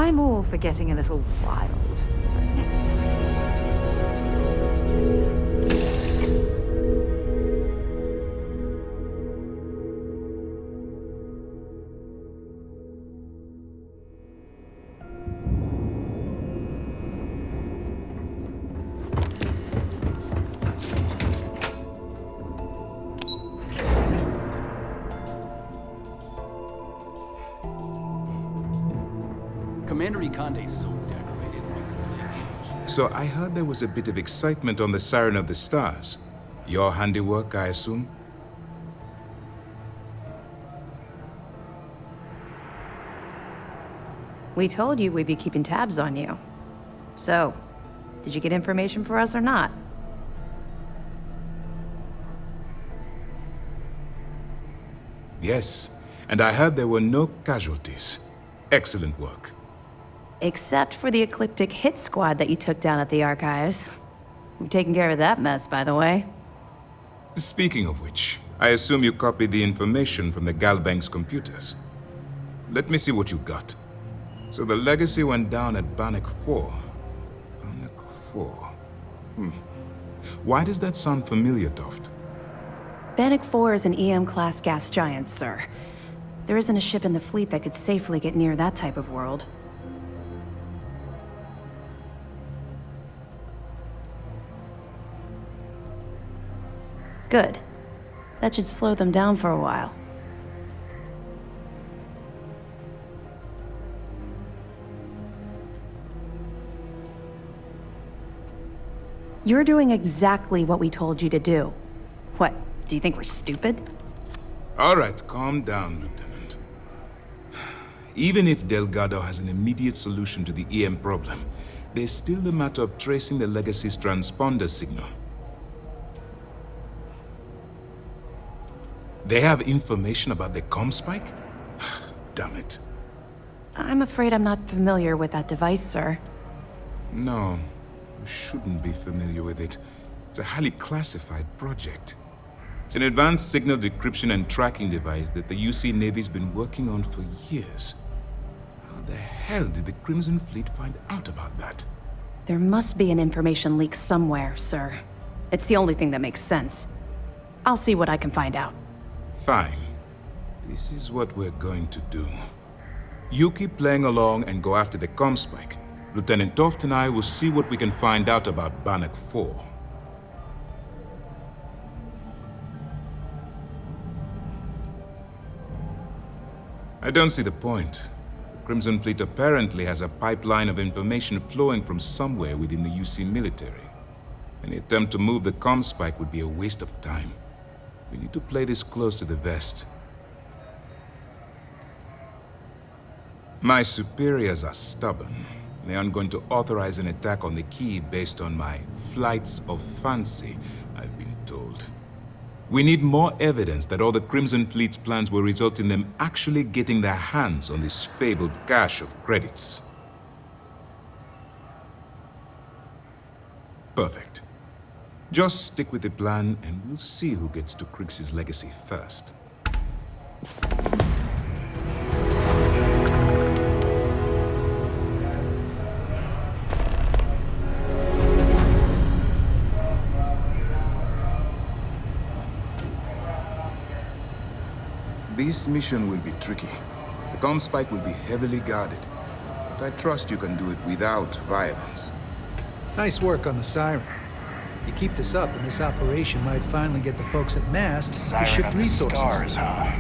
I'm all for getting a little wild, but next time. Commander Ikande's so decorated, you can play games. So I heard there was a bit of excitement on the Siren of the Stars. Your handiwork, I assume? We told you we'd be keeping tabs on you. So, did you get information for us or not? Yes, and I heard there were no casualties. Excellent work. Except for the ecliptic hit squad that you took down at the archives. We've taken care of that mess, by the way. Speaking of which, I assume you copied the information from the Galbank's computers. Let me see what you got. So the legacy went down at Bannock 4. Bannock 4. Why does that sound familiar, Toft? Bannock 4 is an EM-class gas giant, sir. There isn't a ship in the fleet that could safely get near that type of world. Good. That should slow them down for a while. You're doing exactly what we told you to do. What, do you think we're stupid? All right, calm down, Lieutenant. Even if Delgado has an immediate solution to the EM problem, there's still the matter of tracing the Legacy's transponder signal. They have information about the comm spike? Damn it. I'm afraid I'm not familiar with that device, sir. No, you shouldn't be familiar with it. It's a highly classified project. It's an advanced signal decryption and tracking device that the UC Navy's been working on for years. How the hell did the Crimson Fleet find out about that? There must be an information leak somewhere, sir. It's the only thing that makes sense. I'll see what I can find out. Fine. This is what we're going to do. You keep playing along and go after the comm spike. Lieutenant Toft and I will see what we can find out about Bannock 4. I don't see the point. The Crimson Fleet apparently has a pipeline of information flowing from somewhere within the UC military. Any attempt to move the comm spike would be a waste of time. We need to play this close to the vest. My superiors are stubborn. They aren't going to authorize an attack on the key based on my flights of fancy, I've been told. We need more evidence that all the Crimson Fleet's plans will result in them actually getting their hands on this fabled cache of credits. Perfect. Just stick with the plan, and we'll see who gets to Krix's legacy first. This mission will be tricky. The comm spike will be heavily guarded, but I trust you can do it without violence. Nice work on the Siren. You keep this up, and this operation might finally get the folks at Mast to shift resources. Stars, huh?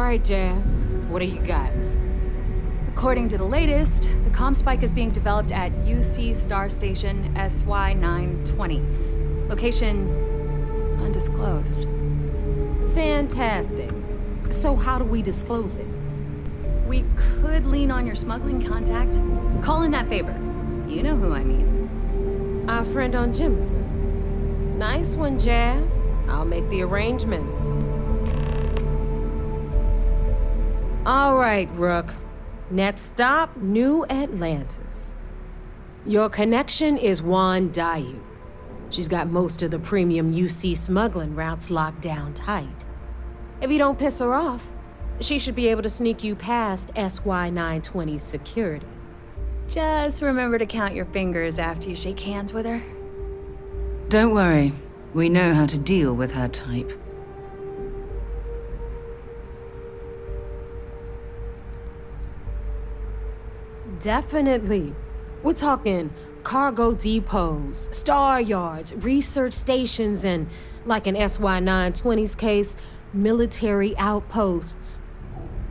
right, Jazz. What do you got? According to the latest, the comm spike is being developed at UC Star Station SY920. Location undisclosed. Fantastic. So how do we disclose it? We could lean on your smuggling contact. Call in that favor. You know who I mean. Our friend on Jimson. Nice one, Jazz. I'll make the arrangements. All right, Rook. Next stop, New Atlantis. Your connection is Juan Dayu. She's got most of the premium UC smuggling routes locked down tight. If you don't piss her off, she should be able to sneak you past SY920's security. Just remember to count your fingers after you shake hands with her. Don't worry. We know how to deal with her type. Definitely. We're talking cargo depots, star yards, research stations, and, like in SY920's case, military outposts.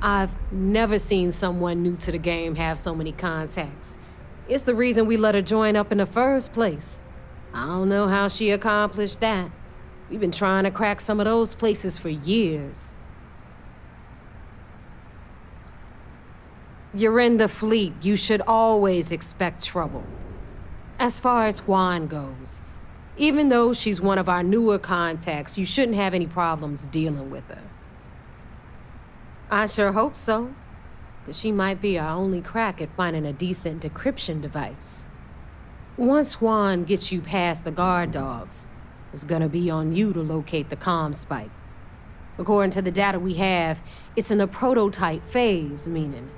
I've never seen someone new to the game have so many contacts. It's the reason we let her join up in the first place. I don't know how she accomplished that. We've been trying to crack some of those places for years. You're in the fleet. You should always expect trouble. As far as Juan goes, even though she's one of our newer contacts, you shouldn't have any problems dealing with her. I sure hope so, because she might be our only crack at finding a decent decryption device. Once Juan gets you past the guard dogs, it's gonna be on you to locate the comm spike. According to the data we have, it's in the prototype phase, meaning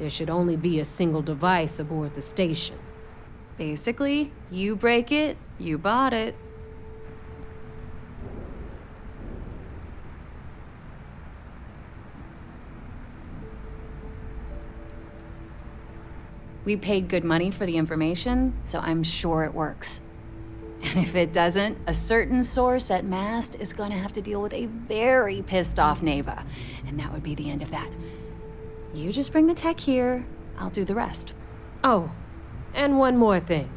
there should only be a single device aboard the station. Basically, you break it, you bought it. We paid good money for the information, so I'm sure it works. And if it doesn't, a certain source at Mast is gonna have to deal with a very pissed off Neva, and that would be the end of that. You just bring the tech here, I'll do the rest. Oh, and one more thing.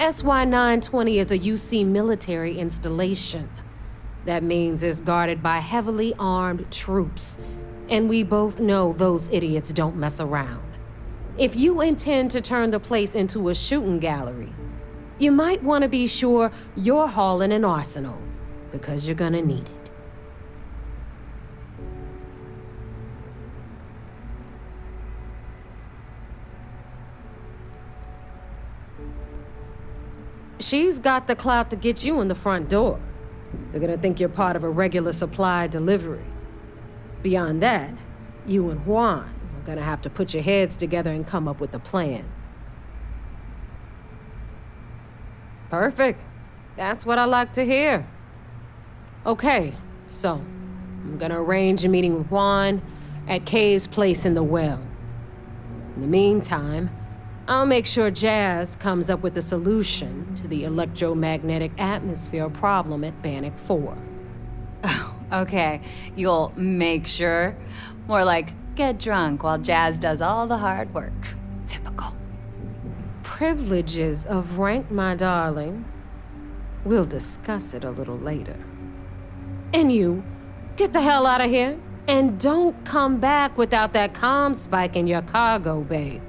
SY920 is a UC military installation. That means it's guarded by heavily armed troops, and we both know those idiots don't mess around. If you intend to turn the place into a shooting gallery, you might want to be sure you're hauling an arsenal, because you're gonna need it. She's got the clout to get you in the front door. They're gonna think you're part of a regular supply delivery. Beyond that, you and Juan are gonna have to put your heads together and come up with a plan. Perfect. That's what I like to hear. Okay, so I'm gonna arrange a meeting with Juan at Kay's place in the well. In the meantime, I'll make sure Jazz comes up with a solution to the electromagnetic atmosphere problem at Bannock 4. Oh, okay. You'll make sure. More like, get drunk while Jazz does all the hard work. Typical. Privileges of rank, my darling. We'll discuss it a little later. And you, get the hell out of here. And don't come back without that comm spike in your cargo bay.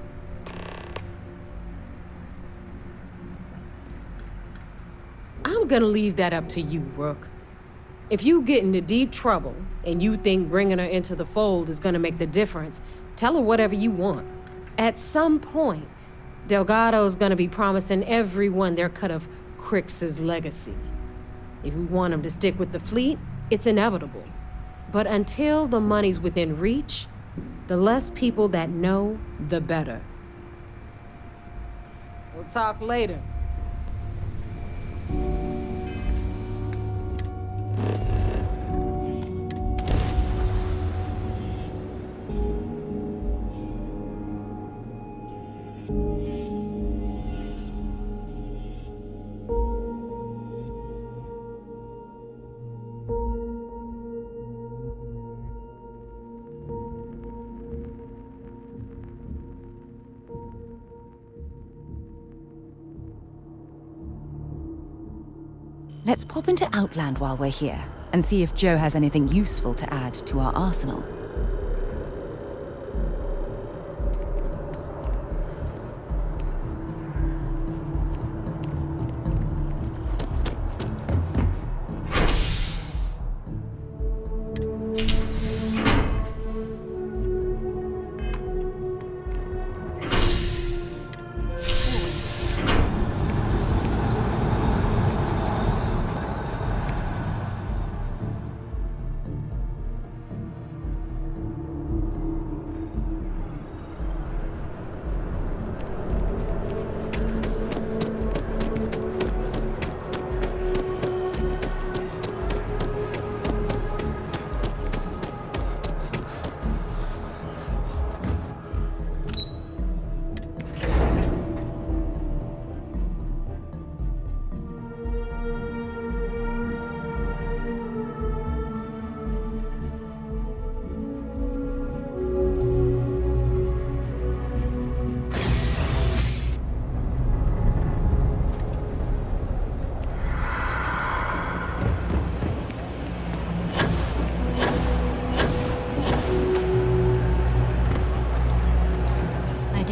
I'm gonna leave that up to you, Rook. If you get into deep trouble and you think bringing her into the fold is gonna make the difference, tell her whatever you want. At some point, Delgado's gonna be promising everyone their cut of Crix's legacy. If we want him to stick with the fleet, it's inevitable. But until the money's within reach, the less people that know, the better. We'll talk later. Let's pop into Outland while we're here, and see if Joe has anything useful to add to our arsenal.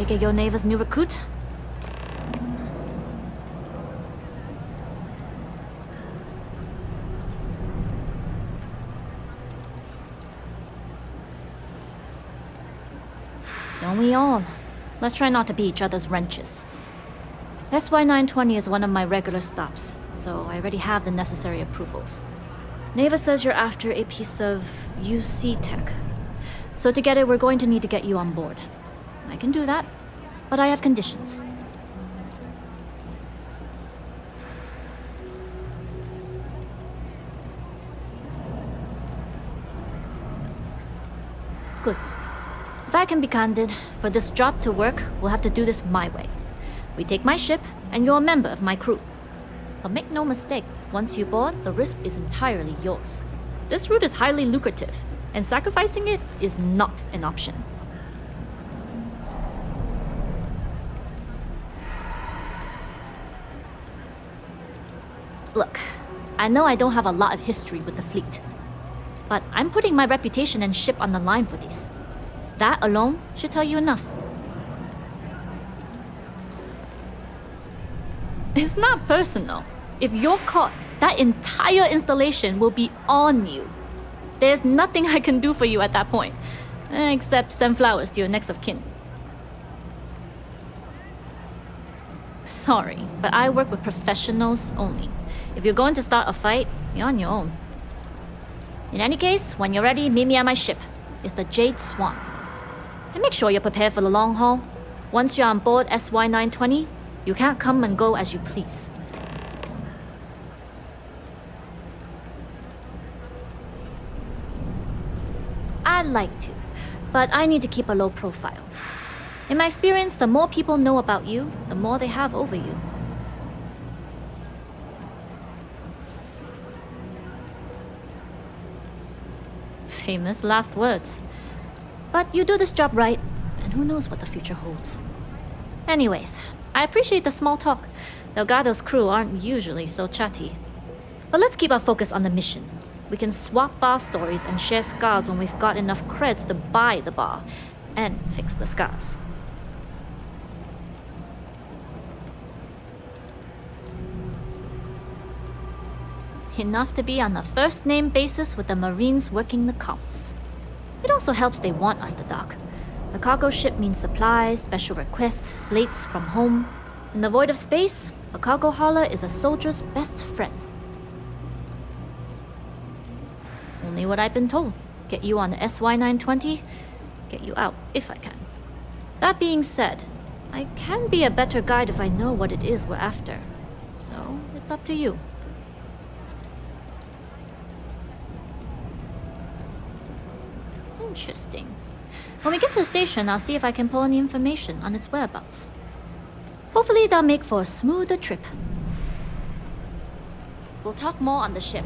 Get your neighbor's new recruit? Don't we all? Let's try not to be each other's wrenches. SY920 is one of my regular stops, so I already have the necessary approvals. Neva says you're after a piece of UC tech. So to get it, we're going to need to get you on board. I can do that, but I have conditions. Good. If I can be candid, for this job to work, we'll have to do this my way. We take my ship, and you're a member of my crew. But make no mistake, once you board, the risk is entirely yours. This route is highly lucrative, and sacrificing it is not an option. Look, I know I don't have a lot of history with the fleet, but I'm putting my reputation and ship on the line for this. That alone should tell you enough. It's not personal. If you're caught, that entire installation will be on you. There's nothing I can do for you at that point, except send flowers to your next of kin. Sorry, but I work with professionals only. If you're going to start a fight, you're on your own. In any case, when you're ready, meet me at my ship. It's the Jade Swan. And make sure you're prepared for the long haul. Once you're on board SY920, you can't come and go as you please. I'd like to, but I need to keep a low profile. In my experience, the more people know about you, the more they have over you. Famous last words. But you do this job right, and who knows what the future holds. Anyways, I appreciate the small talk. Delgado's crew aren't usually so chatty. But let's keep our focus on the mission. We can swap bar stories and share scars when we've got enough creds to buy the bar and fix the scars. Enough to be on a first-name basis with the Marines working the comms. It also helps they want us to dock. A cargo ship means supplies, special requests, slates from home. In the void of space, a cargo hauler is a soldier's best friend. Only what I've been told. Get you on the SY920, get you out if I can. That being said, I can be a better guide if I know what it is we're after. So, it's up to you. Interesting. When we get to the station, I'll see if I can pull any information on its whereabouts. Hopefully that'll make for a smoother trip. We'll talk more on the ship.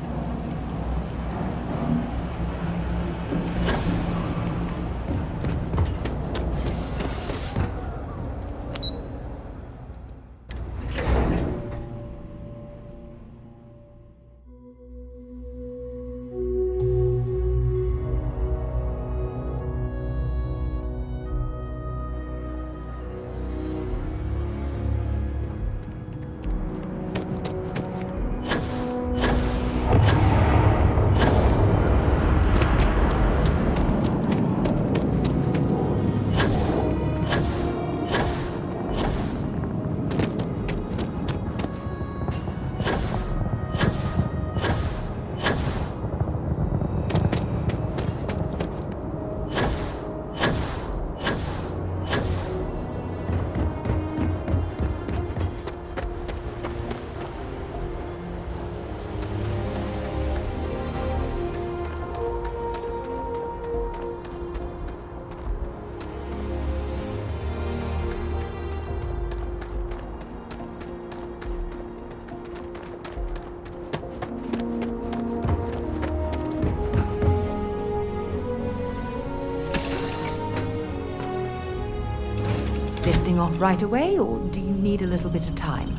heading off right away, or do you need a little bit of time?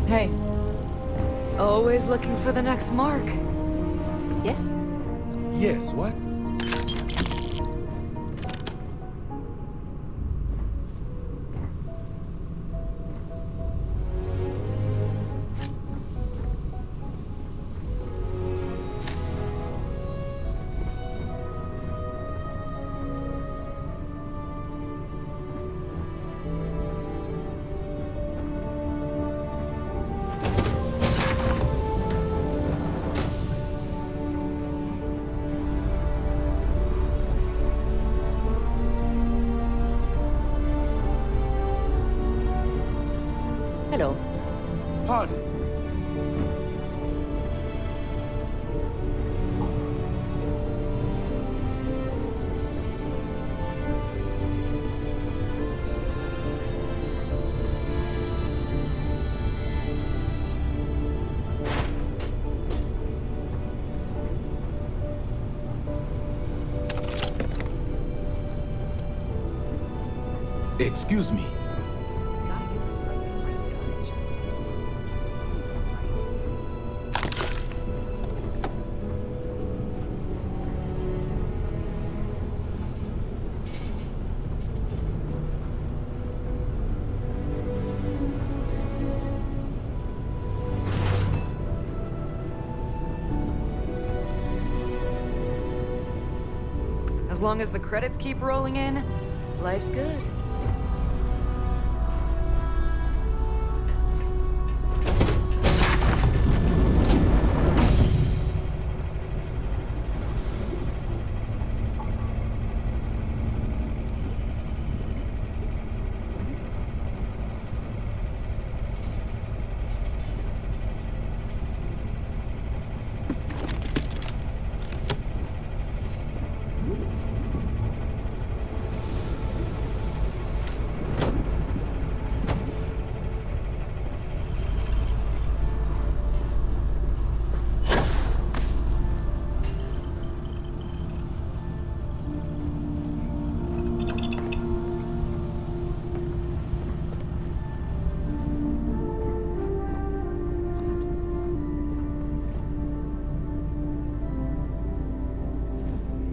Hey. Always looking for the next mark. Yes? Yes, what? Hello. Pardon. Excuse me. As long as the credits keep rolling in, life's good.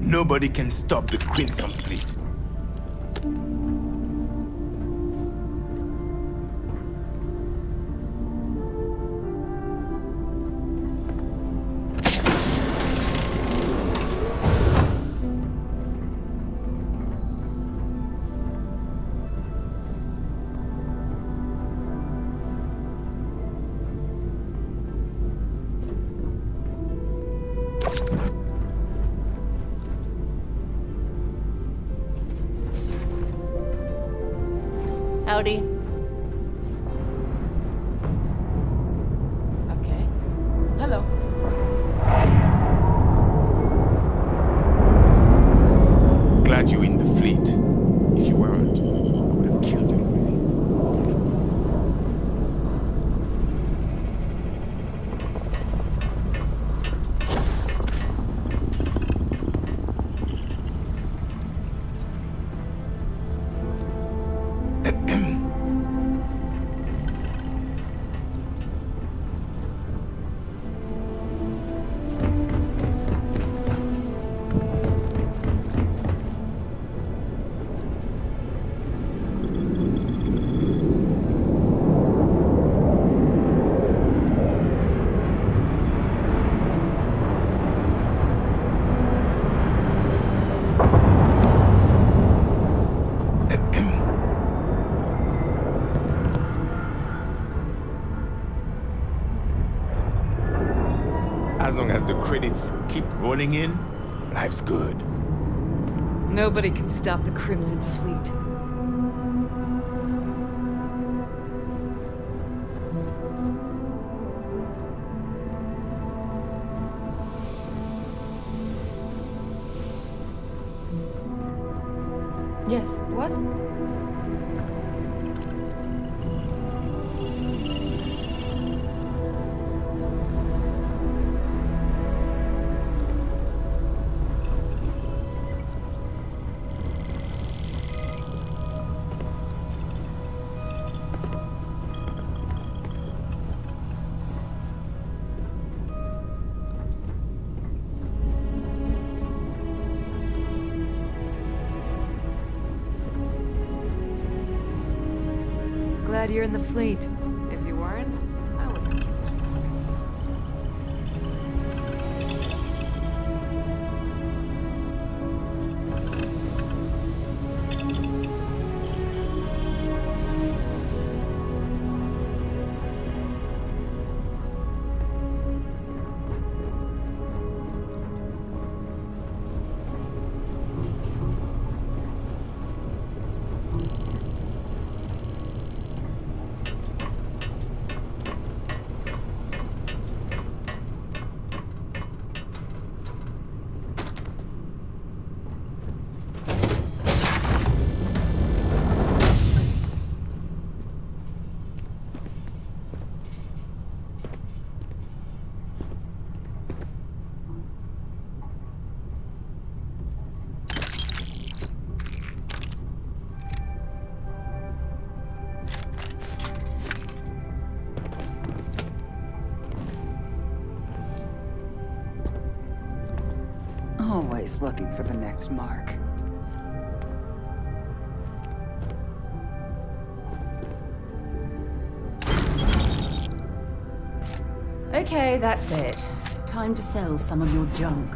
Nobody can stop the Crimson Fleet. Howdy. Okay. Hello. Glad you're in the fleet. If you weren't, I would have killed you already. As long as the credits keep rolling in, life's good. Nobody can stop the Crimson Fleet. Yes, what? Glad you're in the fleet. If you weren't, I would have killed you. Always looking for the next mark. Okay, that's it. Time to sell some of your junk.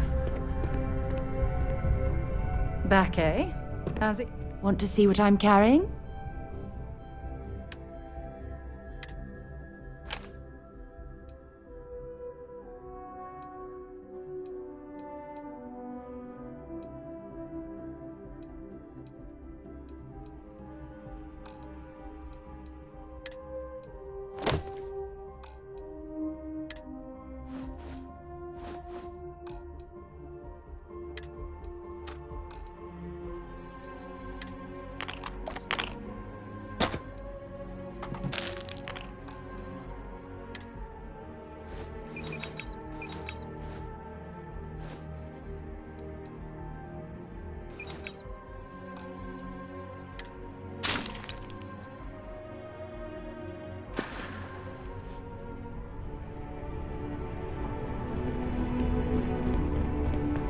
Back, eh? How's it? Want to see what I'm carrying?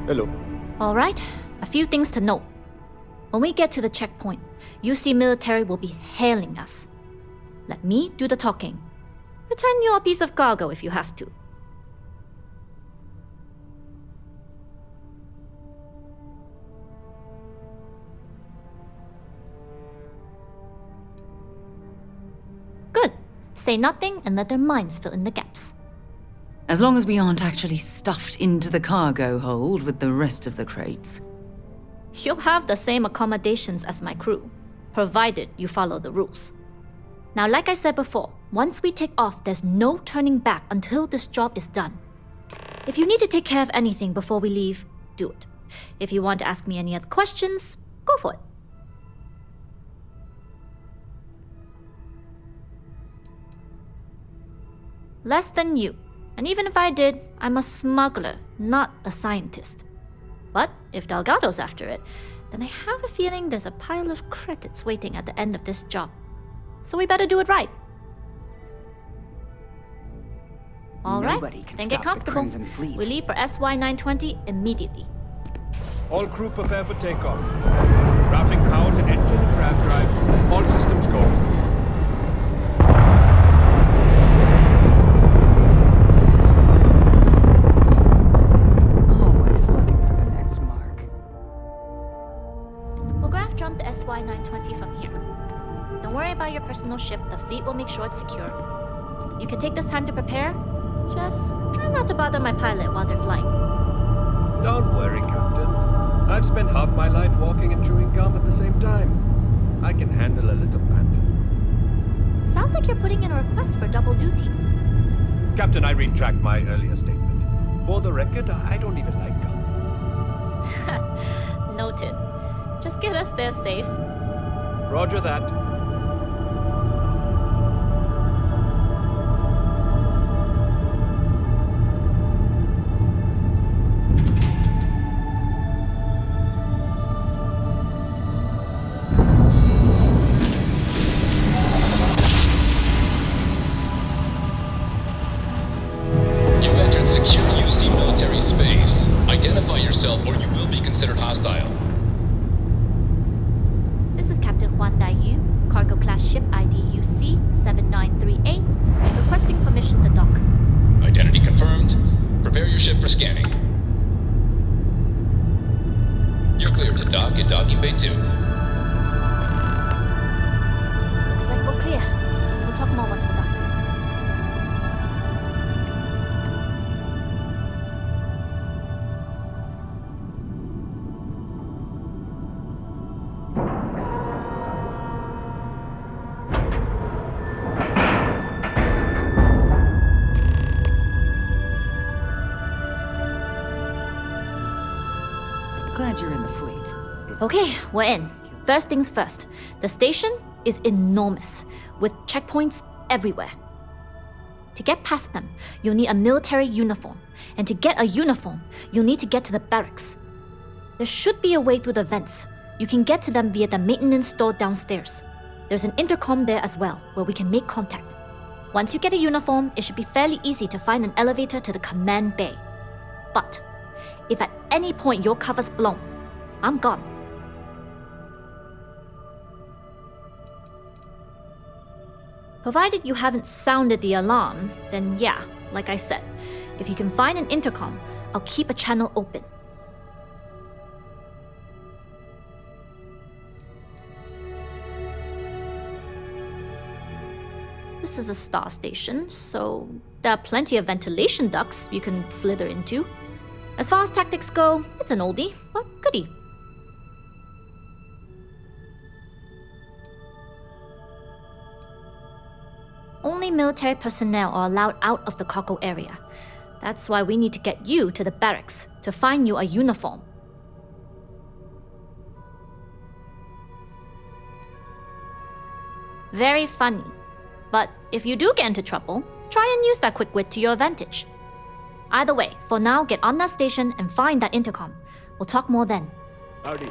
Hello. All right, a few things to note. When we get to the checkpoint, UC military will be hailing us. Let me do the talking. Pretend you're a piece of cargo if you have to. Good. Say nothing and let their minds fill in the gaps. As long as we aren't actually stuffed into the cargo hold with the rest of the crates. You'll have the same accommodations as my crew, provided you follow the rules. Now, like I said before, once we take off, there's no turning back until this job is done. If you need to take care of anything before we leave, do it. If you want to ask me any other questions, go for it. Less than you. And even if I did, I'm a smuggler, not a scientist. But if Delgado's after it, then I have a feeling there's a pile of credits waiting at the end of this job. So we better do it right. All right, then get comfortable. We leave for SY-920 immediately. All crew prepare for takeoff. Routing power to engine and crab drive. All systems go. Jump the SY-920 from here. Don't worry about your personal ship. The fleet will make sure it's secure. You can take this time to prepare. Just try not to bother my pilot while they're flying. Don't worry, Captain. I've spent half my life walking and chewing gum at the same time. I can handle a little banter. Sounds like you're putting in a request for double duty. Captain, I retract my earlier statement. For the record, I don't even like gum. Noted. Just get us there safe. Roger that. You entered secure UC military space. Identify yourself or you will be considered hostile. This is Captain Huan Daiyu, cargo class ship ID UC 7938, requesting permission to dock. Identity confirmed. Prepare your ship for scanning. You're cleared to dock at docking bay 2. Looks like we're clear. We'll talk more once we're docked. Glad you're in the fleet. Okay, we're in. First things first. The station is enormous, with checkpoints everywhere. To get past them, you'll need a military uniform. And to get a uniform, you'll need to get to the barracks. There should be a way through the vents. You can get to them via the maintenance store downstairs. There's an intercom there as well, where we can make contact. Once you get a uniform, it should be fairly easy to find an elevator to the command bay. But if at any point your cover's blown, I'm gone. Provided you haven't sounded the alarm, then yeah, like I said, if you can find an intercom, I'll keep a channel open. This is a star station, so there are plenty of ventilation ducts you can slither into. As far as tactics go, it's an oldie, but goodie. Only military personnel are allowed out of the cargo area. That's why we need to get you to the barracks to find you a uniform. Very funny. But if you do get into trouble, try and use that quick wit to your advantage. Either way, for now, get on that station and find that intercom. We'll talk more then. Howdy.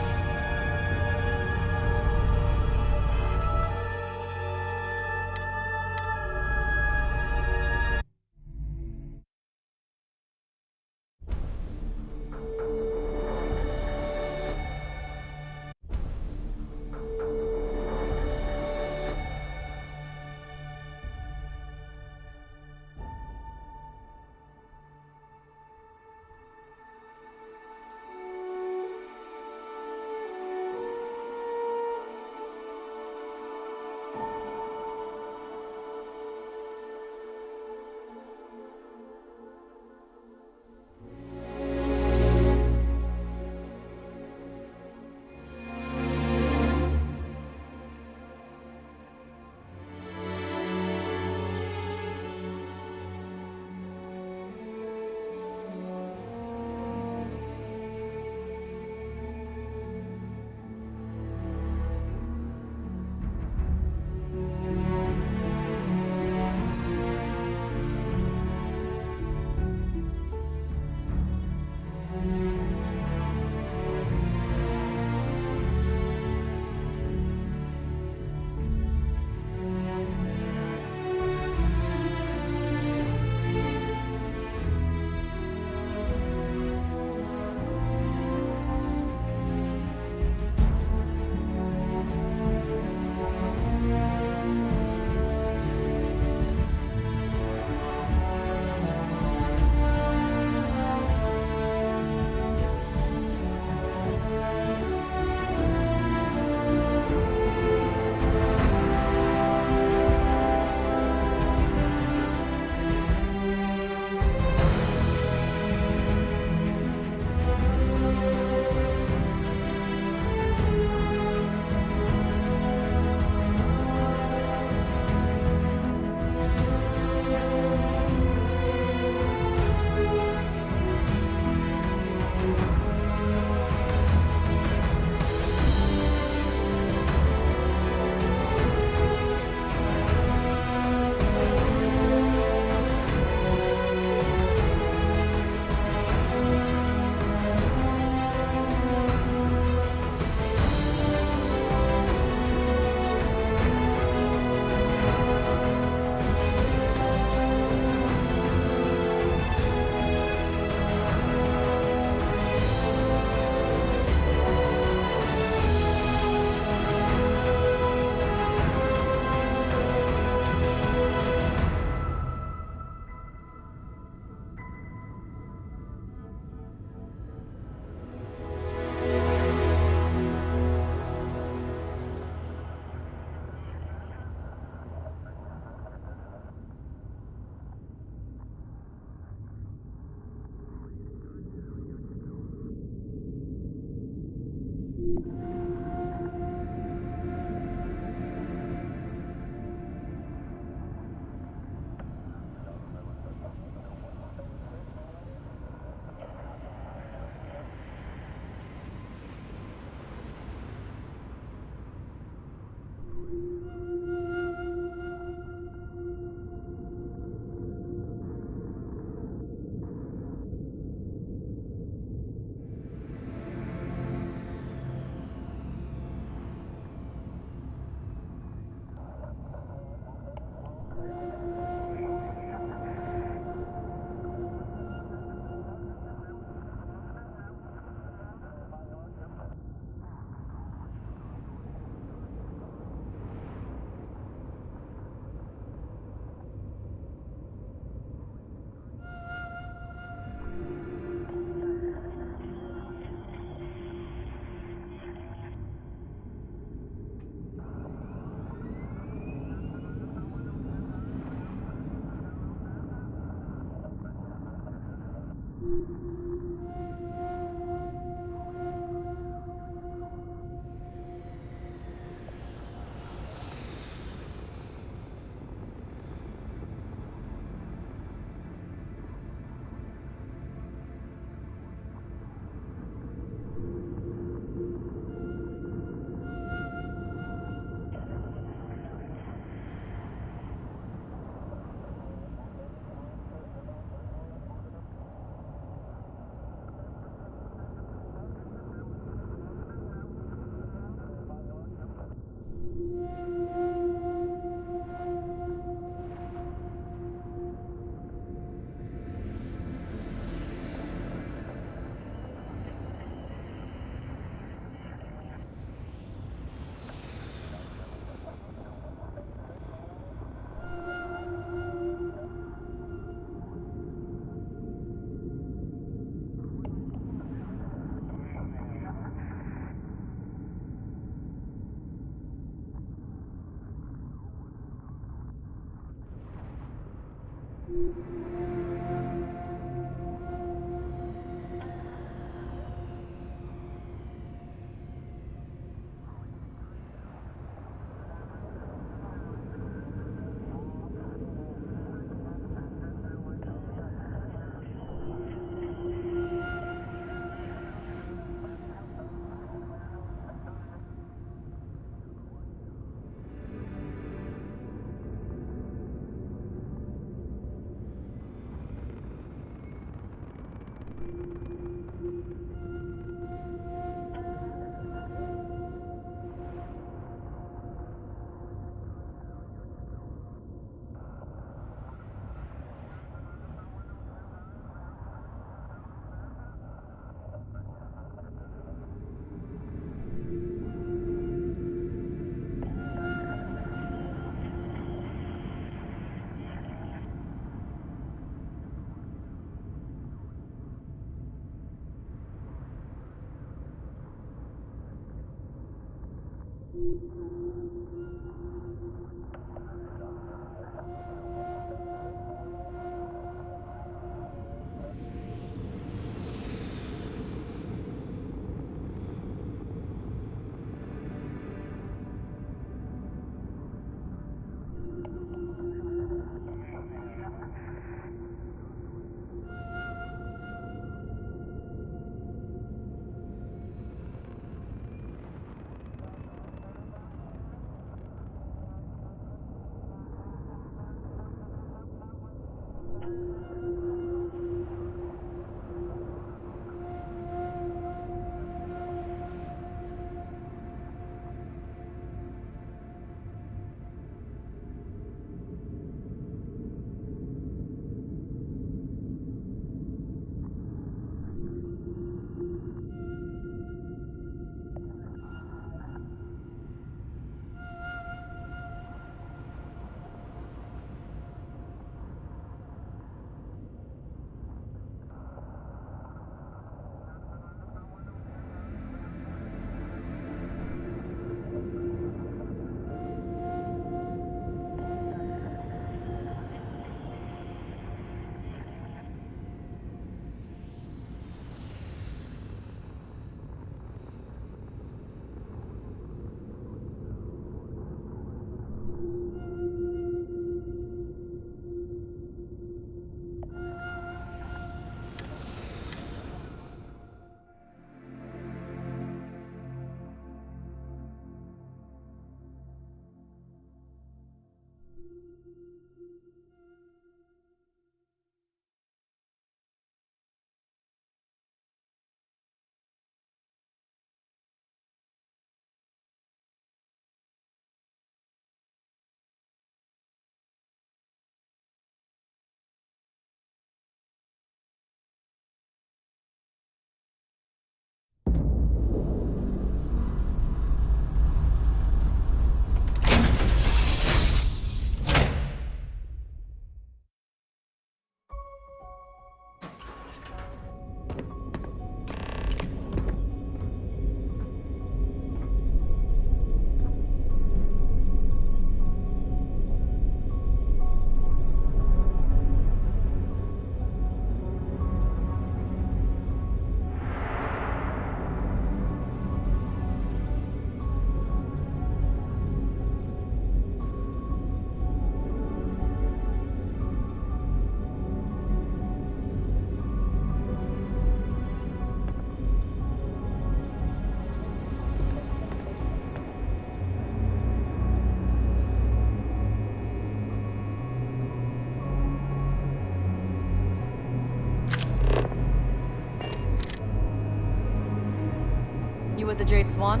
the Jade Swan?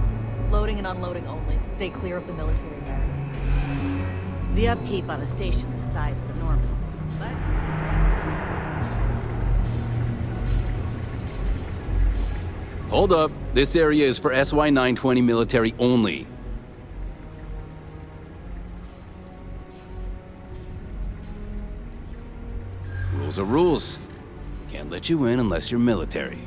Loading and unloading only. Stay clear of the military barracks. The upkeep on a station this size is enormous. But Hold up. This area is for SY-920 military only. Rules are rules. Can't let you in unless you're military.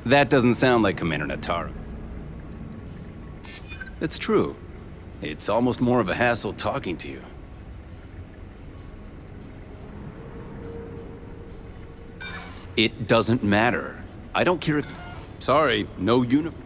That doesn't sound like Commander Natara. It's true. It's almost more of a hassle talking to you. It doesn't matter. I don't care if... Sorry, no uniform.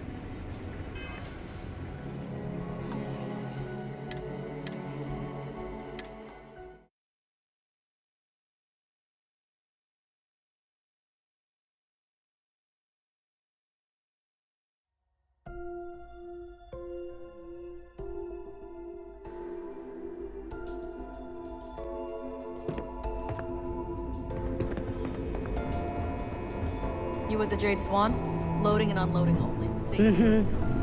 You with the Jade Swan? Loading and unloading only. Stay clear of the military.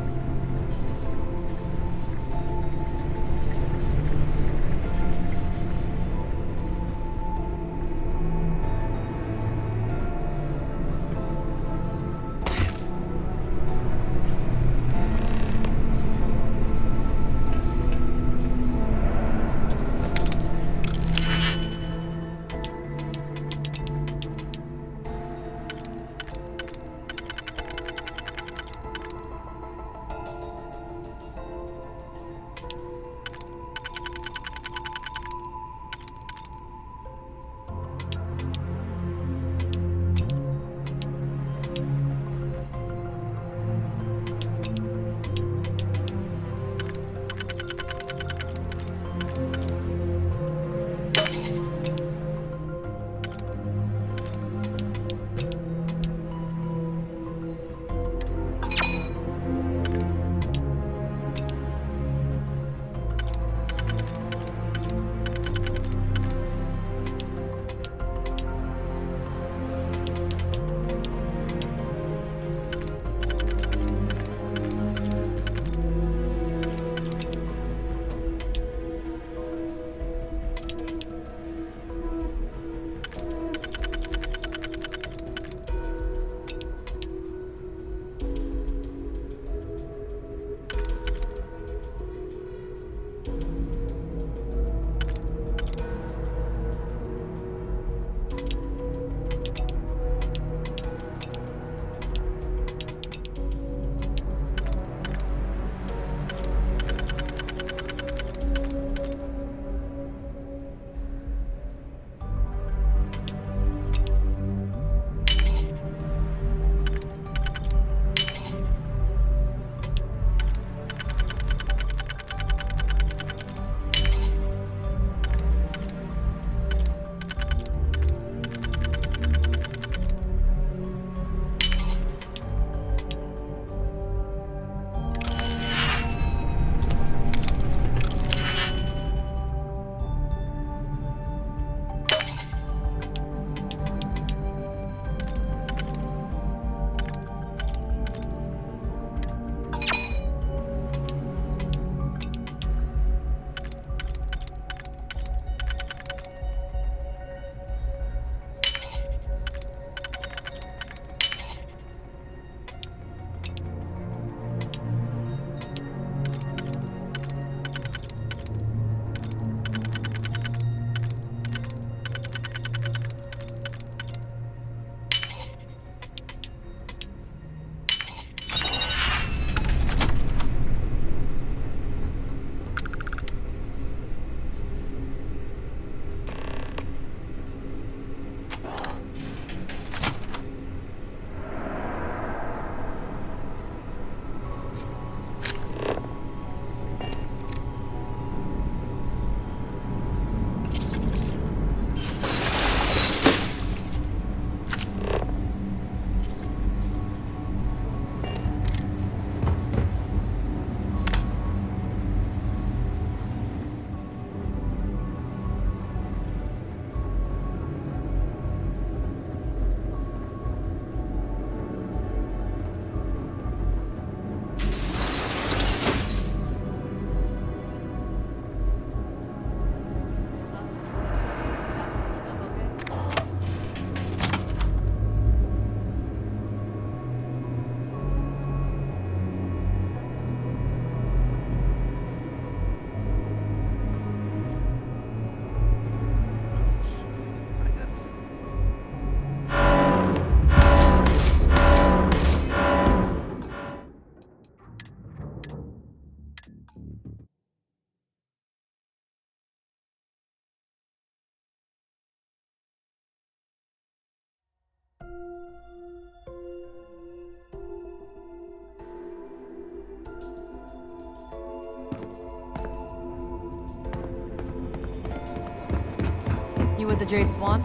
You with the Jade Swan?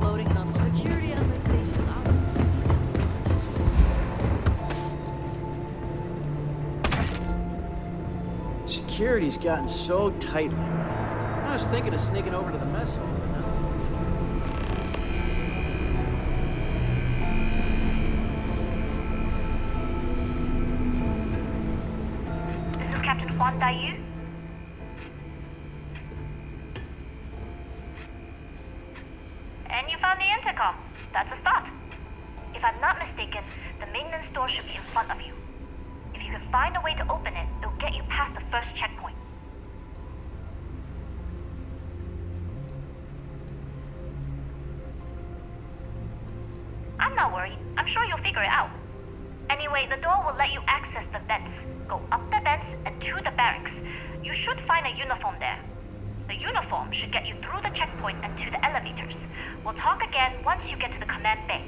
Loading and unloading. Security on the station's off. Security's gotten so tight lately. I was thinking of sneaking over to the mess hall. But not. This is Captain Huan Daiyu. And you found the intercom. That's a start. If I'm not mistaken, the maintenance door should be in front of you. If you can find a way to open it, it'll get you past the first checkpoint. I'm not worried. I'm sure you'll figure it out. Anyway, the door will let you access the vents. Go up the vents and to the barracks. You should find a uniform there. The uniform should get you through the checkpoint and to the elevators. We'll talk again once you get to the command bay.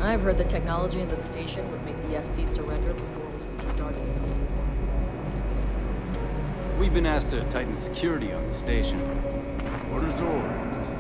I've heard the technology in the station would make the FC surrender before we even started. We've been asked to tighten security on the station. Orders are orders.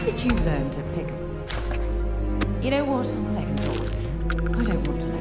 Did you learn to pick? You know what? On second thought, I don't want to know.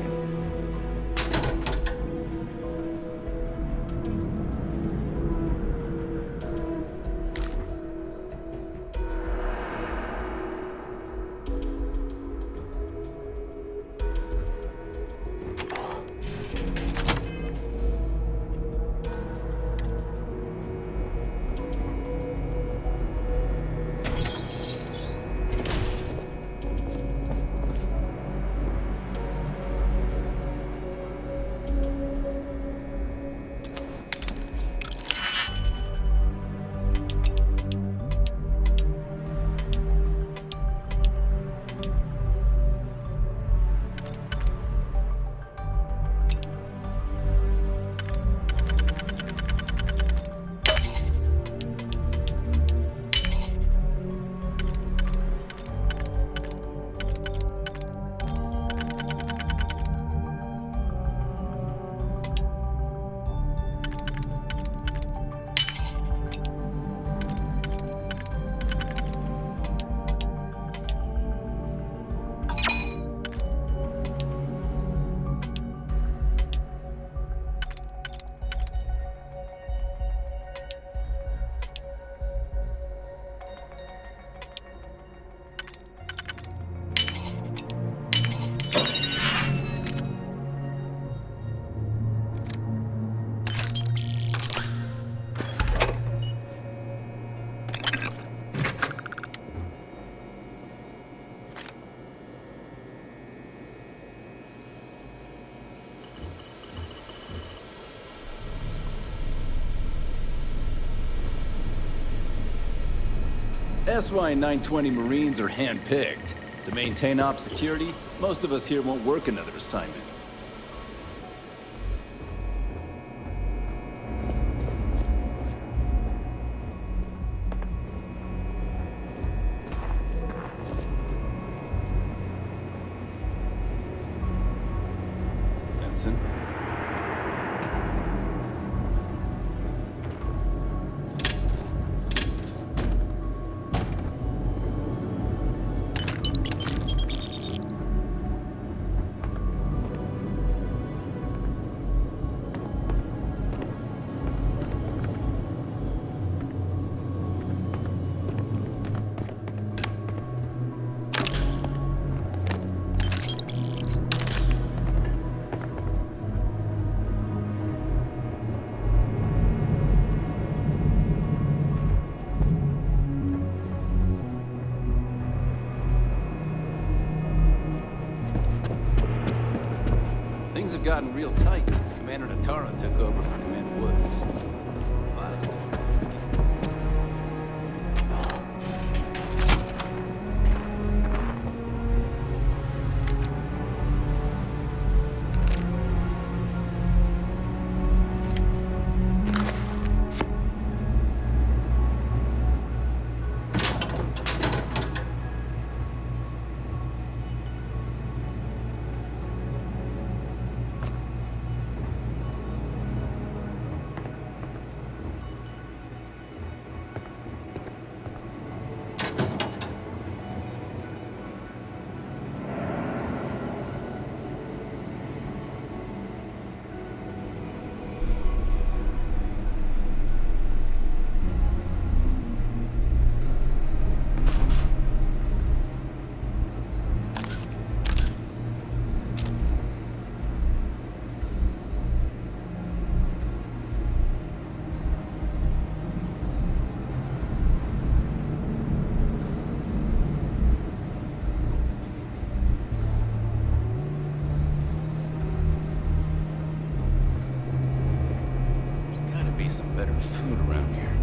SY-920 Marines are hand-picked. To maintain op security, most of us here won't work another assignment. Benson? Things have gotten real tight since Commander Natara took over for Commander Woods. Some better food around here.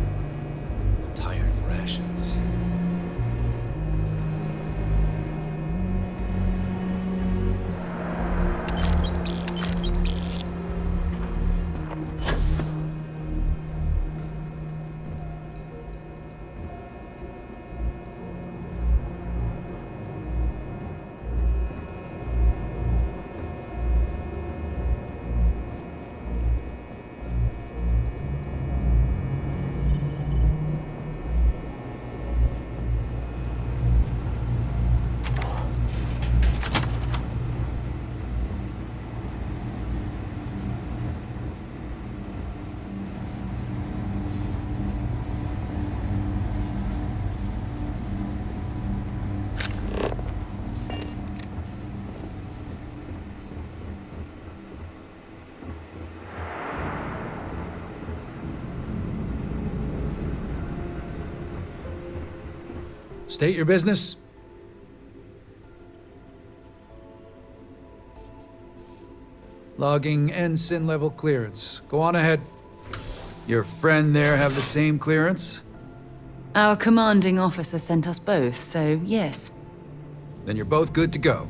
I'm tired of rations. State your business. Logging ensign level clearance. Go on ahead. Your friend there have the same clearance? Our commanding officer sent us both, so yes. Then you're both good to go.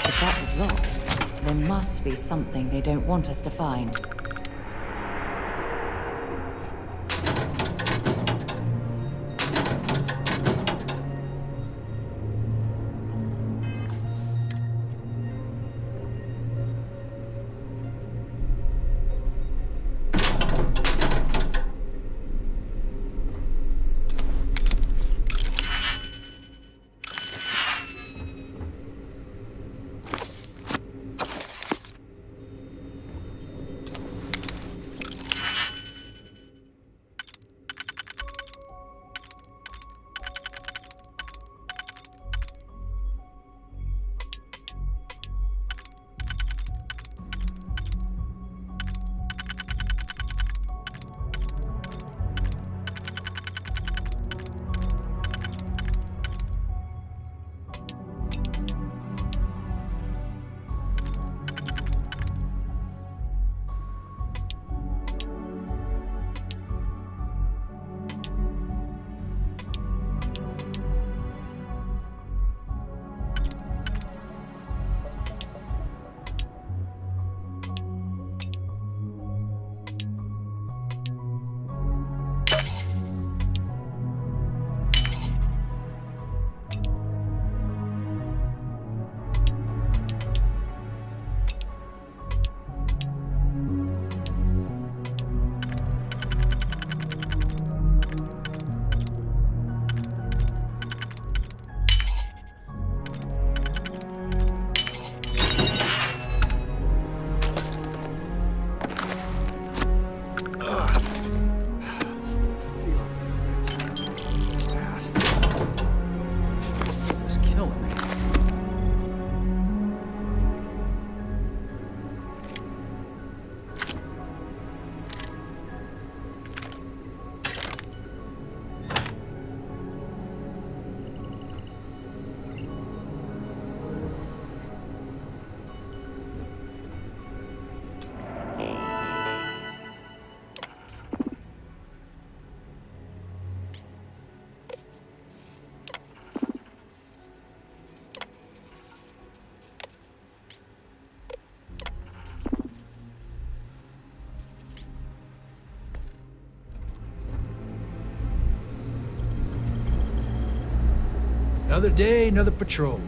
If that was locked, there must be something they don't want us to find. Another day, another patrol.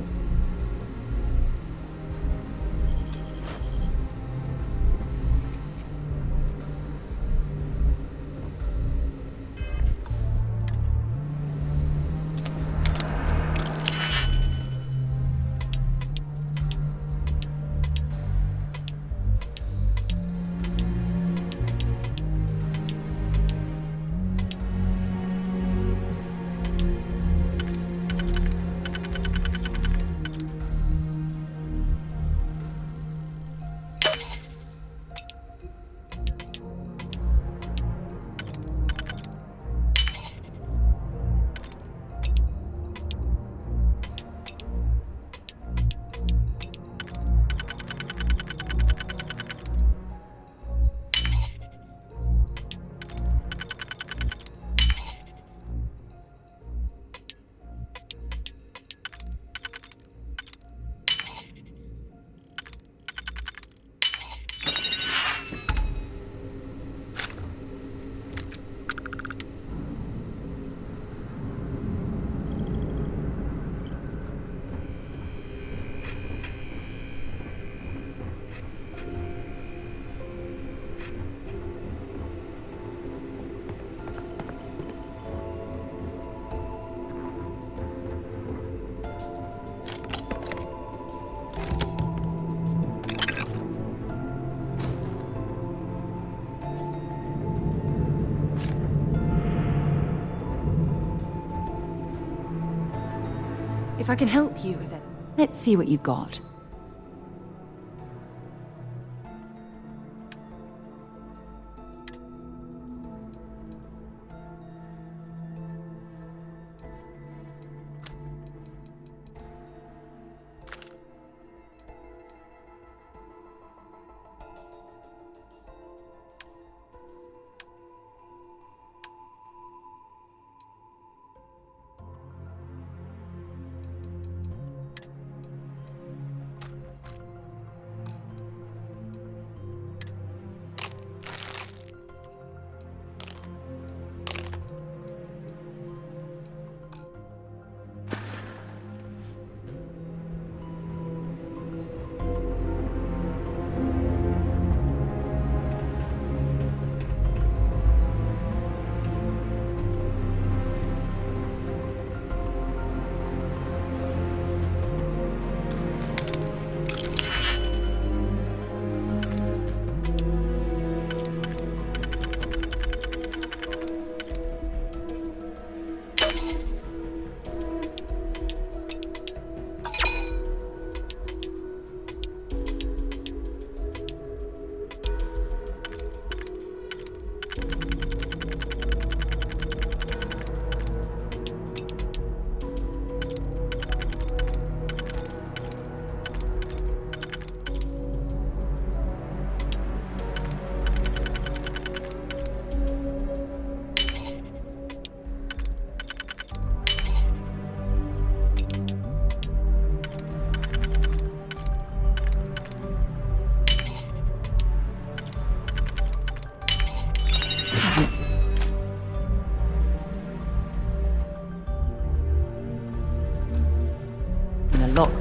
If I can help you with it, let's see what you've got.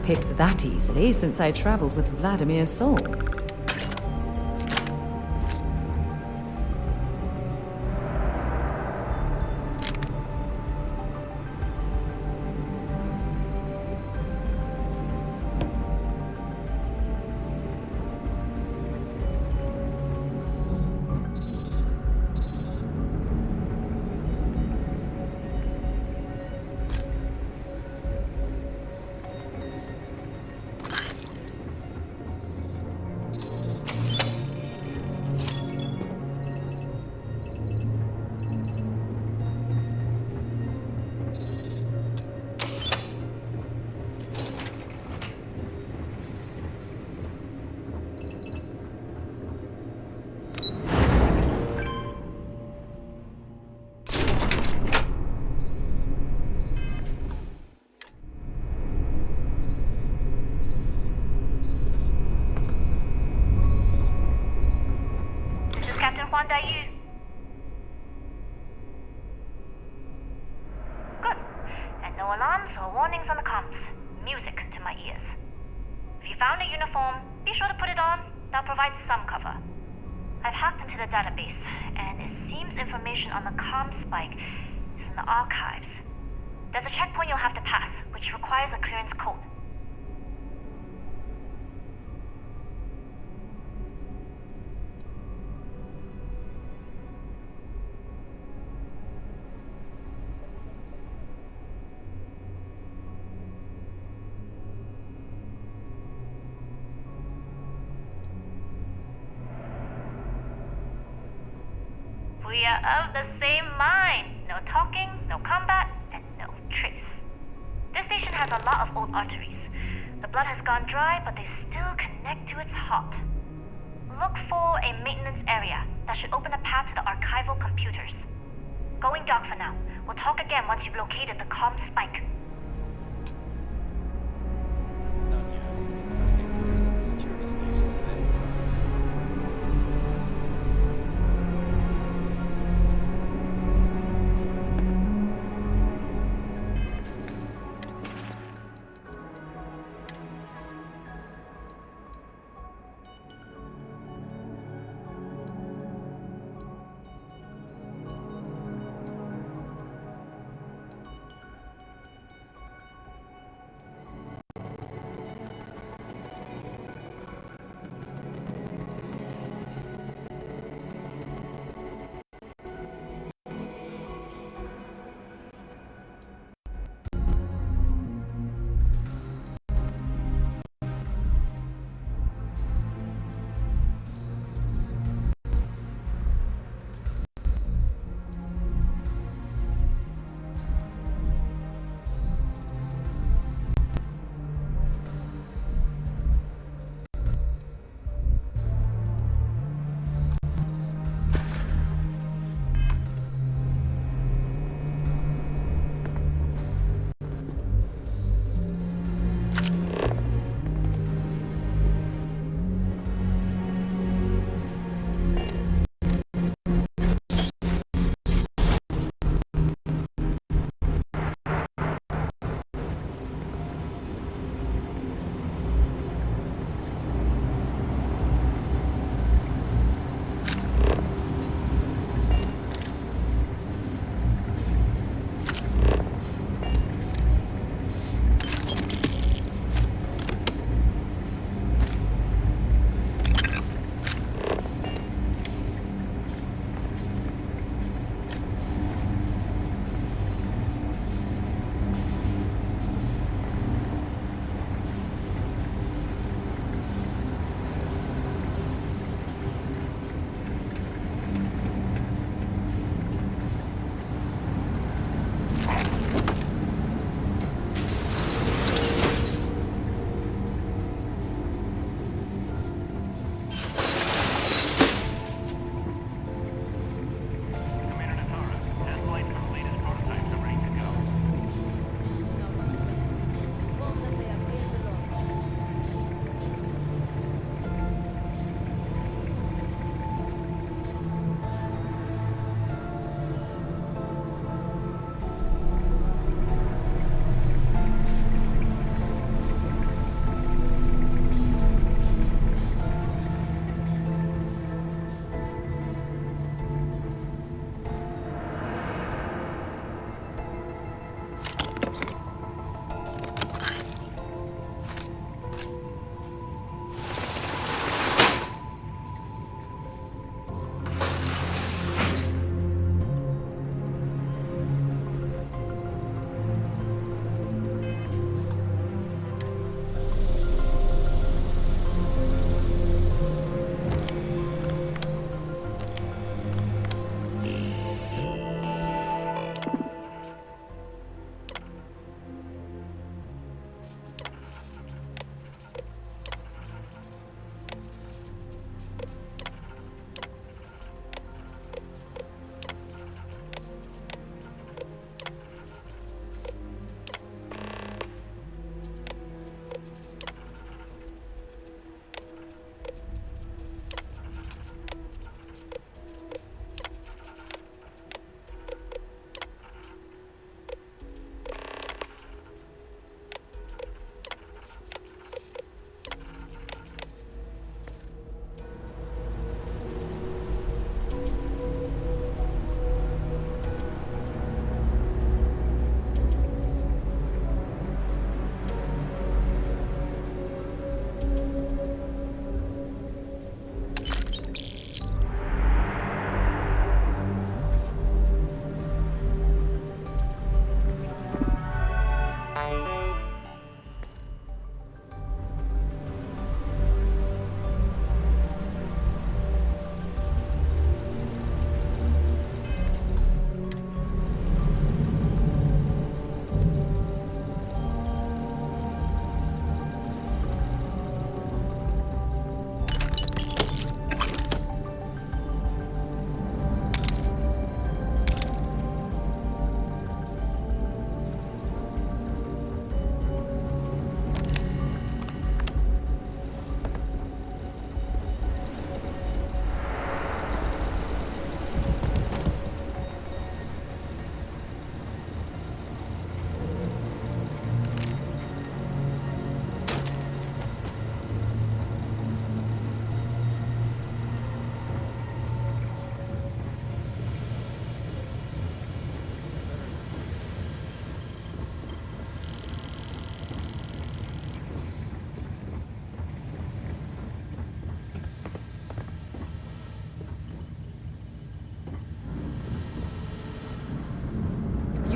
Picked that easily since I traveled with Vladimir's soul. you found a uniform, be sure to put it on. That'll provide some cover. I've hacked into the database, and it seems information on the comm spike is in the archives. There's a checkpoint you'll have to pass, which requires a clearance code. We are of the same mind. No talking, no combat, and no trace. This station has a lot of old arteries. The blood has gone dry, but they still connect to its heart. Look for a maintenance area that should open a path to the archival computers. Going dark for now. We'll talk again once you've located the comm spike.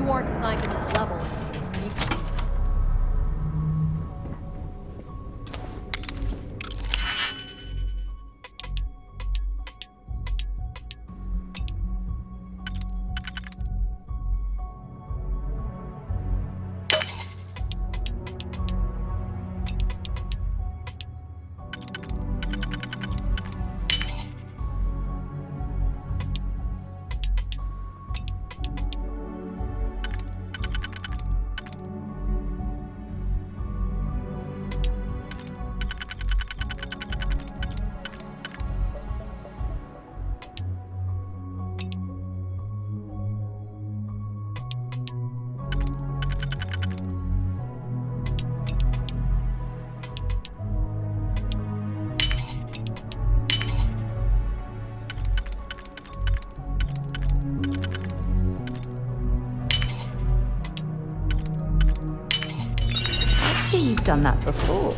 weren't assigned to this level, so you need to leave. I see you've done that before.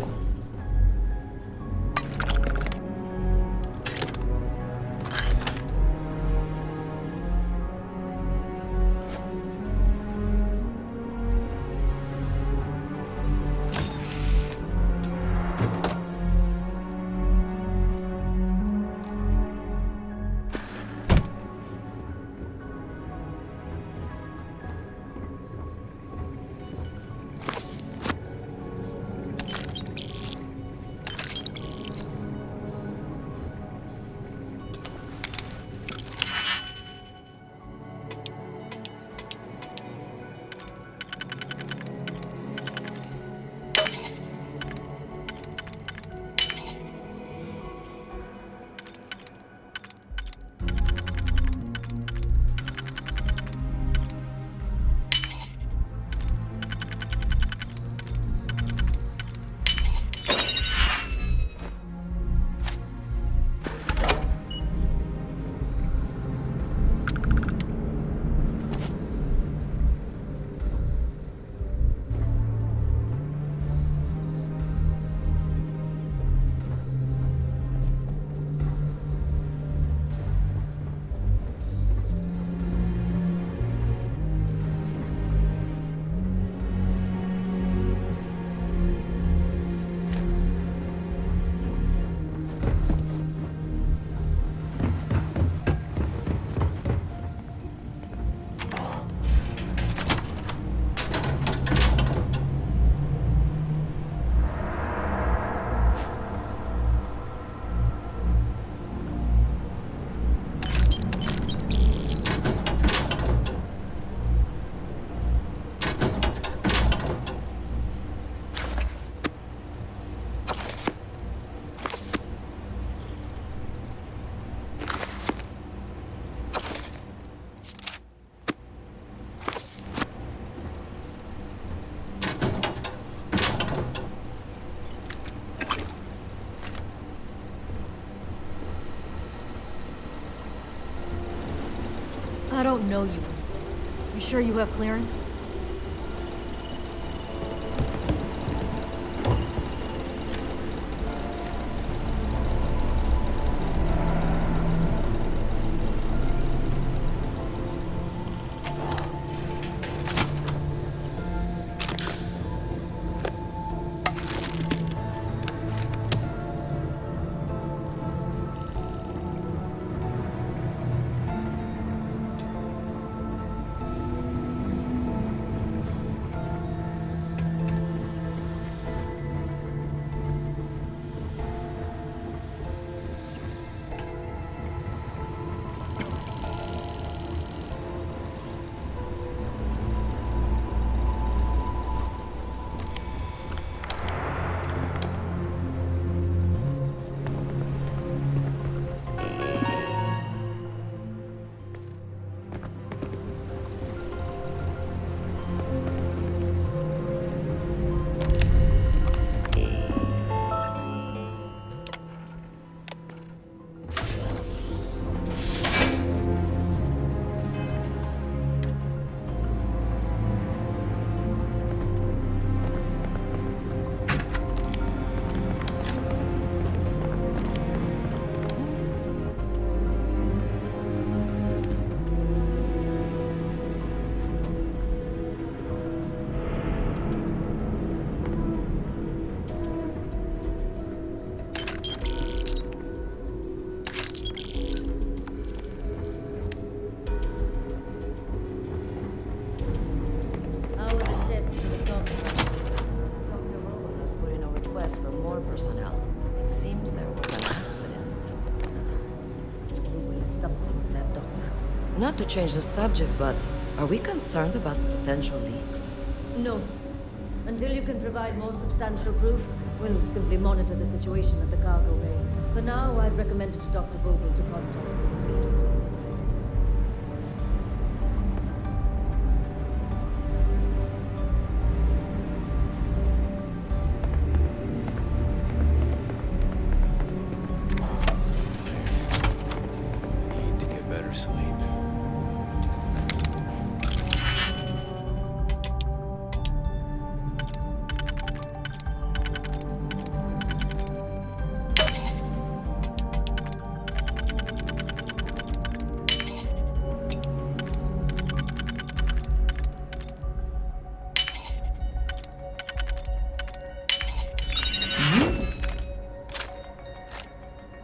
I don't know you, Winston. You sure you have clearance? cargo personnel. It seems there was an accident. There's always something with that doctor. Not to change the subject, but are we concerned about potential leaks? No. Until you can provide more substantial proof, we'll simply monitor the situation at the cargo bay. For now, I've recommended to Dr. Vogel to contact me immediately. Need to get better sleep.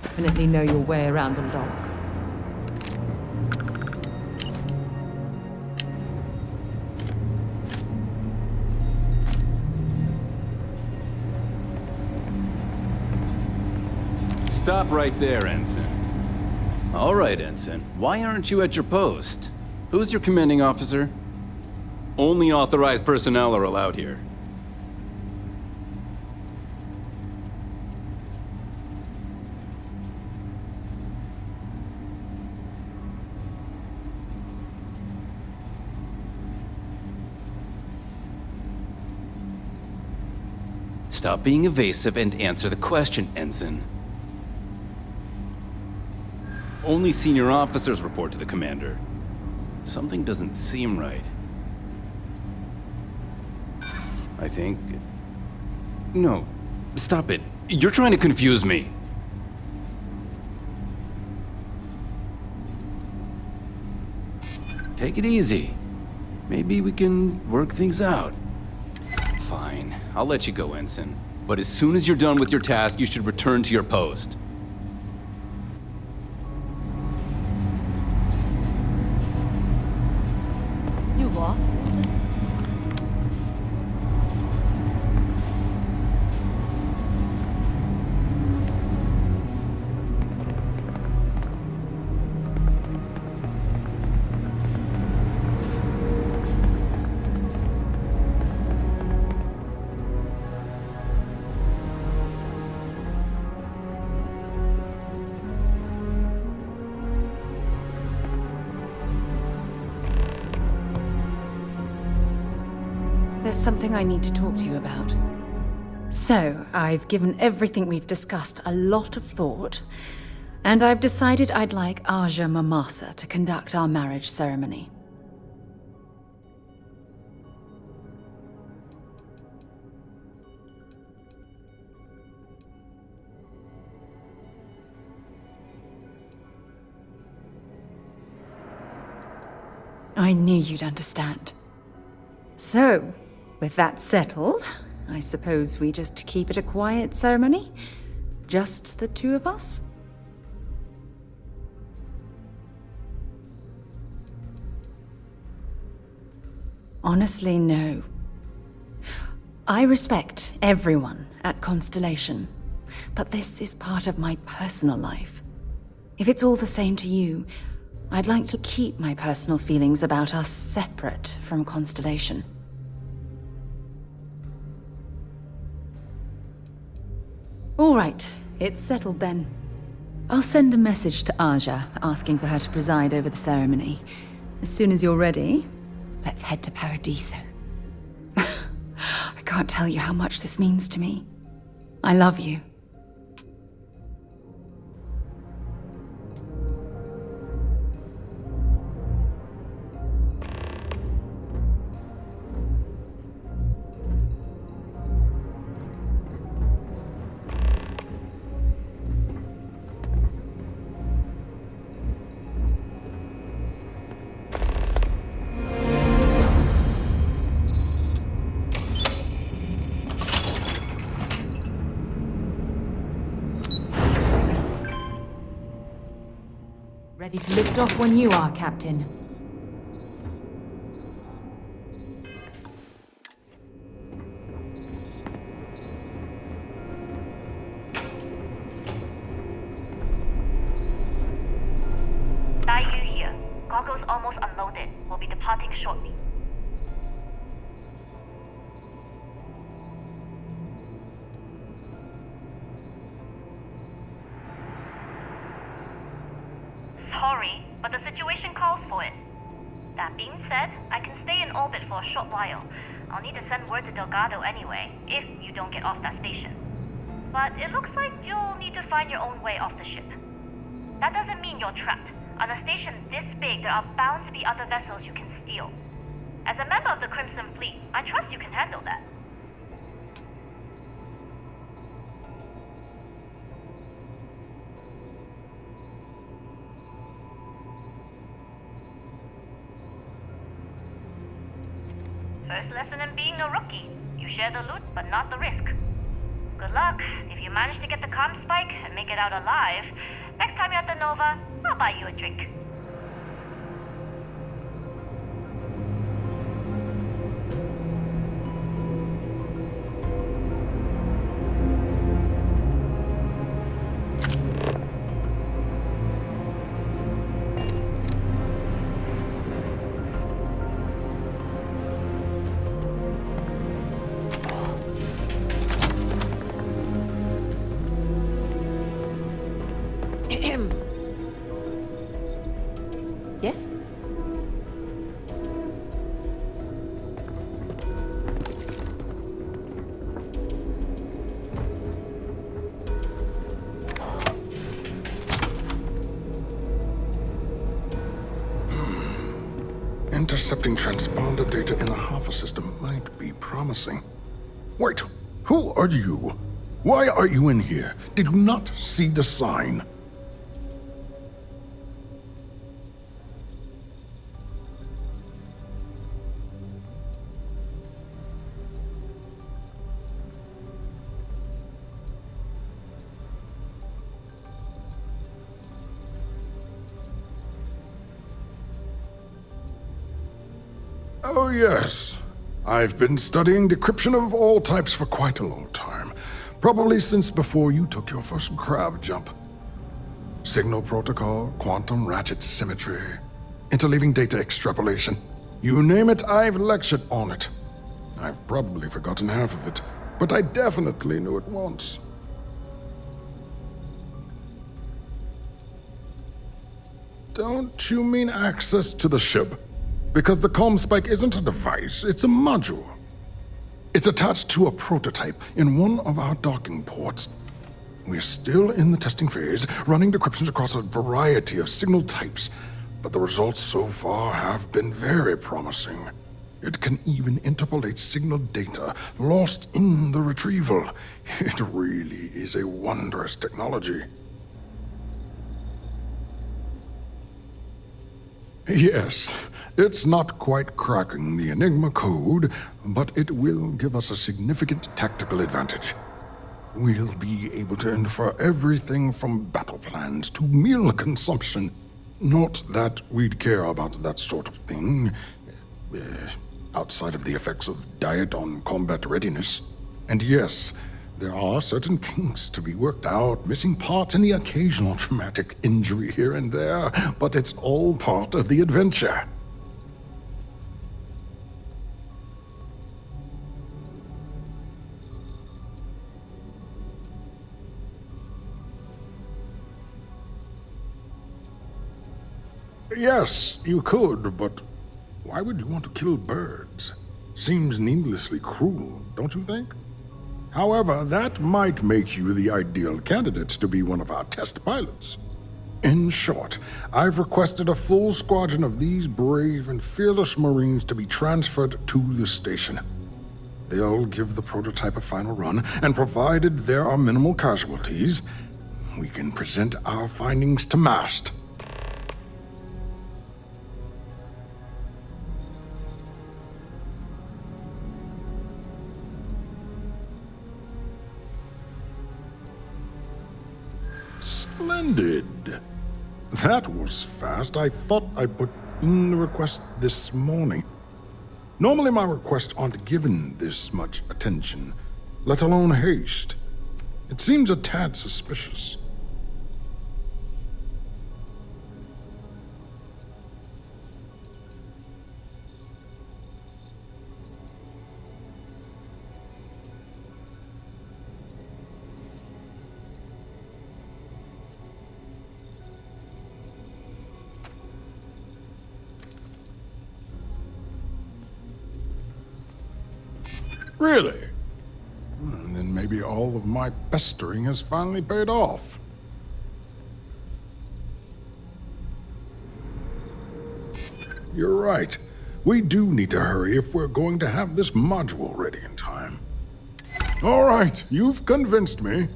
Definitely know your way around a lock. Stop right there, Ensign. All right, Ensign. Why aren't you at your post? Who's your commanding officer? Only authorized personnel are allowed here. Stop being evasive and answer the question, Ensign. Only senior officers report to the commander. Something doesn't seem right. I think... No, stop it. You're trying to confuse me. Take it easy. Maybe we can work things out. Fine, I'll let you go, Ensign. But as soon as you're done with your task, you should return to your post. You've lost, Wilson? There's something I need to talk to you about. So, I've given everything we've discussed a lot of thought, and I've decided I'd like Aja Mamasa to conduct our marriage ceremony. I knew you'd understand. So, with that settled, I suppose we just keep it a quiet ceremony? Just the two of us? Honestly, no. I respect everyone at Constellation, but this is part of my personal life. If it's all the same to you, I'd like to keep my personal feelings about us separate from Constellation. All right, it's settled then. I'll send a message to Aja asking for her to preside over the ceremony. As soon as you're ready, let's head to Paradiso. I can't tell you how much this means to me. I love you. Ready to lift off when you are, Captain. cargo's almost unloaded. We'll be departing shortly. Sorry, but the situation calls for it. That being said, I can stay in orbit for a short while. I'll need to send word to Delgado anyway, if you don't get off that station. But it looks like you'll need to find your own way off the ship. That doesn't mean you're trapped. On a station this big, there are bound to be other vessels you can steal. As a member of the Crimson Fleet, I trust you can handle that. First lesson in being a rookie. You share the loot, but not the risk. Good luck. If you manage to get the comm spike and make it out alive, next time you're at the Nova, I'll buy you a drink. Yes? Intercepting transponder data in the Alpha system might be promising. Wait, who are you? Why are you in here? Did you not see the sign? Oh, yes. I've been studying decryption of all types for quite a long time. Probably since before you took your first grav jump. Signal protocol, quantum ratchet symmetry, interleaving data extrapolation. You name it, I've lectured on it. I've probably forgotten half of it, but I definitely knew it once. Don't you mean access to the ship? Because the comm spike isn't a device, it's a module. It's attached to a prototype in one of our docking ports. We're still in the testing phase, running decryptions across a variety of signal types, but the results so far have been very promising. It can even interpolate signal data lost in the retrieval. It really is a wondrous technology. Yes, it's not quite cracking the Enigma code, but it will give us a significant tactical advantage. We'll be able to infer everything from battle plans to meal consumption. Not that we'd care about that sort of thing, outside of the effects of diet on combat readiness. And yes, there are certain kinks to be worked out, missing parts and the occasional traumatic injury here and there, but it's all part of the adventure. Yes, you could, but why would you want to kill birds? Seems needlessly cruel, don't you think? However, that might make you the ideal candidate to be one of our test pilots. In short, I've requested a full squadron of these brave and fearless Marines to be transferred to the station. They'll give the prototype a final run, and provided there are minimal casualties, we can present our findings to Mast. Splendid. That was fast. I thought I put in the request this morning. Normally my requests aren't given this much attention, let alone haste. It seems a tad suspicious. Really? And then maybe all of my pestering has finally paid off. You're right. We do need to hurry if we're going to have this module ready in time. All right, you've convinced me.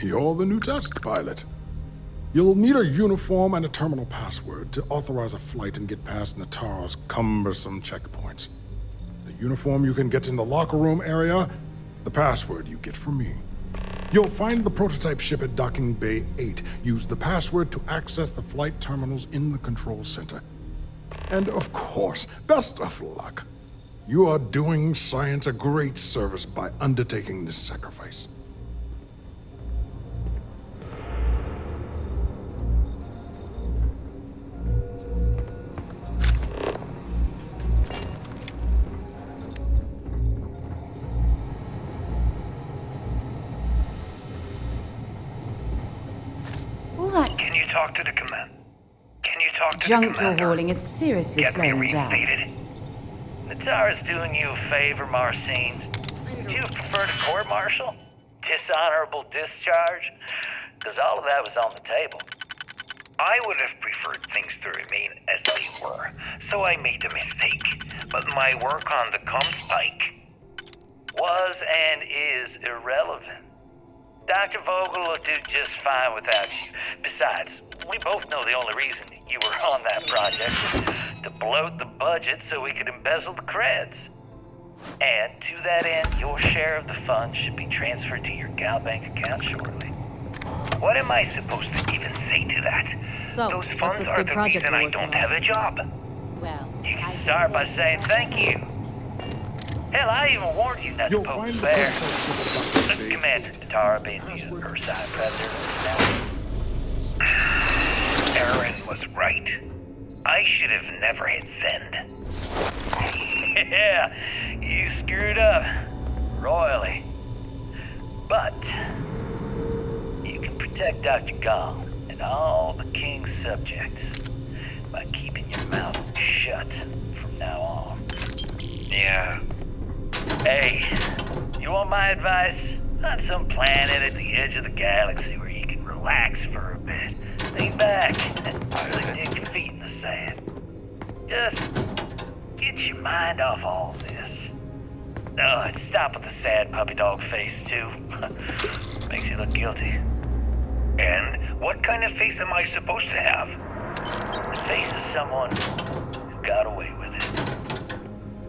You're the new test pilot. You'll need a uniform and a terminal password to authorize a flight and get past Natara's cumbersome checkpoints. The uniform you can get in the locker room area, the password you get from me. You'll find the prototype ship at Docking Bay 8. Use the password to access the flight terminals in the control center. And of course, best of luck. You are doing science a great service by undertaking this sacrifice. All that Can you talk to the command? Can you talk to the junk commander? you're hauling is seriously Get me slowing you down. reinstated. Natara's doing you a favor, Marcine. Do you prefer to court-martial? Dishonorable discharge? Because all of that was on the table. I would have preferred things to remain as they were, so I made a mistake. But my work on the Comspike was and is irrelevant. Dr. Vogel will do just fine without you. Besides, we both know the only reason you were on that project was to bloat the budget so we could embezzle the creds. And to that end, your share of the funds should be transferred to your Gal Bank account shortly. What am I supposed to even say to that? So, Those what's funds this are big the project reason you're I working don't on? have a job. Well, You can start by saying thank you. Hell, I even warned you not to poke the bear. Look, Commander Natara being the Ursine Predator now. Aaron was right. I should have never hit send. Yeah, you screwed up. Royally. But you can protect Dr. Gong and all the King's subjects by keeping your mouth shut from now on. Yeah. Hey, you want my advice? On some planet at the edge of the galaxy where you can relax for a bit. Lean back, really dig your feet in the sand. Just get your mind off all this. Oh, and stop with the sad puppy dog face, too. Makes you look guilty. And what kind of face am I supposed to have? The face of someone who got away with it.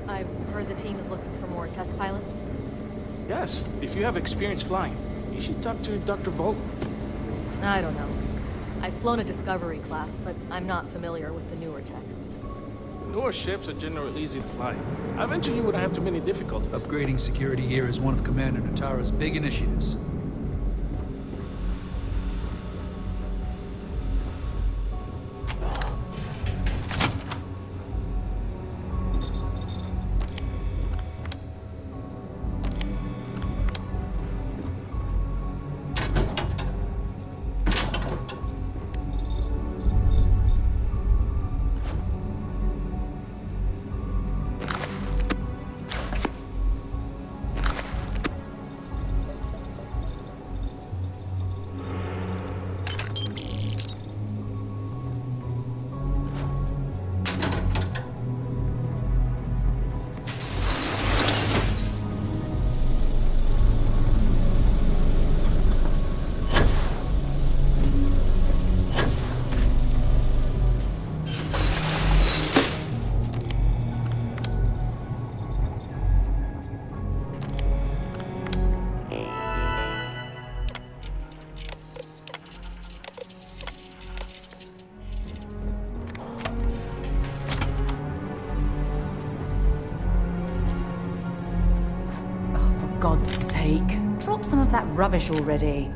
I've heard the team is looking for more test pilots. Yes, if you have experience flying, you should talk to Dr. Vogel. I don't know. I've flown a Discovery class, but I'm not familiar with the newer tech. Newer ships are generally easy to fly. I venture you wouldn't have too many difficulties. Upgrading security here is one of Commander Natara's big initiatives. God's sake, drop some of that rubbish already.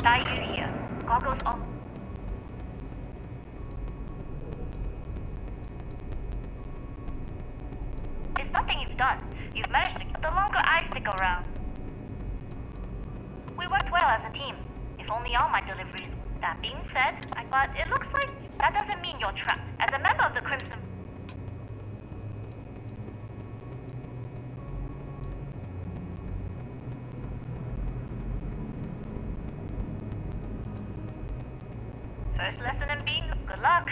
Yu here. Goggles on. It's nothing you've done. You've managed to. The longer I stick around. We worked well as a team. If only all my deliveries. That being said, but it looks like that doesn't mean you're trapped. As a member of the Crimson. First lesson in being. Good luck.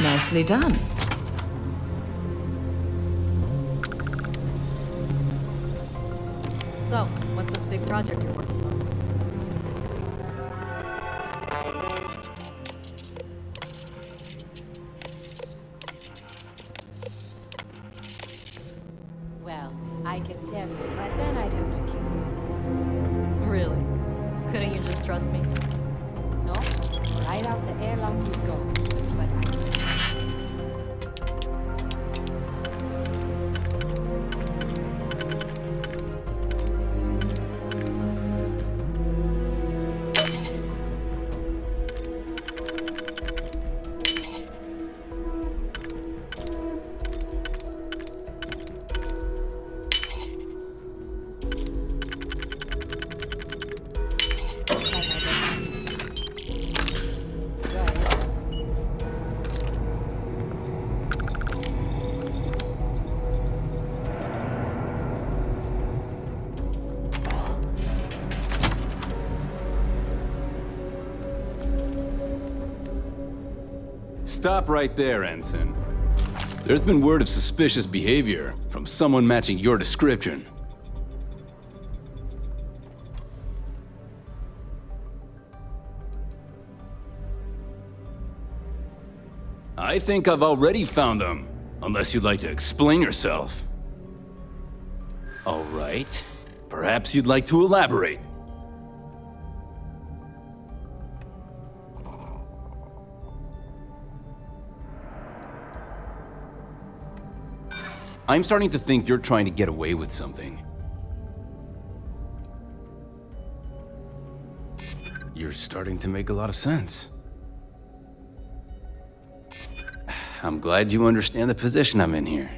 Nicely done. So, what's this big project you're working on? Well, I can tell you, but then I'd have to kill you. Really? Couldn't you just trust me? No, right out the airlock you go. But Stop right there, Ensign. There's been word of suspicious behavior from someone matching your description. I think I've already found them, unless you'd like to explain yourself. All right. Perhaps you'd like to elaborate. I'm starting to think you're trying to get away with something. You're starting to make a lot of sense. I'm glad you understand the position I'm in here.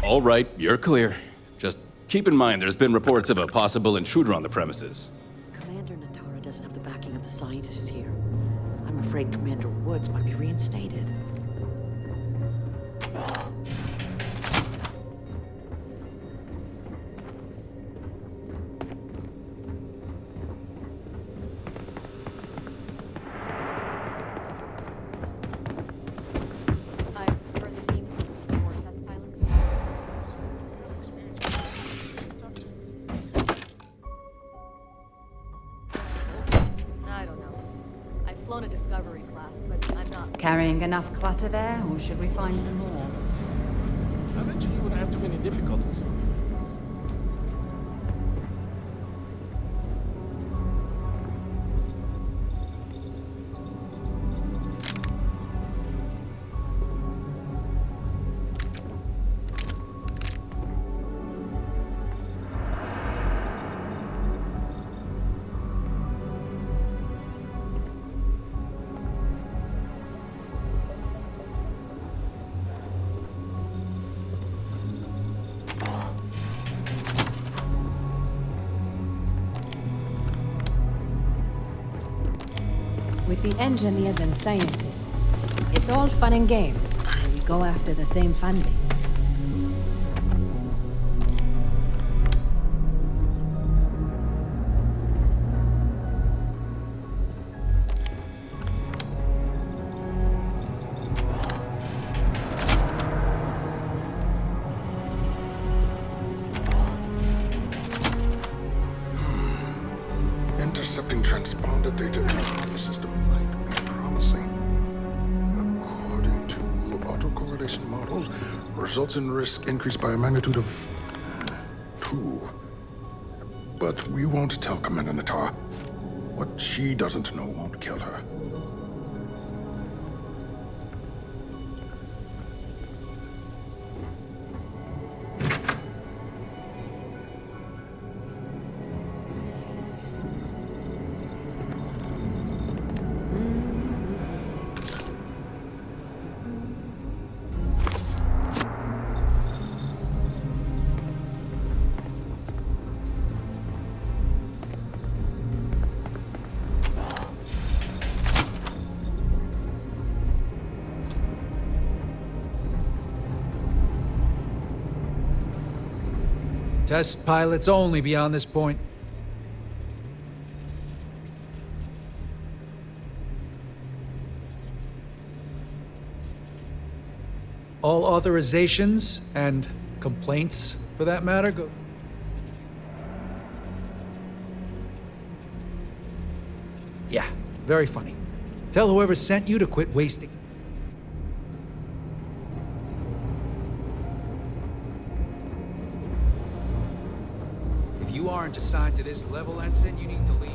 All right, you're clear. Just keep in mind there's been reports of a possible intruder on the premises. Commander Natara doesn't have the backing of the scientists here. I'm afraid Commander Woods might be reinstated. Carrying enough clutter there, or should we find some more? I bet you wouldn't have too many difficulties. With the engineers and scientists, it's all fun and games when we go after the same funding. Intercepting transponder data in the system might be promising. According to autocorrelation models, results in risk increased by a magnitude of 2. But we won't tell Commander Natara. What she doesn't know won't kill her. Test pilots only beyond this point. All authorizations and complaints, for that matter, go... Yeah, very funny. Tell whoever sent you to quit wasting. If you aren't assigned to this level, Ensign, you need to leave.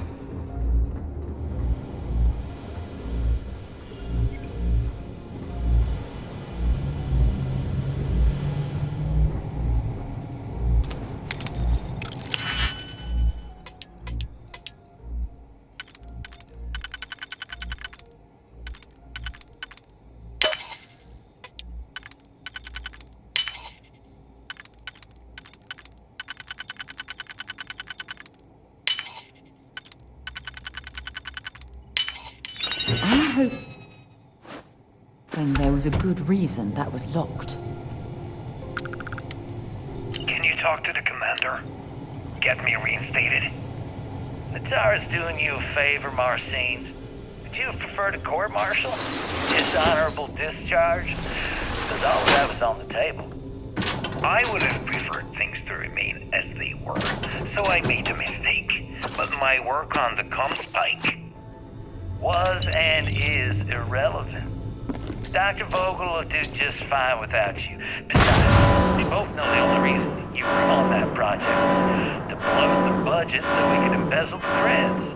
When there was a good reason that was locked. Can you talk to the commander? Get me reinstated? Natara's doing you a favor, Marcine. Do you prefer to court-martial? Dishonorable discharge? Because all of that was on the table. I would have preferred things to remain as they were, so I made a mistake. But my work on the Comspike was and is irrelevant. Dr. Vogel will do just fine without you. Besides, we both know the only reason you were on that project to blow the budget so we could embezzle the creds.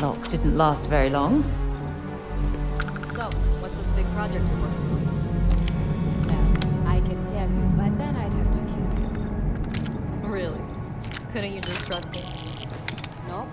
Lock didn't last very long. So, what's this big project you're working on? Well, I can tell you, but then I'd have to kill you. Really? Couldn't you just trust me? No?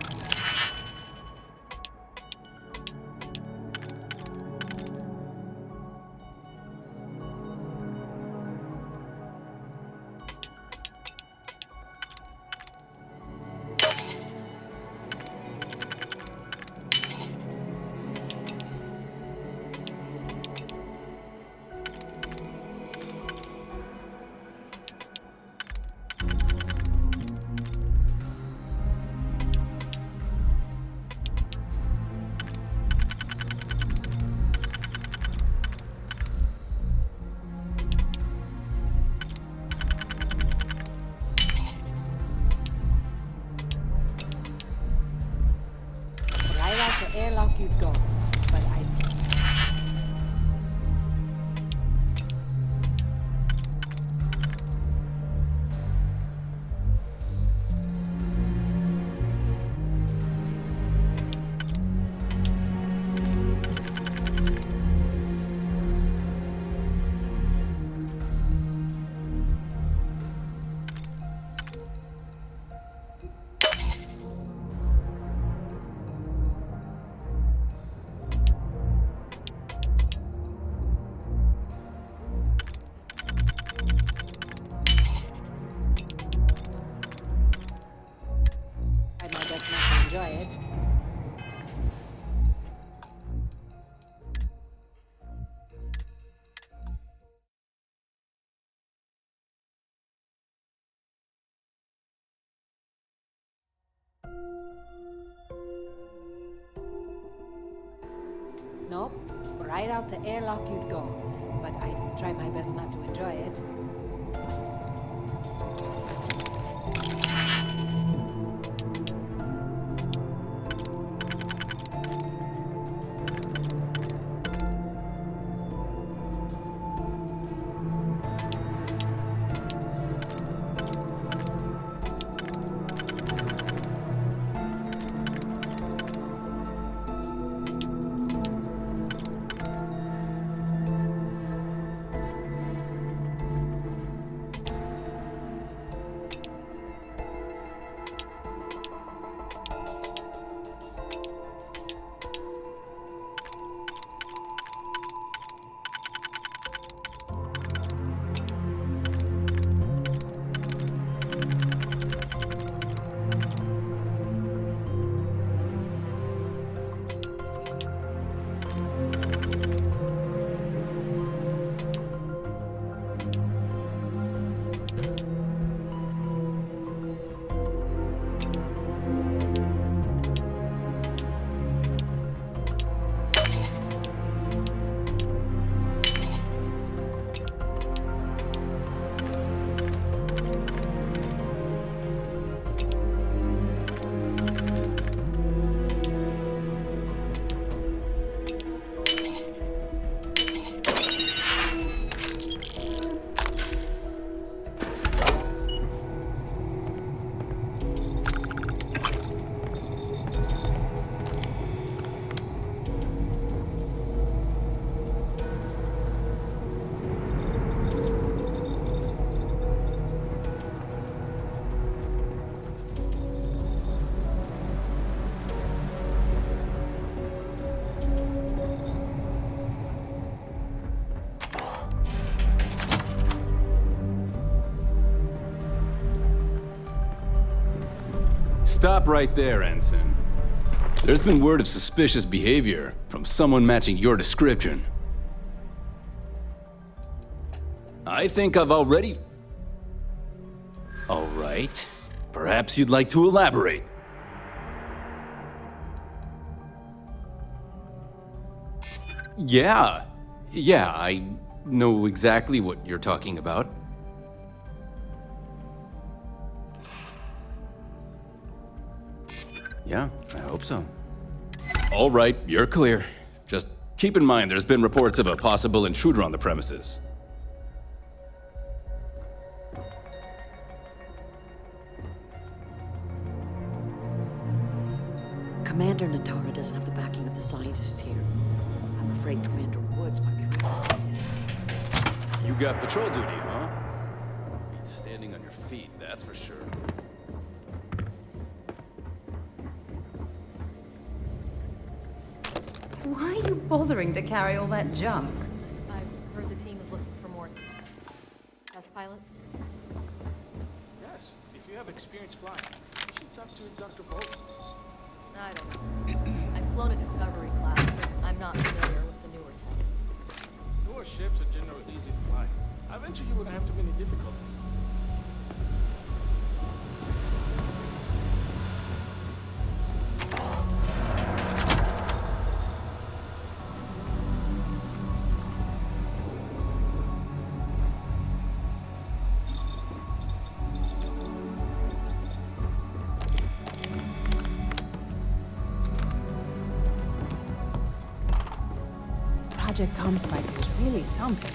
The airlock you'd go, but I... enjoy it. Nope, right out the airlock you'd go, but I'd try my best not to enjoy it. Stop right there, Ensign. There's been word of suspicious behavior from someone matching your description. I think I've already... All right. Perhaps you'd like to elaborate. Yeah, I know exactly what you're talking about. Yeah, I hope so. All right, you're clear. Just keep in mind there's been reports of a possible intruder on the premises. Commander Natara doesn't have the backing of the scientists here. I'm afraid Commander Woods might be right. You got patrol duty, huh? Beats standing on your feet, that's for sure. Why are you bothering to carry all that junk? I've heard the team is looking for more test pilots. Yes, if you have experience flying, you should talk to Dr. Vogel. I don't know. I've flown a Discovery class, but I'm not familiar with the newer tech. Newer ships are generally easy to fly. I venture you wouldn't have too many difficulties. Project Comspider is really something.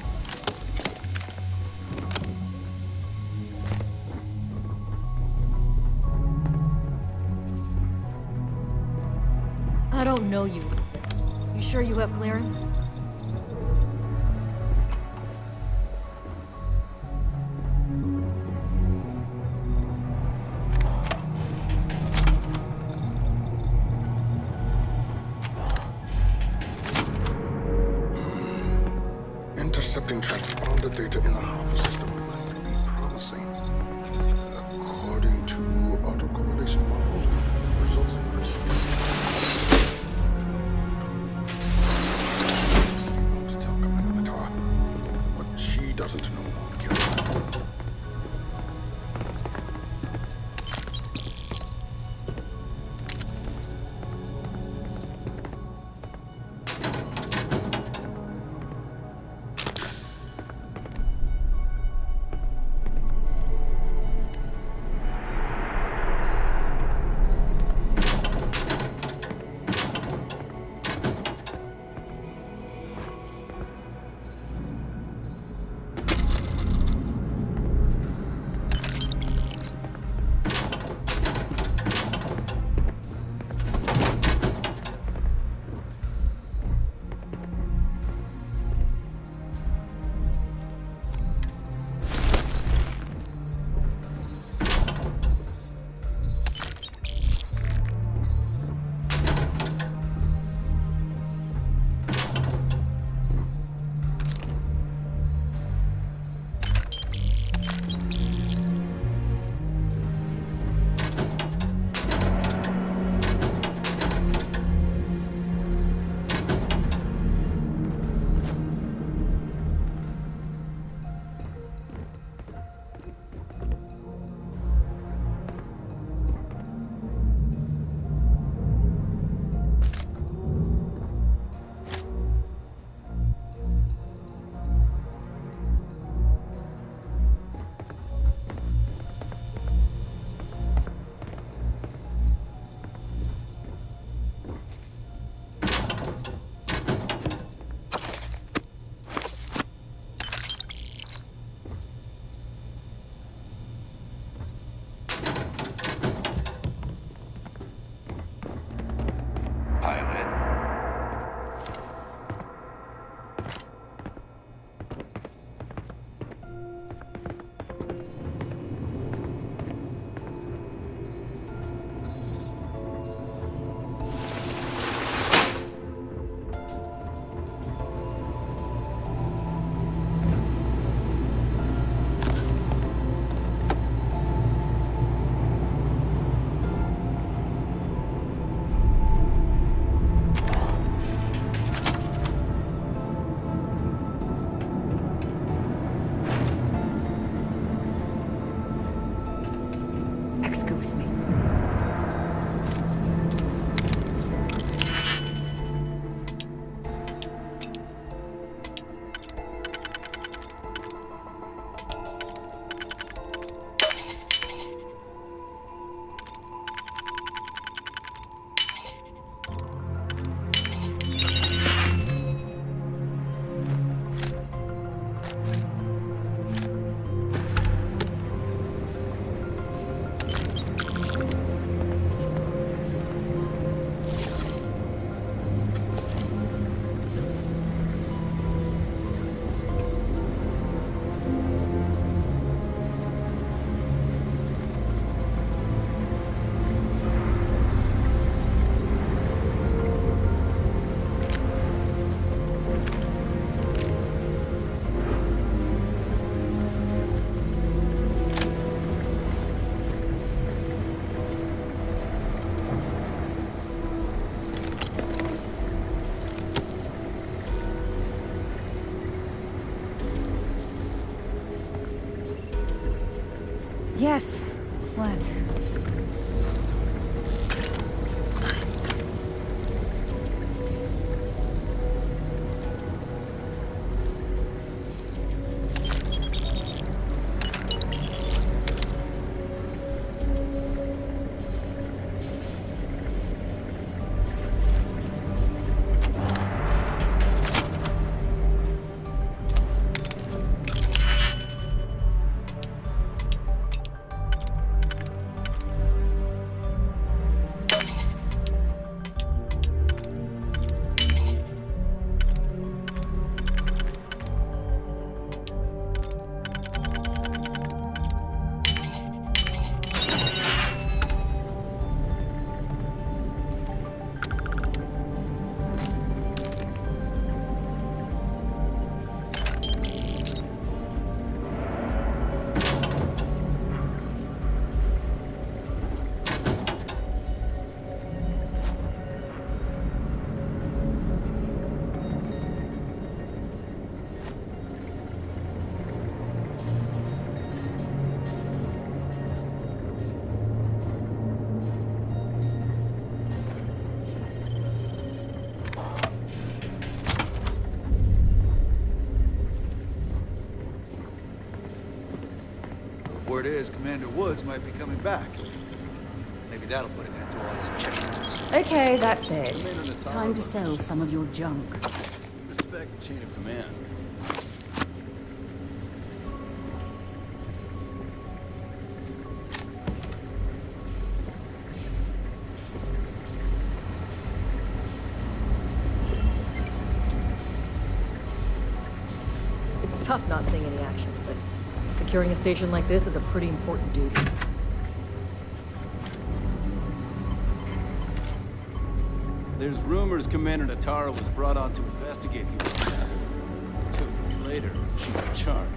I don't know you, Ensign. You sure you have clearance? Intercepting transponder data in the Alpha system might be promising. According to autocorrelation models, results in risk. You want to tell Commander Natara what she doesn't know won't kill her. it. Word is Commander Woods might be coming back. Maybe that'll put an end to all his checkpoints. Okay, that's it. Time to sell some of your junk. Respect the chain of command. It's tough not seeing any action, but securing a station like this is a pretty important duty. There's rumors Commander Natara was brought on to investigate the attack. 2 weeks later, she's in charge.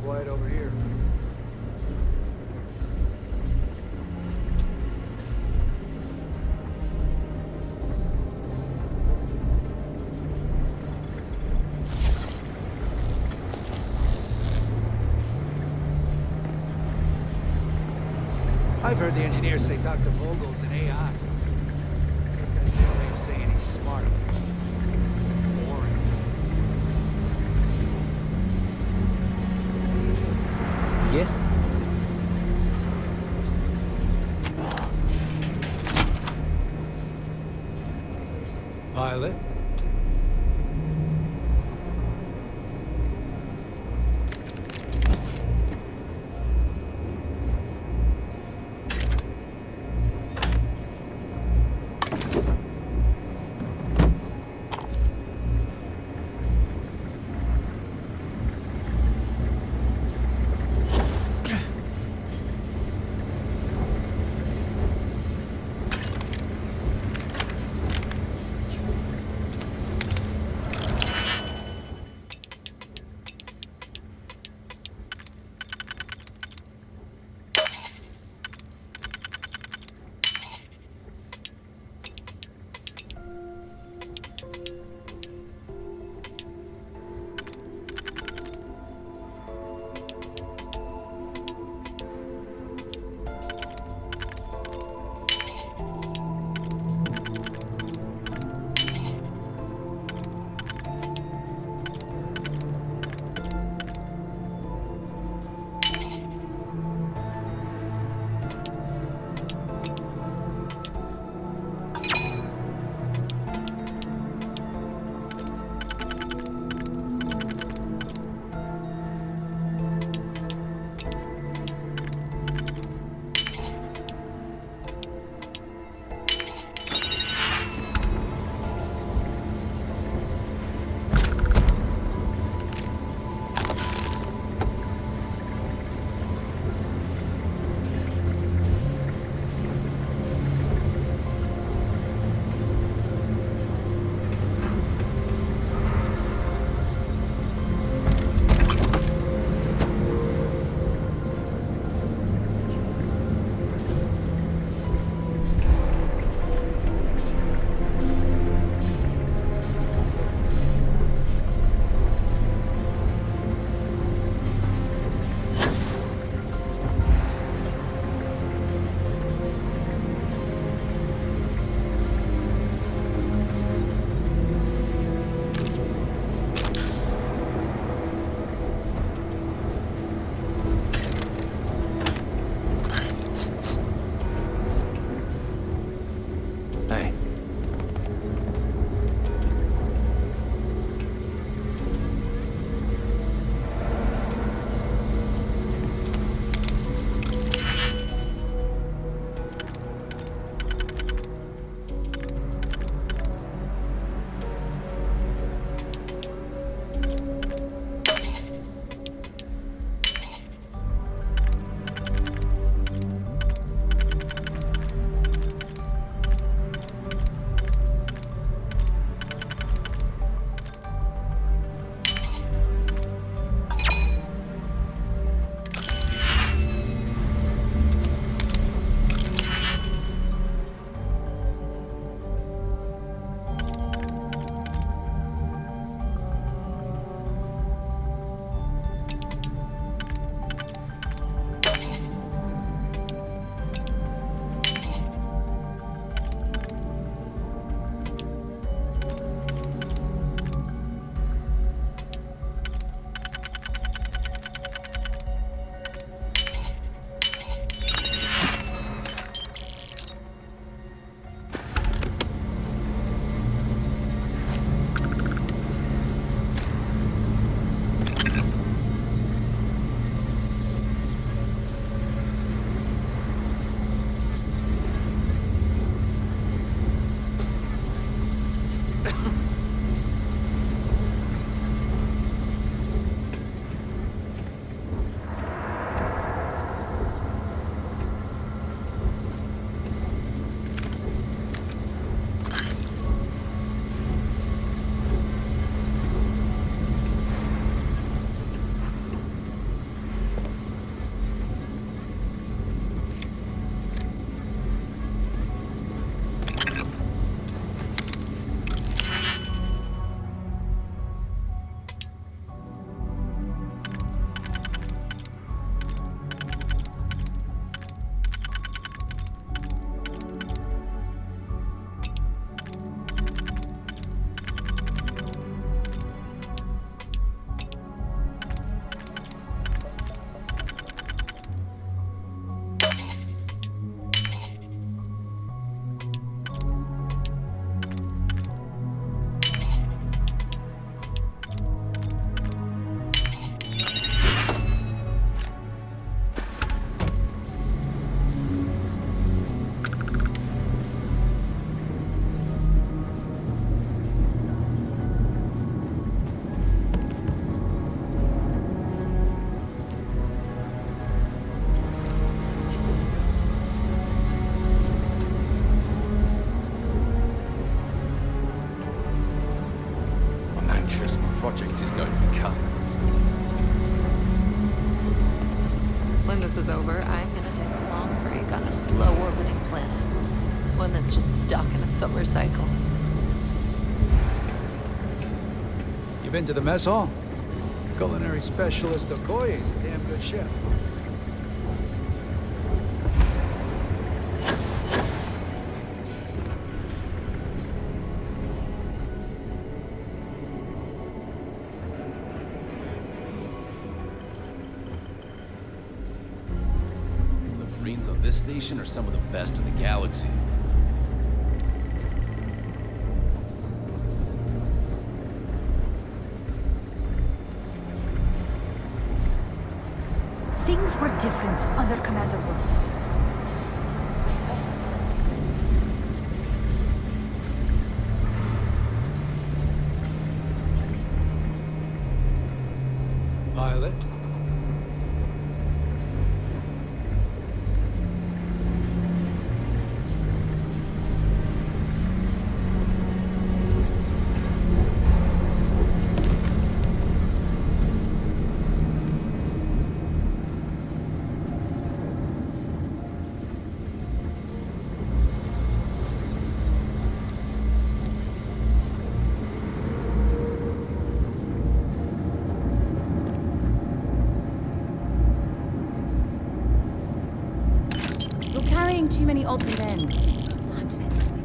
Quiet over here. I've heard the engineers say Dr. Vogel's an AI. Guess that's their way of saying he's smart. Boring. Yes? Pilot? project is going to become. When this is over, I'm gonna take a long break on a slow-orbiting planet. One that's just stuck in a solar cycle. You been to the mess hall? Culinary specialist Okoye's a damn good chef. The Marines on this station are some of the best in the galaxy. Things were different under Commander Woods. Pilot? You're carrying too many odds and ends. Time to let something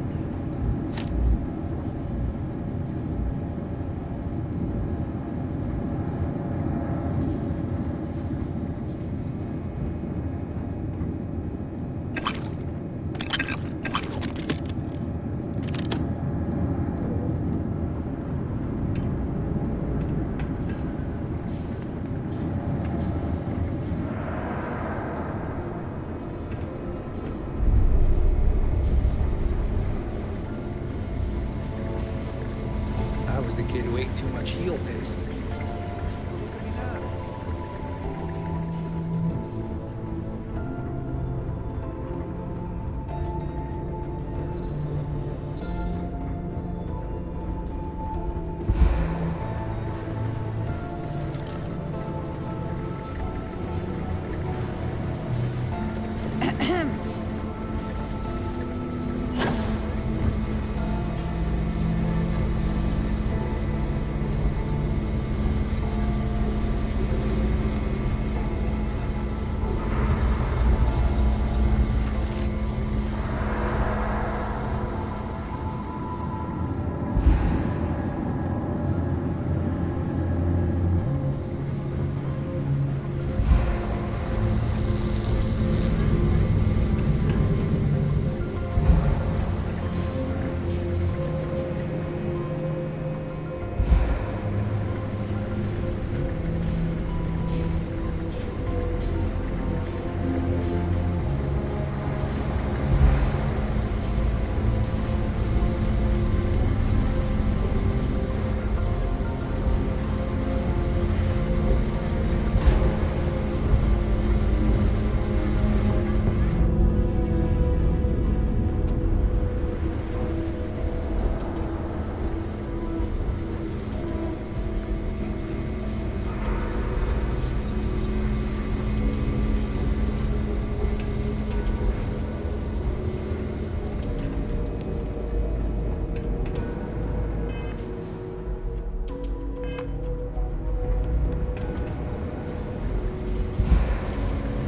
I was the kid who ate too much heel paste.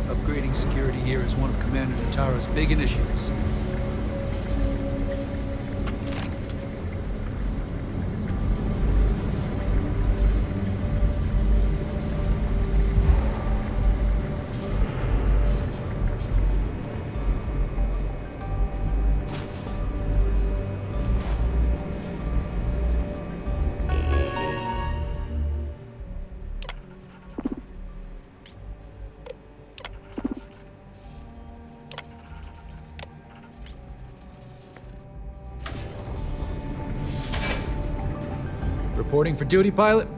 Upgrading security here is one of Commander Natara's big initiatives. Reporting for duty, pilot?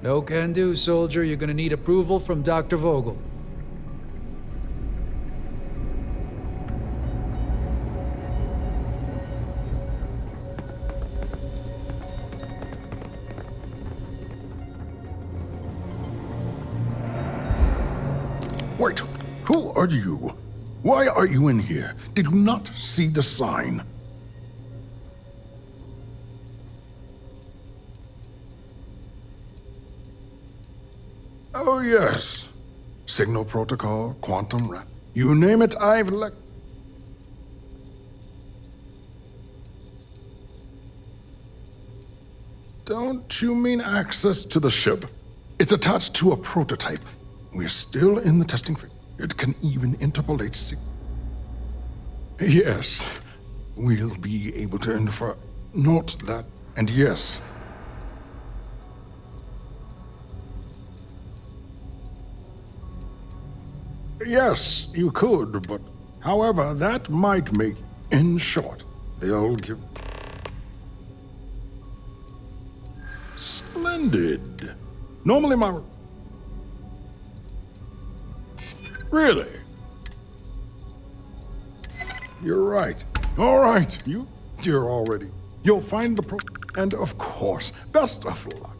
No can do, soldier. You're gonna need approval from Dr. Vogel. Wait, who are you? Why are you in here? Did you not see the sign? Oh, yes. Signal protocol, quantum wrap. You name it, I've Don't you mean access to the ship? It's attached to a prototype. We're still in the testing phase. It can even interpolate Yes. We'll be able to infer... Note that, and yes. Yes, you could, but... However, that might make... In short, they'll give... Splendid. Normally my... Really? You're right. All right, you're already... You'll find the And of course, best of luck.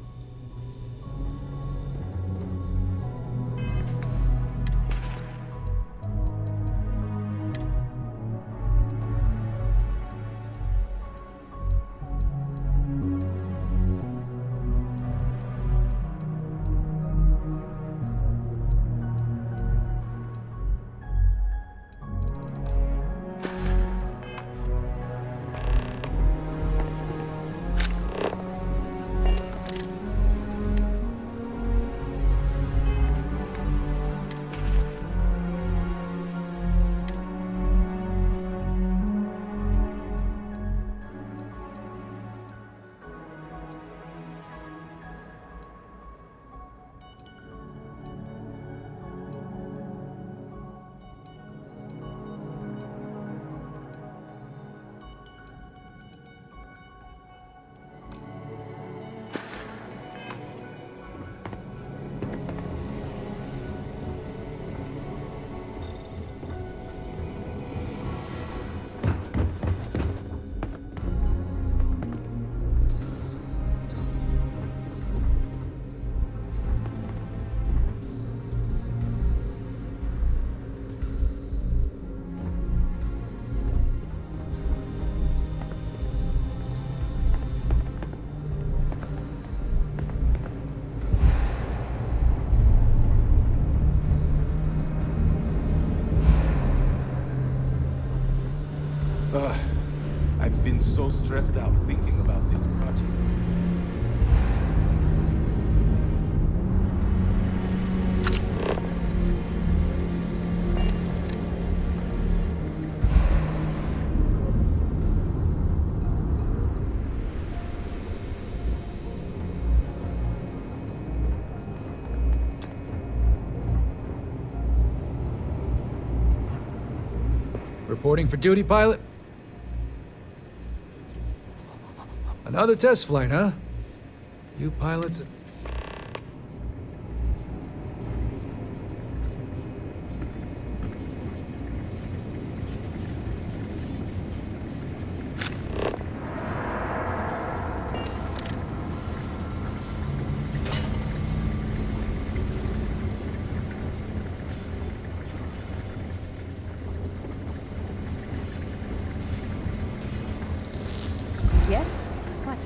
I've been so stressed out thinking about this project. Reporting for duty, pilot? Another test flight, huh? You pilots... Yes? What?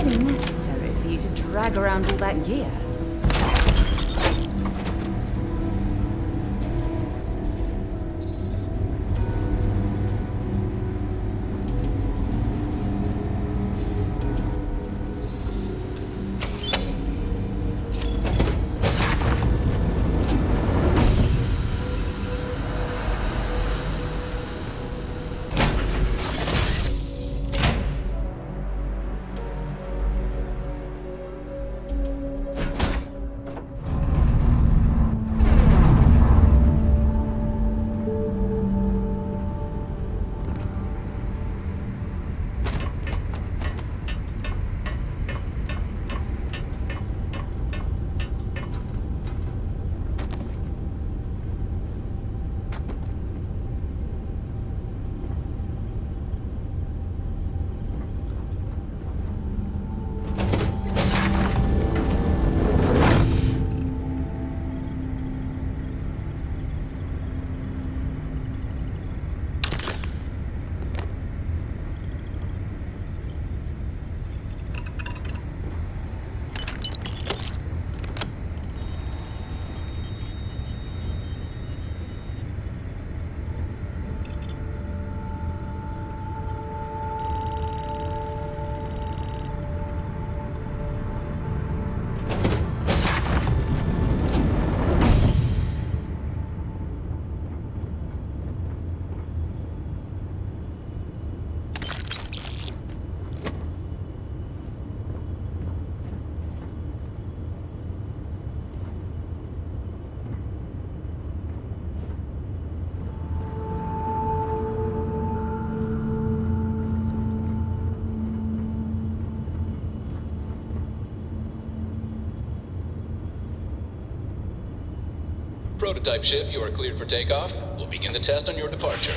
really necessary for you to drag around all that gear? Prototype ship, you are cleared for takeoff. We'll begin the test on your departure.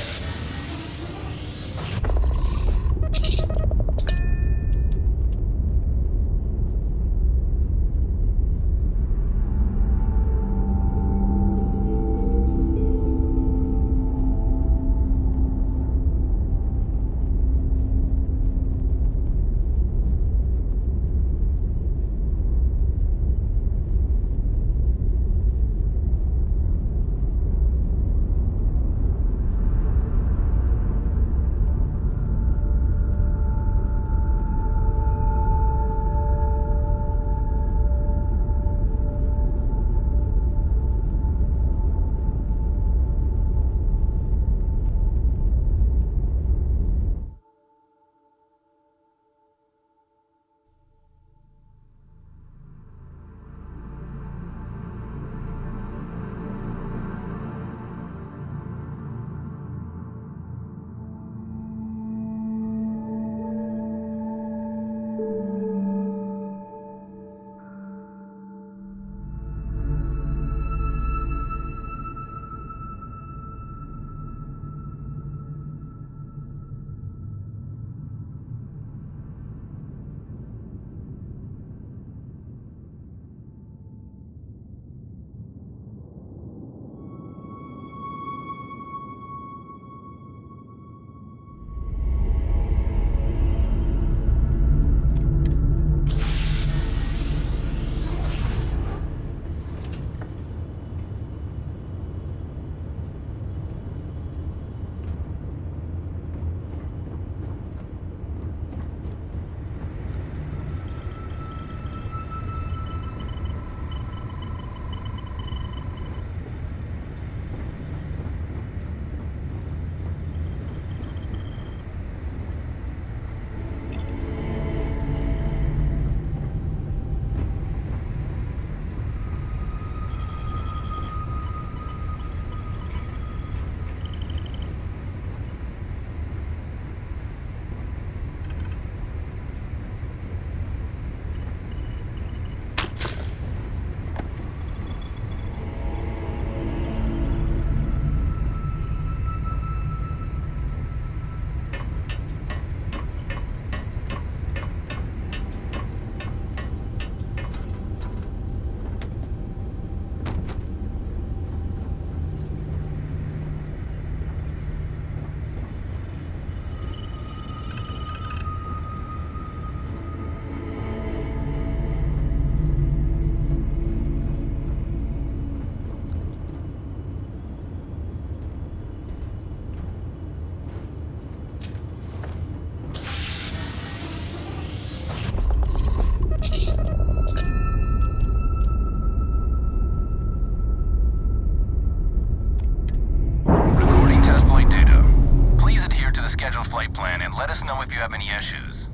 us know if you have any issues.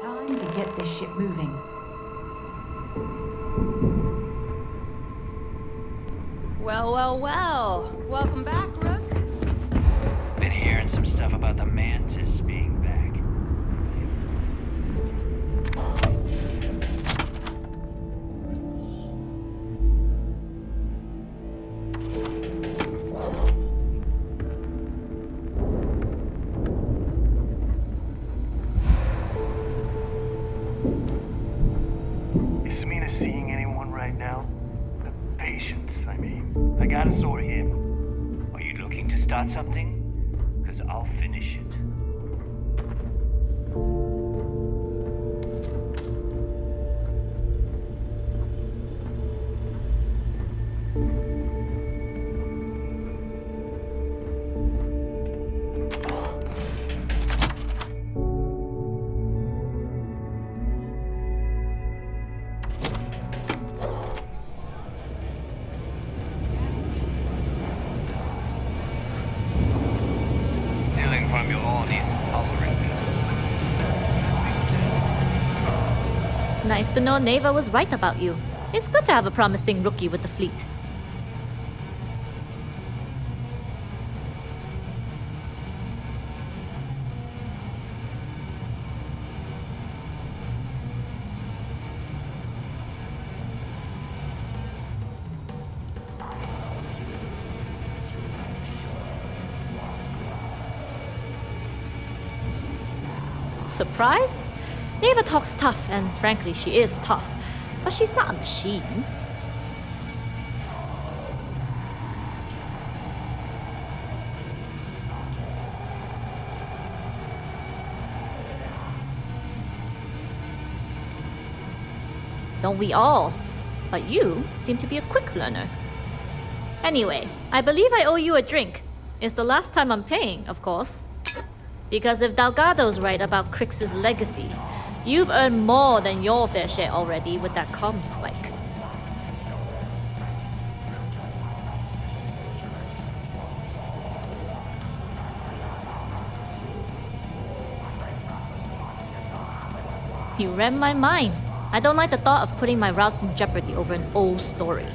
Time to get this ship moving. Well, well, well. Welcome back, Rook. Been hearing some stuff about the Mantis being back. Is Mina seeing anyone right now? The patients, I mean. I gotta sort him. Are you looking to start something? Because I'll finish it. From your own is tolerated. Nice to know Neva was right about you. It's good to have a promising rookie with the fleet. Surprise? Neva talks tough, and frankly, she is tough. But she's not a machine. Don't we all? But you seem to be a quick learner. Anyway, I believe I owe you a drink. It's the last time I'm paying, of course. Because if Delgado's right about Crix's legacy, you've earned more than your fair share already with that comm spike. You read my mind. I don't like the thought of putting my routes in jeopardy over an old story.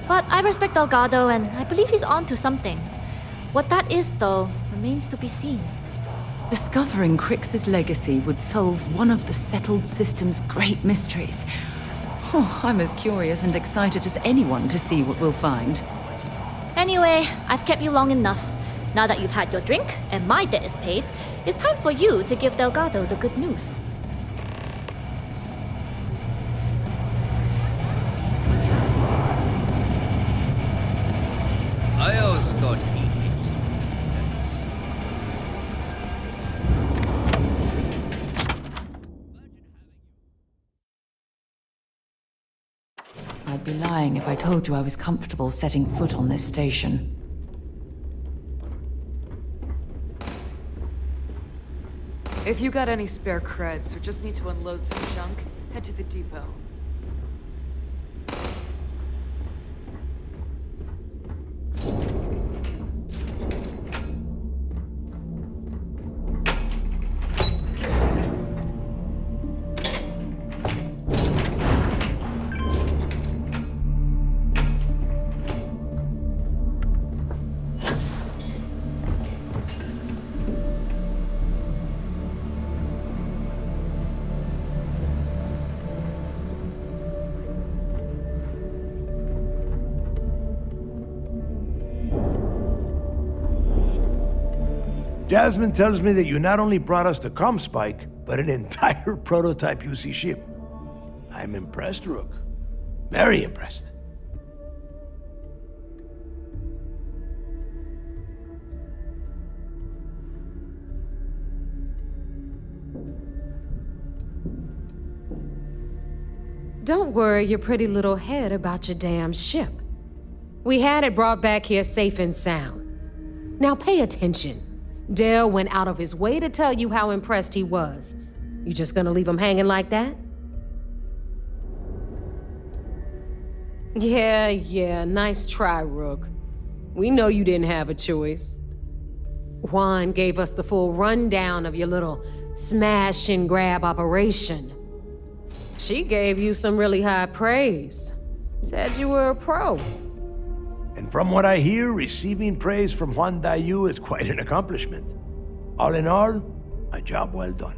But I respect Delgado, and I believe he's on to something. What that is, though, remains to be seen. Discovering Crix's legacy would solve one of the settled system's great mysteries. Oh, I'm as curious and excited as anyone to see what we'll find. Anyway, I've kept you long enough. Now that you've had your drink and my debt is paid, it's time for you to give Delgado the good news. I always thought he I'd be lying if I told you I was comfortable setting foot on this station. If you got any spare creds or just need to unload some junk, head to the depot. Jasmine tells me that you not only brought us the Comspike, but an entire prototype UC ship. I'm impressed, Rook. Very impressed. Don't worry your pretty little head about your damn ship. We had it brought back here safe and sound. Now pay attention. Dale went out of his way to tell you how impressed he was. You just gonna leave him hanging like that? Yeah, nice try, Rook. We know you didn't have a choice. Juan gave us the full rundown of your little smash and grab operation. She gave you some really high praise. Said you were a pro. And from what I hear, receiving praise from Juan Dayu is quite an accomplishment. All in all, a job well done.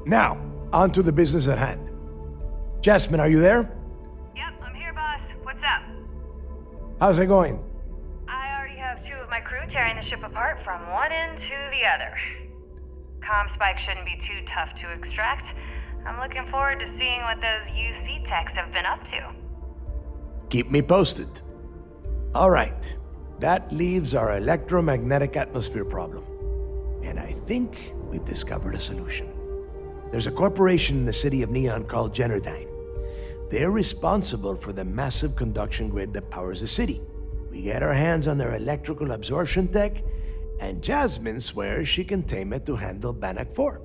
Now, on to the business at hand. Jasmine, are you there? Yep, I'm here, boss. What's up? How's it going? I already have 2 of my crew tearing the ship apart from one end to the other. Comspike shouldn't be too tough to extract. I'm looking forward to seeing what those UC techs have been up to. Keep me posted. All right, that leaves our electromagnetic atmosphere problem. And I think we've discovered a solution. There's a corporation in the city of Neon called Generdyne. They're responsible for the massive conduction grid that powers the city. We get our hands on their electrical absorption tech, and Jasmine swears she can tame it to handle Bannock 4.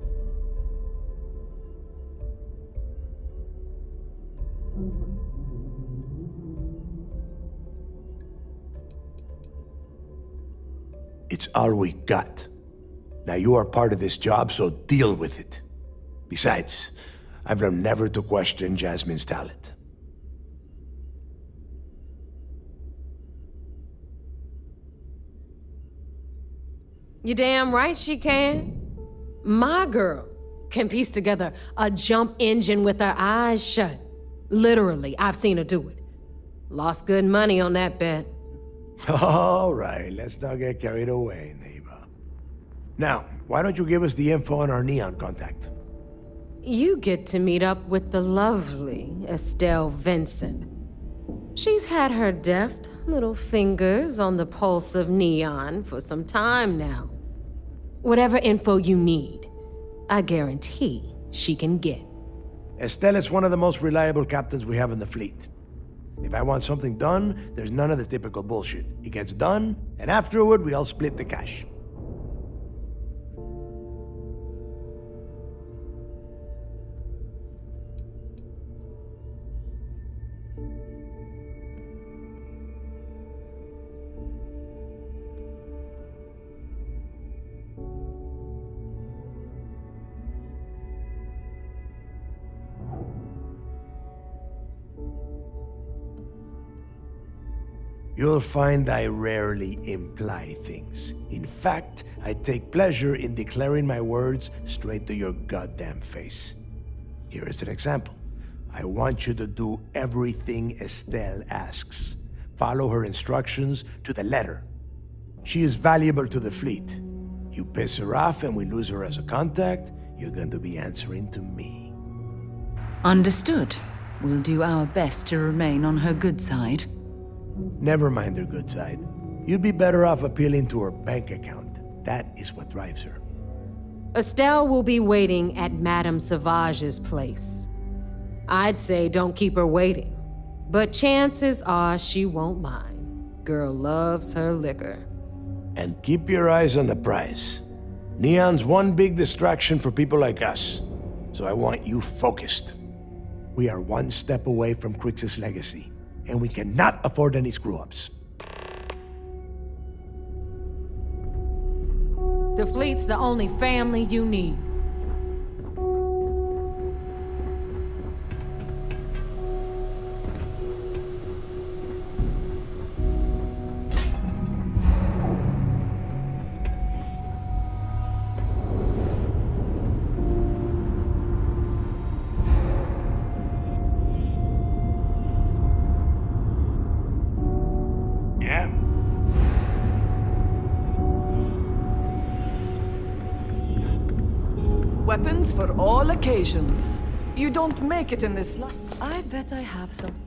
It's all we got. Now you are part of this job, so deal with it. Besides, I've learned never to question Jasmine's talent. You damn right she can. My girl can piece together a jump engine with her eyes shut. Literally, I've seen her do it. Lost good money on that bet. All right, let's not get carried away, neighbor. Now, why don't you give us the info on our Neon contact? You get to meet up with the lovely Estelle Vincent. She's had her deft little fingers on the pulse of Neon for some time now. Whatever info you need, I guarantee she can get. Estelle is one of the most reliable captains we have in the fleet. If I want something done, there's none of the typical bullshit. It gets done, and afterward, we all split the cash. You'll find I rarely imply things. In fact, I take pleasure in declaring my words straight to your goddamn face. Here is an example. I want you to do everything Estelle asks. Follow her instructions to the letter. She is valuable to the fleet. You piss her off and we lose her as a contact, you're going to be answering to me. Understood. We'll do our best to remain on her good side. Never mind her good side. You'd be better off appealing to her bank account. That is what drives her. Estelle will be waiting at Madame Sauvage's place. I'd say don't keep her waiting, but chances are she won't mind. Girl loves her liquor. And keep your eyes on the prize. Neon's one big distraction for people like us, so I want you focused. We are one step away from Crix's legacy, and we cannot afford any screw-ups. The fleet's the only family you need. Yeah? Weapons for all occasions. You don't make it in this life. I bet I have something.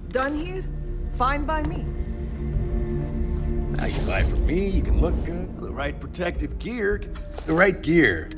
Done here? Fine by me. Now you buy from me, you can look good. The right protective gear. The right gear.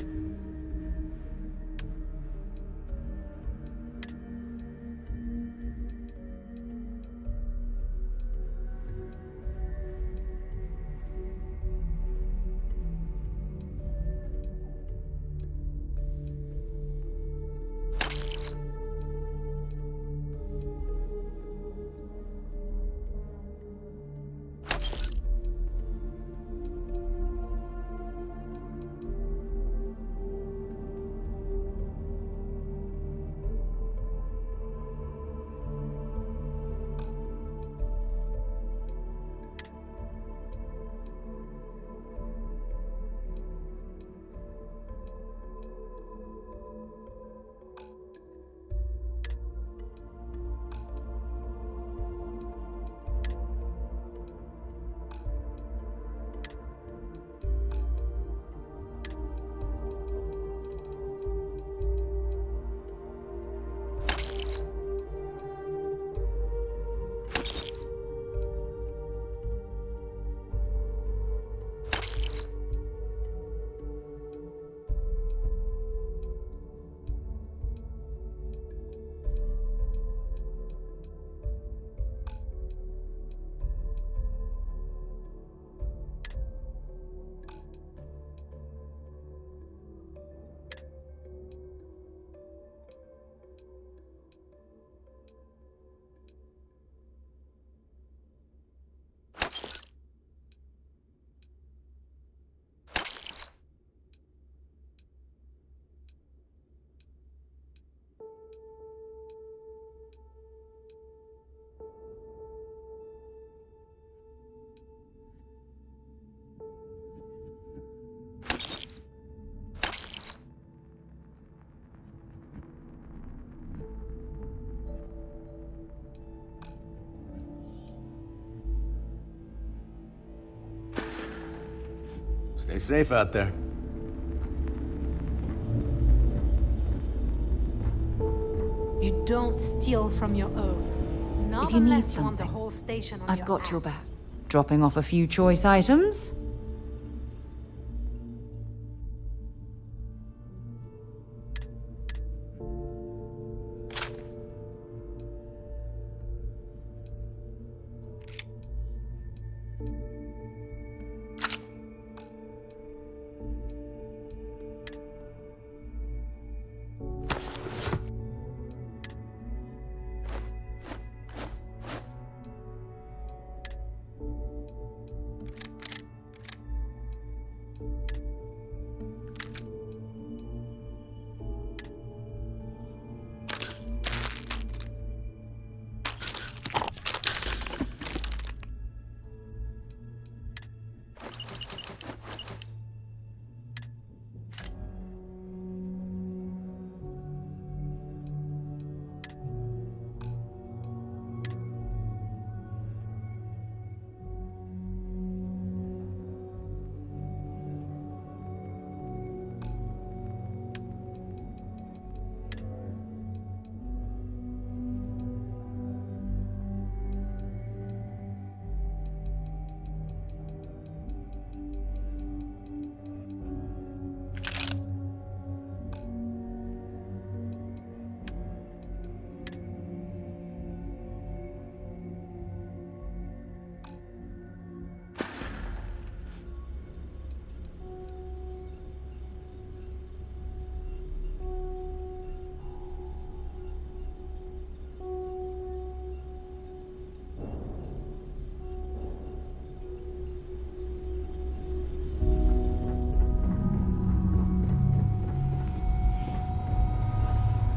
Stay safe out there. You don't steal from your own. Not If you need unless you want the something, whole station on I've your got your back. ass. Dropping off a few choice items?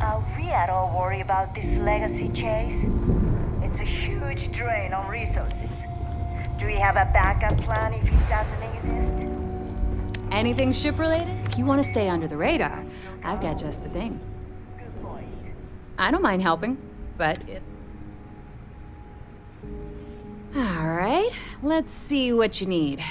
Are we at all worried about this legacy chase? It's a huge drain on resources. Do we have a backup plan if it doesn't exist? Anything ship-related? If you want to stay under the radar, I've got just the thing. Good point. I don't mind helping, but All right, let's see what you need.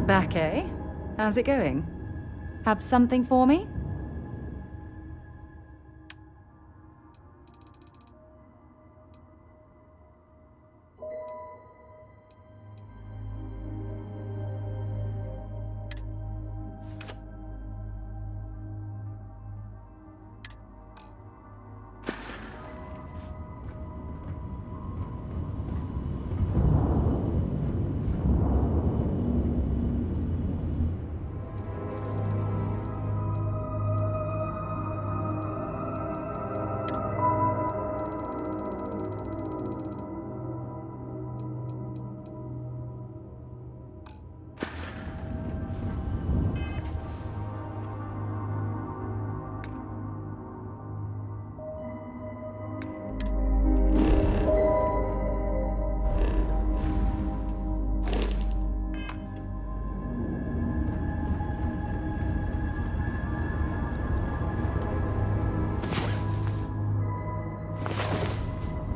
Back, eh? How's it going? Have something for me?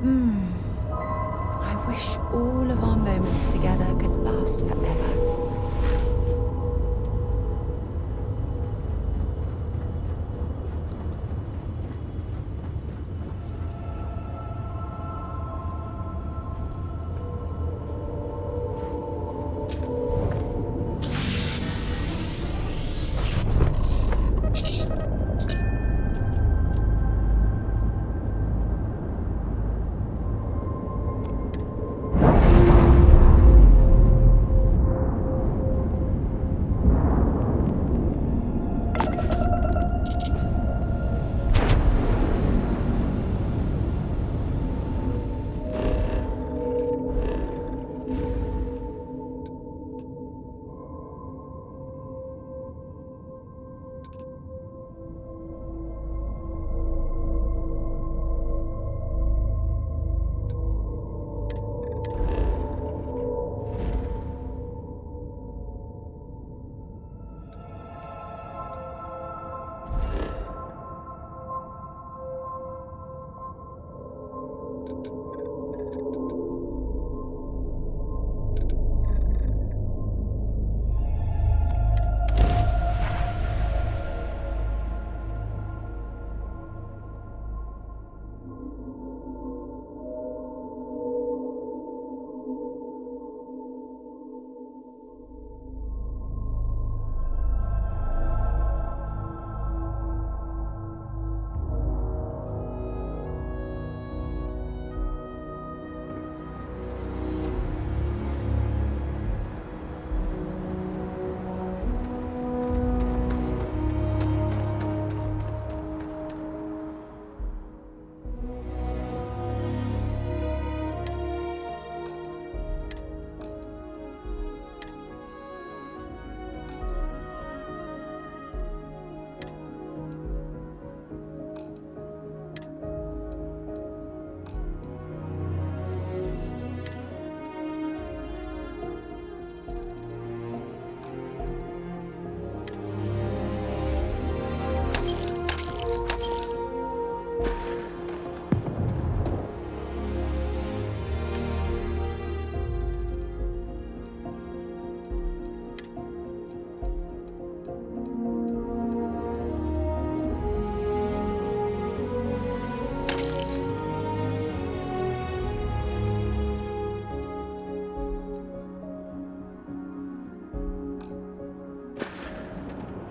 I wish all of our moments together could last forever.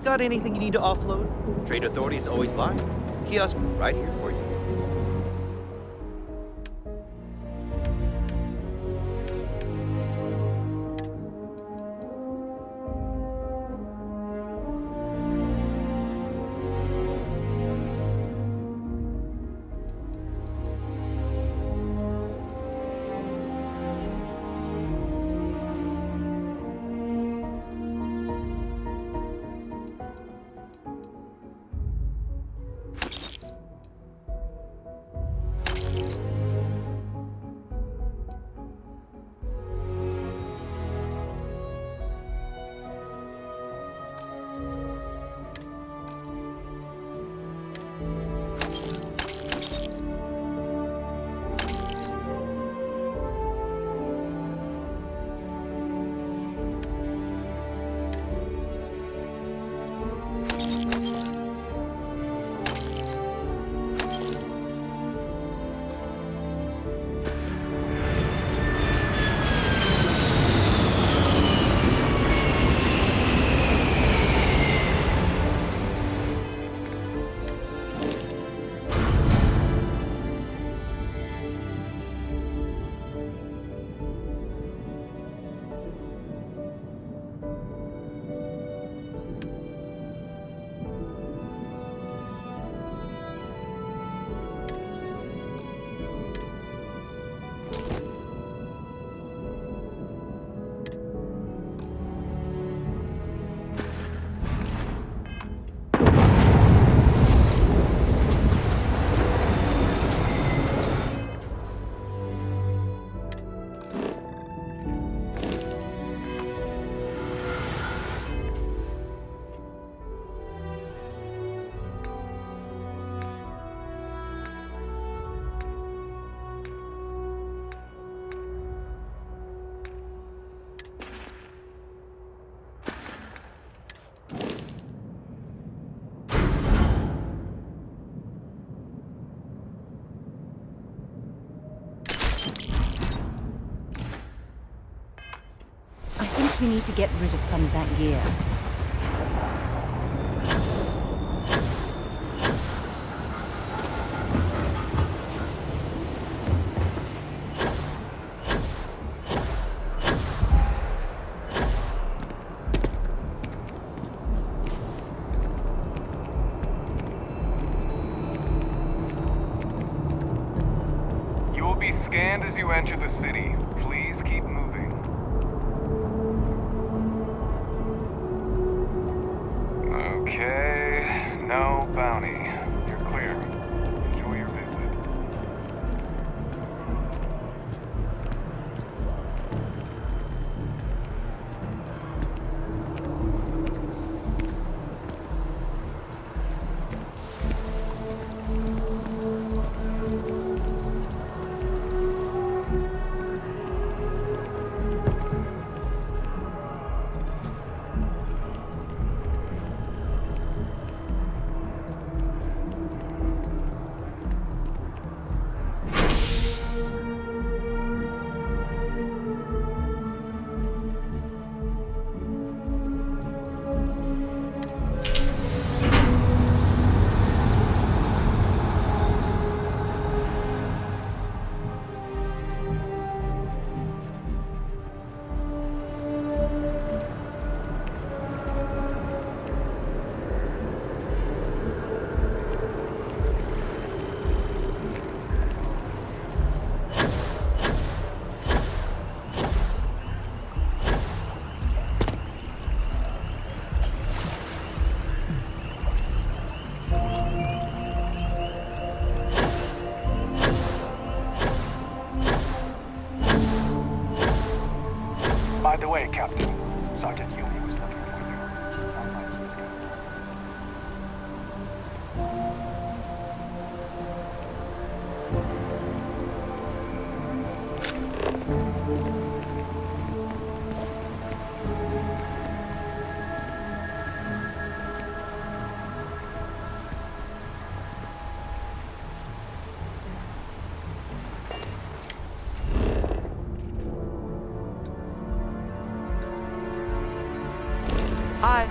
Got anything you need to offload? Trade authorities always buy. Kiosk right here for you. we need to get rid of some of that gear. You will be scanned as you enter the city. Please keep moving. Okay, no bounty. You're clear. Enjoy your visit. By the way, Captain, Sergeant Huey was looking for you. Sounds like he's good. Hi.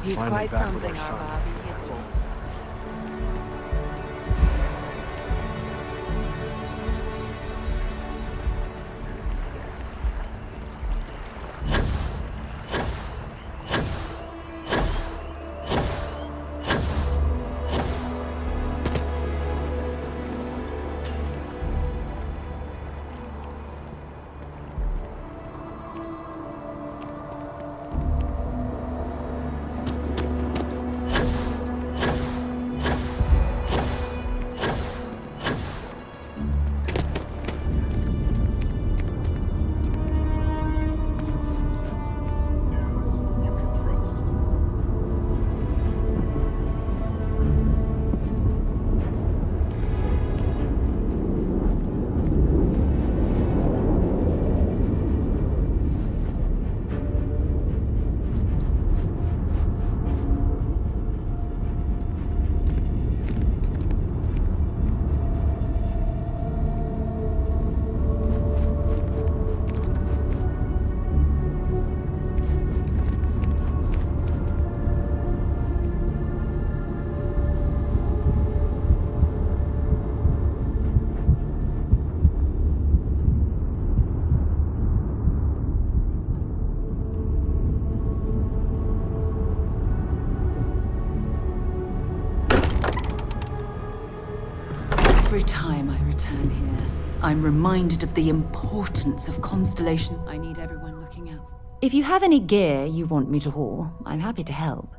He's Finally quite back with something, our our son. Bobby, isn't he? Every time I return here, I'm reminded of the importance of Constellation. I need everyone looking out. If you have any gear you want me to haul, I'm happy to help.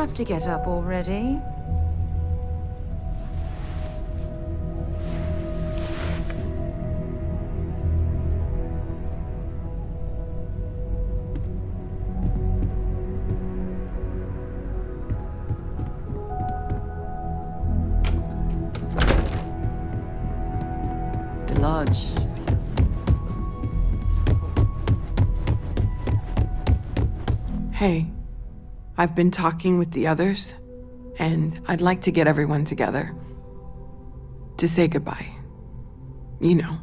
have to get up already? The lodge feels... Hey, I've been talking with the others, and I'd like to get everyone together. To say goodbye. You know.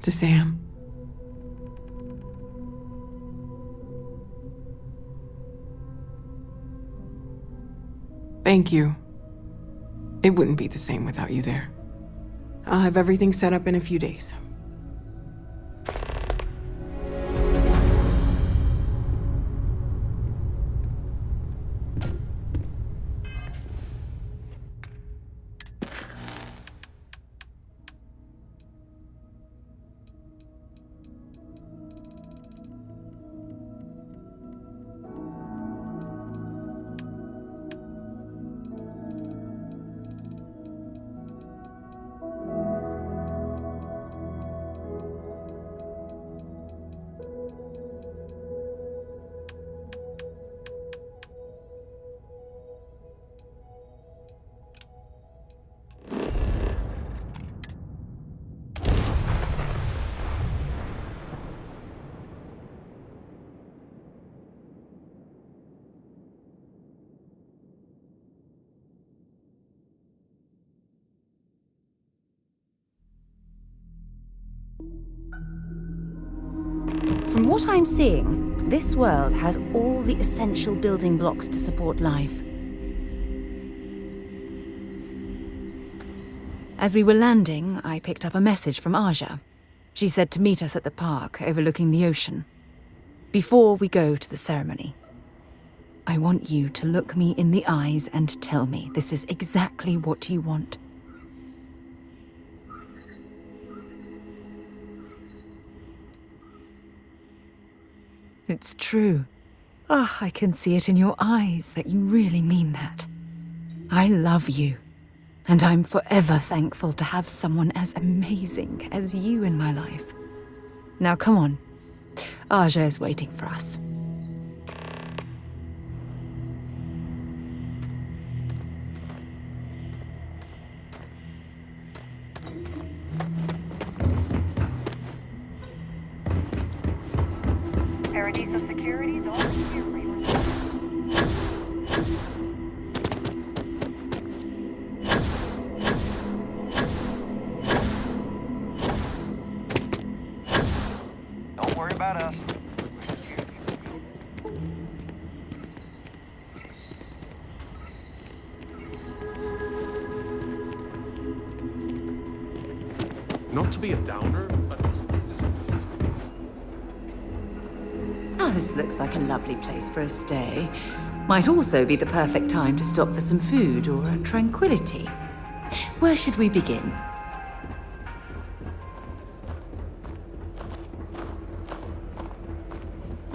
To Sam. Thank you. It wouldn't be the same without you there. I'll have everything set up in a few days. From what I'm seeing, this world has all the essential building blocks to support life. As we were landing, I picked up a message from Aja. She said to meet us at the park overlooking the ocean. Before we go to the ceremony, I want you to look me in the eyes and tell me this is exactly what you want. It's true. Ah, I can see it in your eyes that you really mean that. I love you, and I'm forever thankful to have someone as amazing as you in my life. Now come on. Aja is waiting for us. Paradiso Securities all here for you. Don't worry about us. Not to be a downer, but this place is... Oh, this looks like a lovely place for a stay. Might also be the perfect time to stop for some food or tranquility. Where should we begin?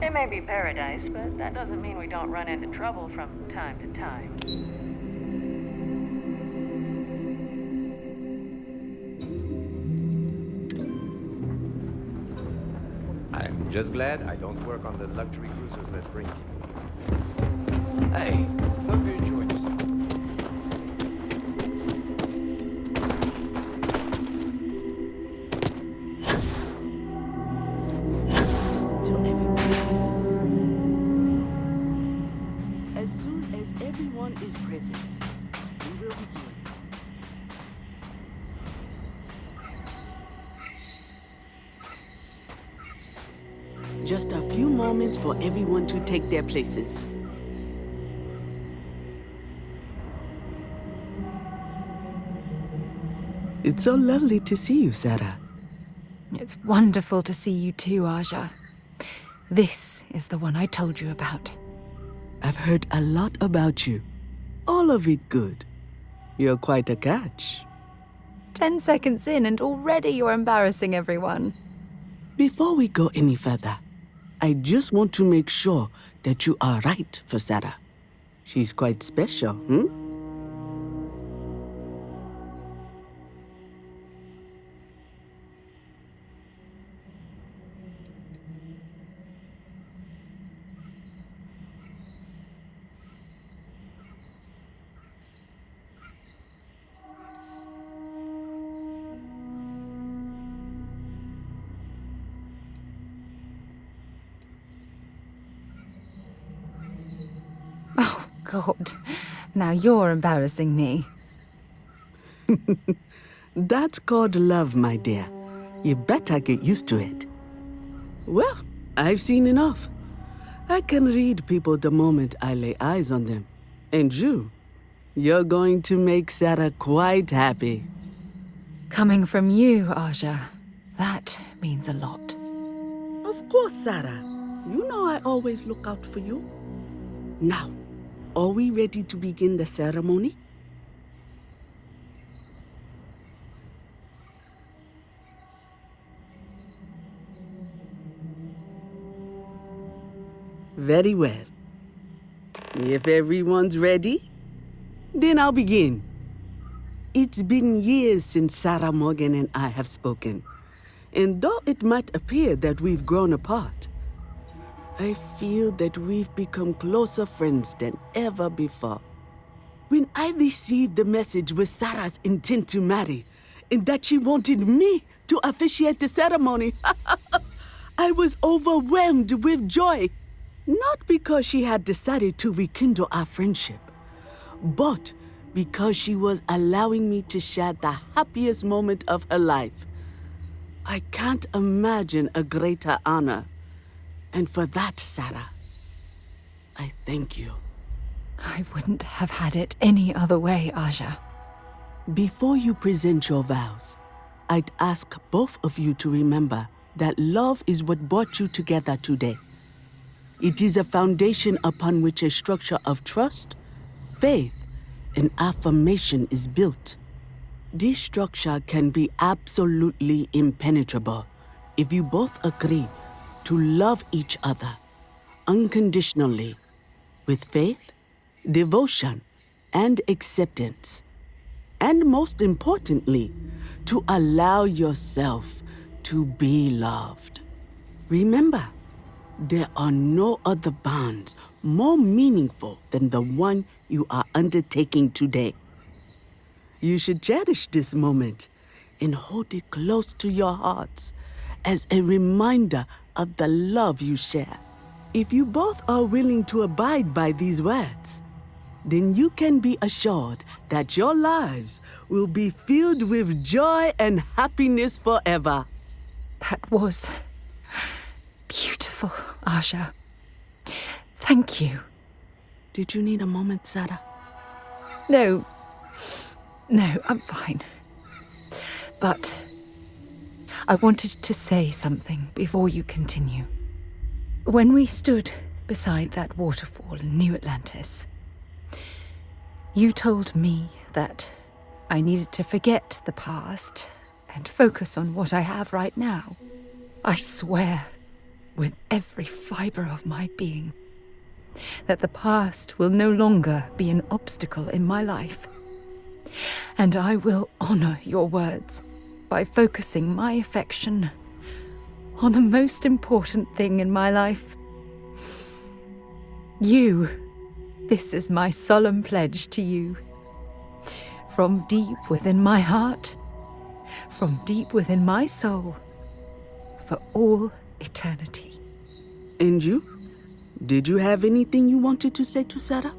It may be paradise, but that doesn't mean we don't run into trouble from time to time. I'm just glad I don't work on the luxury cruisers that bring people. Hey, hope you enjoy yourself. As soon as everyone is present, we will begin. Just a few moments for everyone to take their places. It's so lovely to see you, Sarah. It's wonderful to see you too, Aja. This is the one I told you about. I've heard a lot about you. All of it good. You're quite a catch. 10 seconds in and already you're embarrassing everyone. Before we go any further, I just want to make sure that you are right for Sarah. She's quite special, hmm? Oh, God. Now you're embarrassing me. That's called love, my dear. You better get used to it. Well, I've seen enough. I can read people the moment I lay eyes on them. And you're going to make Sarah quite happy. Coming from you, Aja, that means a lot. Of course, Sarah. You know I always look out for you. Now, are we ready to begin the ceremony? Very well. If everyone's ready, then I'll begin. It's been years since Sarah Morgan and I have spoken. And though it might appear that we've grown apart, I feel that we've become closer friends than ever before. When I received the message with Sarah's intent to marry, and that she wanted me to officiate the ceremony, I was overwhelmed with joy. Not because she had decided to rekindle our friendship, but because she was allowing me to share the happiest moment of her life. I can't imagine a greater honor. And for that, Sarah, I thank you. I wouldn't have had it any other way, Aja. Before you present your vows, I'd ask both of you to remember that love is what brought you together today. It is a foundation upon which a structure of trust, faith, and affirmation is built. This structure can be absolutely impenetrable if you both agree to love each other unconditionally, with faith, devotion, and acceptance. And most importantly, to allow yourself to be loved. Remember, there are no other bonds more meaningful than the one you are undertaking today. You should cherish this moment and hold it close to your hearts as a reminder of the love you share. If you both are willing to abide by these words, then you can be assured that your lives will be filled with joy and happiness forever. That was beautiful, Aja. Thank you. Did you need a moment, Sarah? No, I'm fine. But I wanted to say something before you continue. When we stood beside that waterfall in New Atlantis, you told me that I needed to forget the past and focus on what I have right now. I swear, with every fiber of my being, that the past will no longer be an obstacle in my life. And I will honor your words by focusing my affection on the most important thing in my life. You. This is my solemn pledge to you. From deep within my heart, from deep within my soul, for all eternity. And you? Did you have anything you wanted to say to Sarah?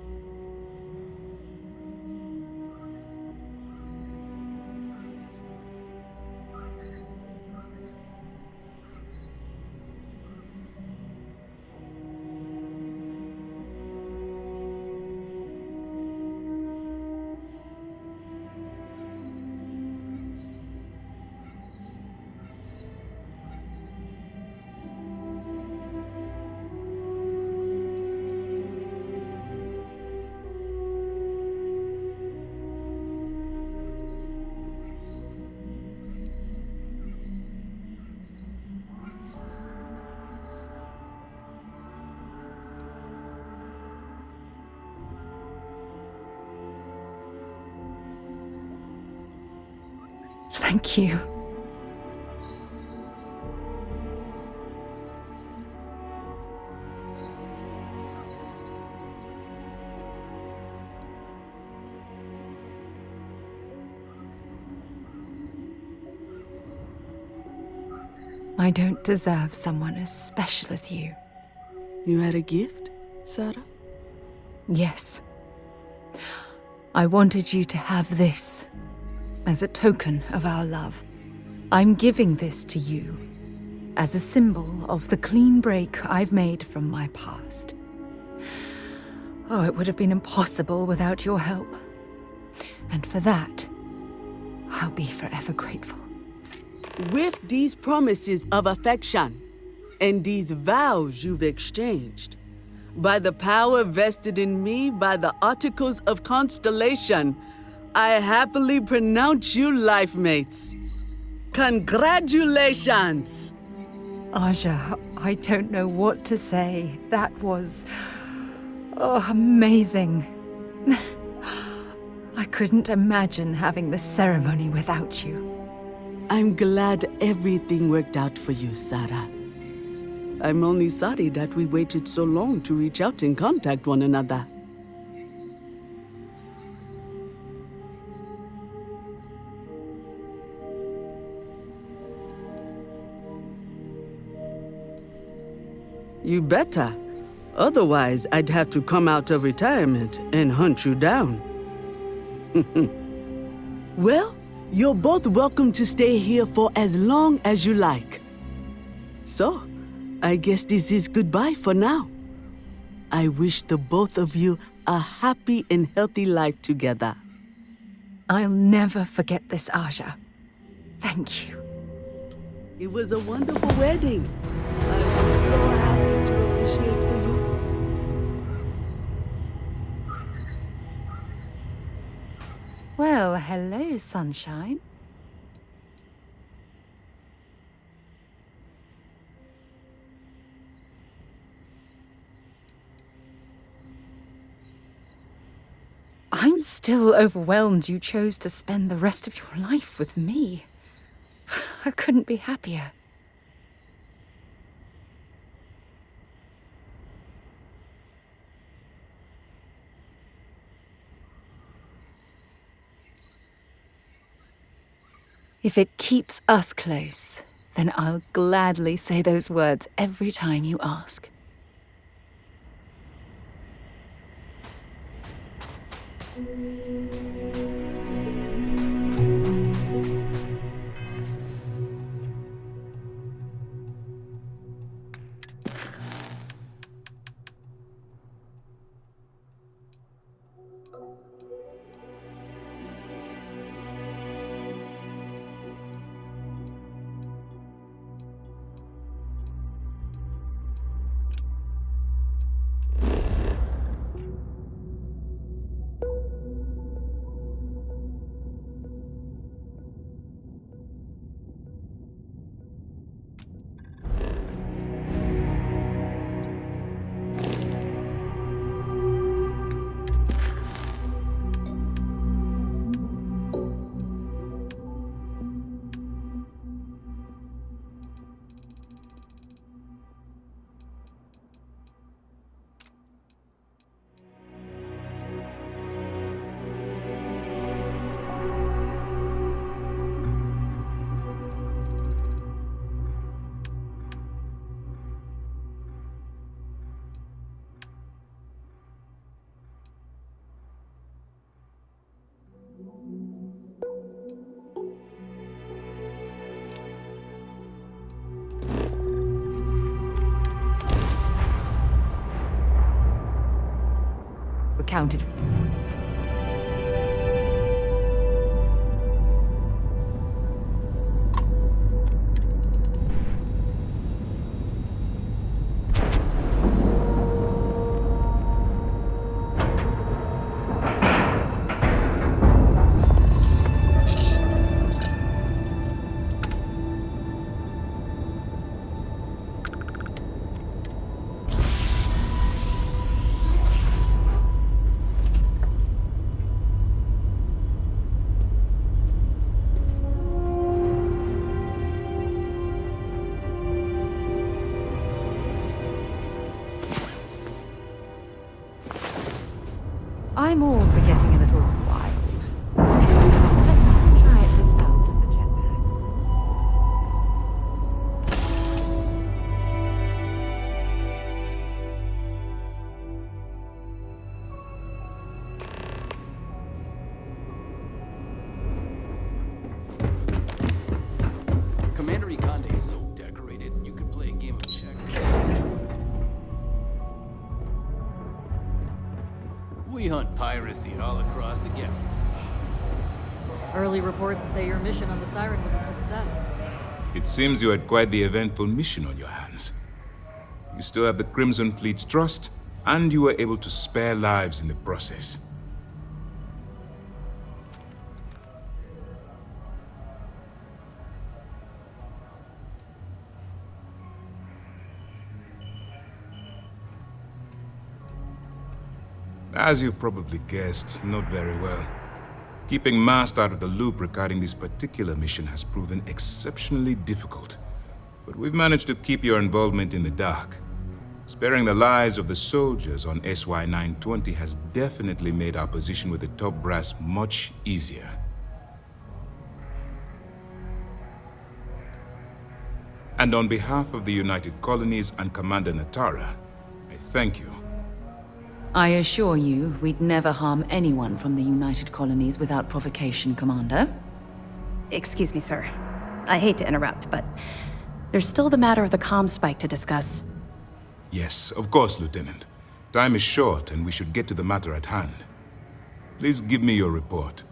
Thank you. I don't deserve someone as special as you. You had a gift, Sarah? Yes. I wanted you to have this as a token of our love. I'm giving this to you as a symbol of the clean break I've made from my past. Oh, it would have been impossible without your help. And for that, I'll be forever grateful. With these promises of affection and these vows you've exchanged, by the power vested in me by the Articles of Constellation, I happily pronounce you life mates. Congratulations! Aja, I don't know what to say. That was... amazing. I couldn't imagine having this ceremony without you. I'm glad everything worked out for you, Sarah. I'm only sorry that we waited so long to reach out and contact one another. You better. Otherwise, I'd have to come out of retirement and hunt you down. Well, you're both welcome to stay here for as long as you like. So, I guess this is goodbye for now. I wish the both of you a happy and healthy life together. I'll never forget this, Aja. Thank you. It was a wonderful wedding. I was so happy to officiate for you. Well, hello, sunshine. I'm still overwhelmed you chose to spend the rest of your life with me. I couldn't be happier. If it keeps us close, then I'll gladly say those words every time you ask. Counted. I'm all for getting a little wild. Next time, let's try it without the jetpacks. Commander Ikande's so decorated, you could play a game of checkers. We hunt piracy all across the galaxy. Early reports say your mission on the Siren was a success. It seems you had quite the eventful mission on your hands. You still have the Crimson Fleet's trust, and you were able to spare lives in the process. As you've probably guessed, not very well. Keeping Mast out of the loop regarding this particular mission has proven exceptionally difficult. But we've managed to keep your involvement in the dark. Sparing the lives of the soldiers on SY-920 has definitely made our position with the top brass much easier. And on behalf of the United Colonies and Commander Natara, I thank you. I assure you, we'd never harm anyone from the United Colonies without provocation, Commander. Excuse me, sir. I hate to interrupt, but there's still the matter of the comm spike to discuss. Yes, of course, Lieutenant. Time is short, and we should get to the matter at hand. Please give me your report.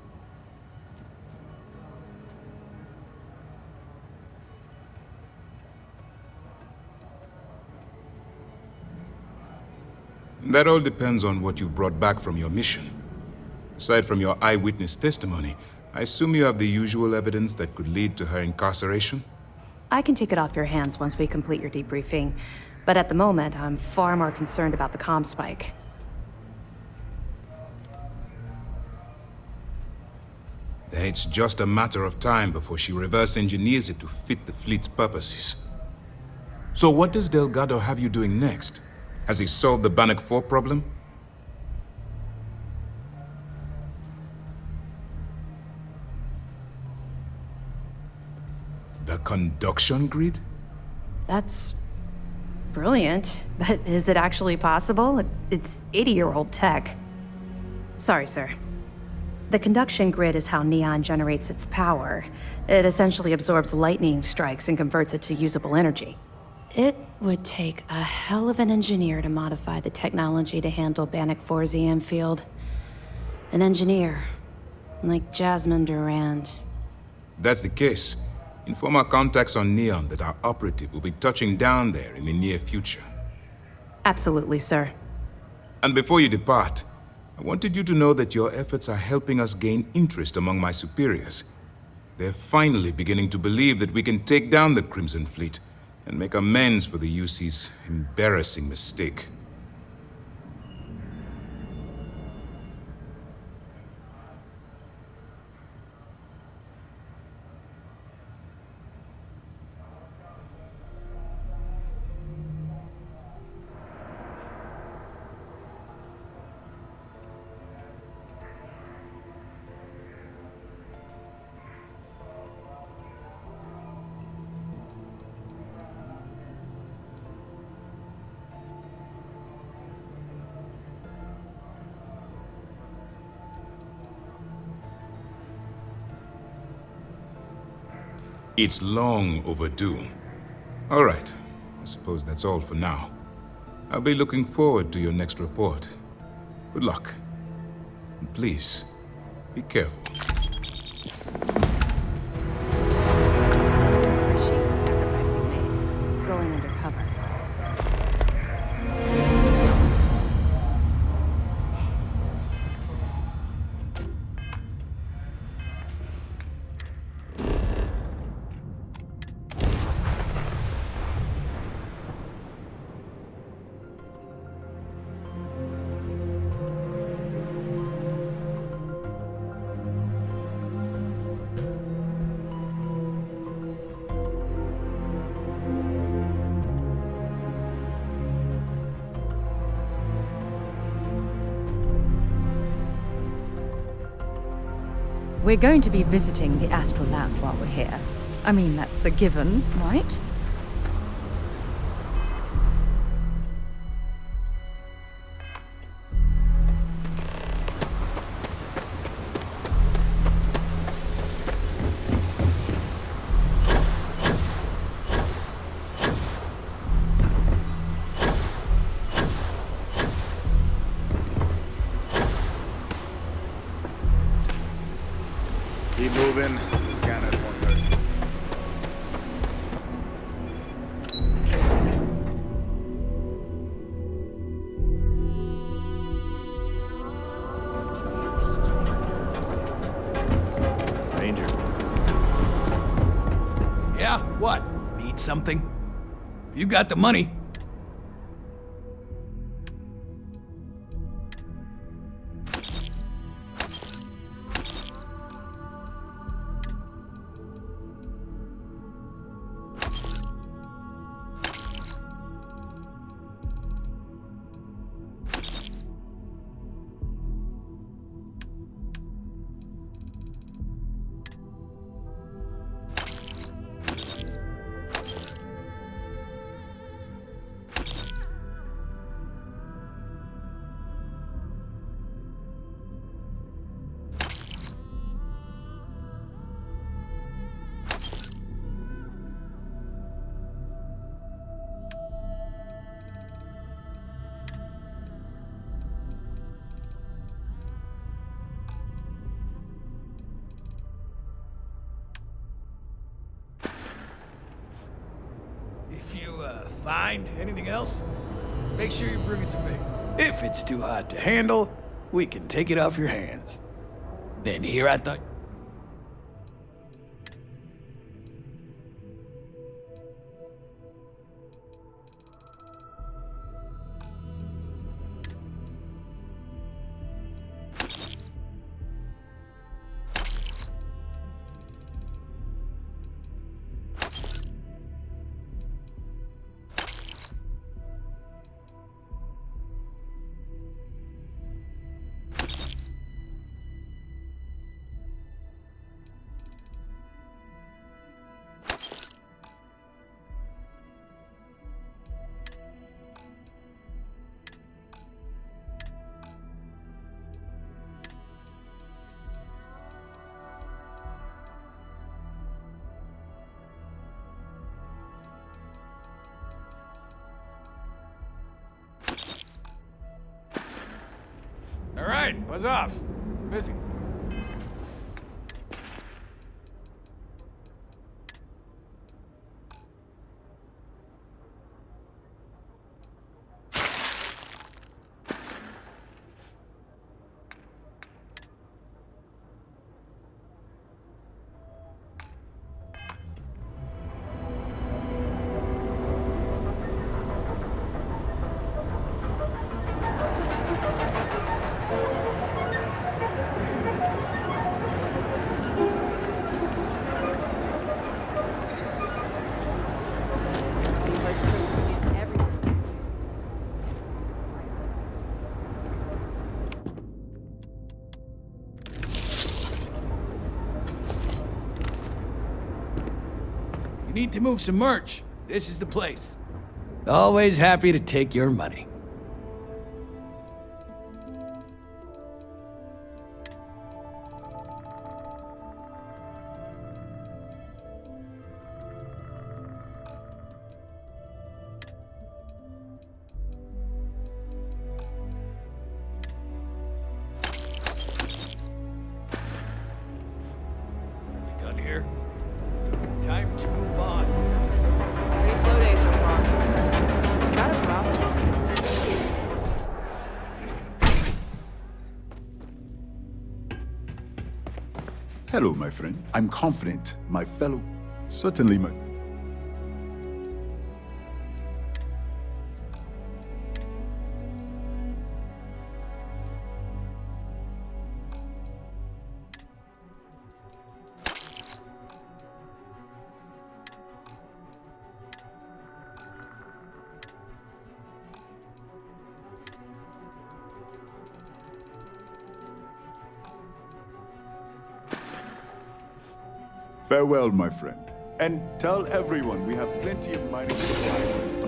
That all depends on what you've brought back from your mission. Aside from your eyewitness testimony, I assume you have the usual evidence that could lead to her incarceration? I can take it off your hands once we complete your debriefing, but at the moment, I'm far more concerned about the comm spike. Then it's just a matter of time before she reverse engineers it to fit the fleet's purposes. So what does Delgado have you doing next? Has he solved the Bannock 4 problem? The conduction grid? That's brilliant, but is it actually possible? It's 80-year-old tech. Sorry, sir. The conduction grid is how Neon generates its power. It essentially absorbs lightning strikes and converts it to usable energy. It would take a hell of an engineer to modify the technology to handle Bannock 4's EM field. An engineer, like Jasmine Durand. That's the case. Inform our contacts on Neon that our operative will be touching down there in the near future. Absolutely, sir. And before you depart, I wanted you to know that your efforts are helping us gain interest among my superiors. They're finally beginning to believe that we can take down the Crimson Fleet and make amends for the UC's embarrassing mistake. It's long overdue. All right, I suppose that's all for now. I'll be looking forward to your next report. Good luck. And please, be careful. Appreciate the sacrifice you made. Going undercover. We're going to be visiting the astral land while we're here. I mean, that's a given, right? Keep moving. The scanner won't hurt. Ranger. Yeah? What? Need something? You got the money. If you, find anything else, make sure you bring it to me. If it's too hot to handle, we can take it off your hands. Then here I thought... All right, buzz off. Busy. You need to move some merch. This is the place. Always happy to take your money. You done here? Time to move on. Pretty slow day so far. Got a problem? Hello, my friend. I'm confident, my fellow. Certainly, my... Farewell, my friend. And tell everyone we have plenty of mining supplies.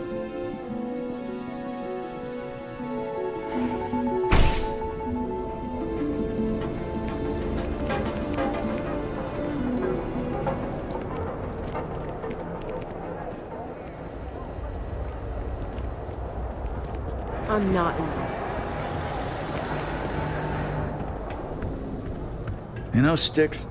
I'm not in You know, Sticks?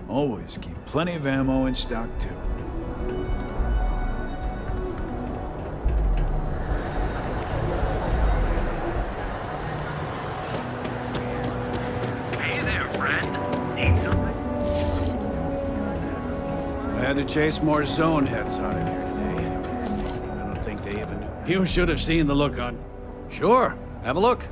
Always keep plenty of ammo in stock, too. Hey there, friend. Need something? I had to chase more zone heads out of here today. I don't think they even... You should have seen the look on... Sure, have a look.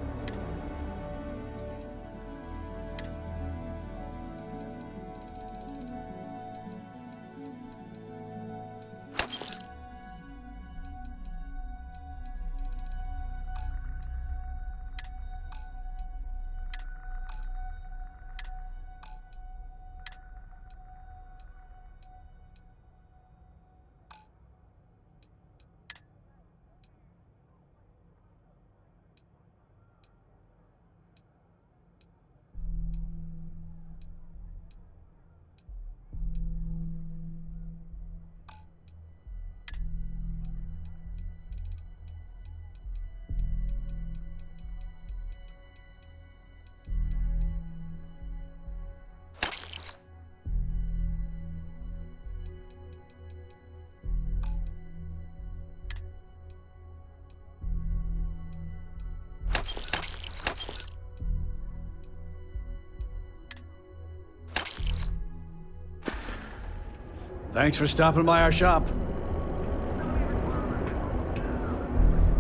Thanks for stopping by our shop.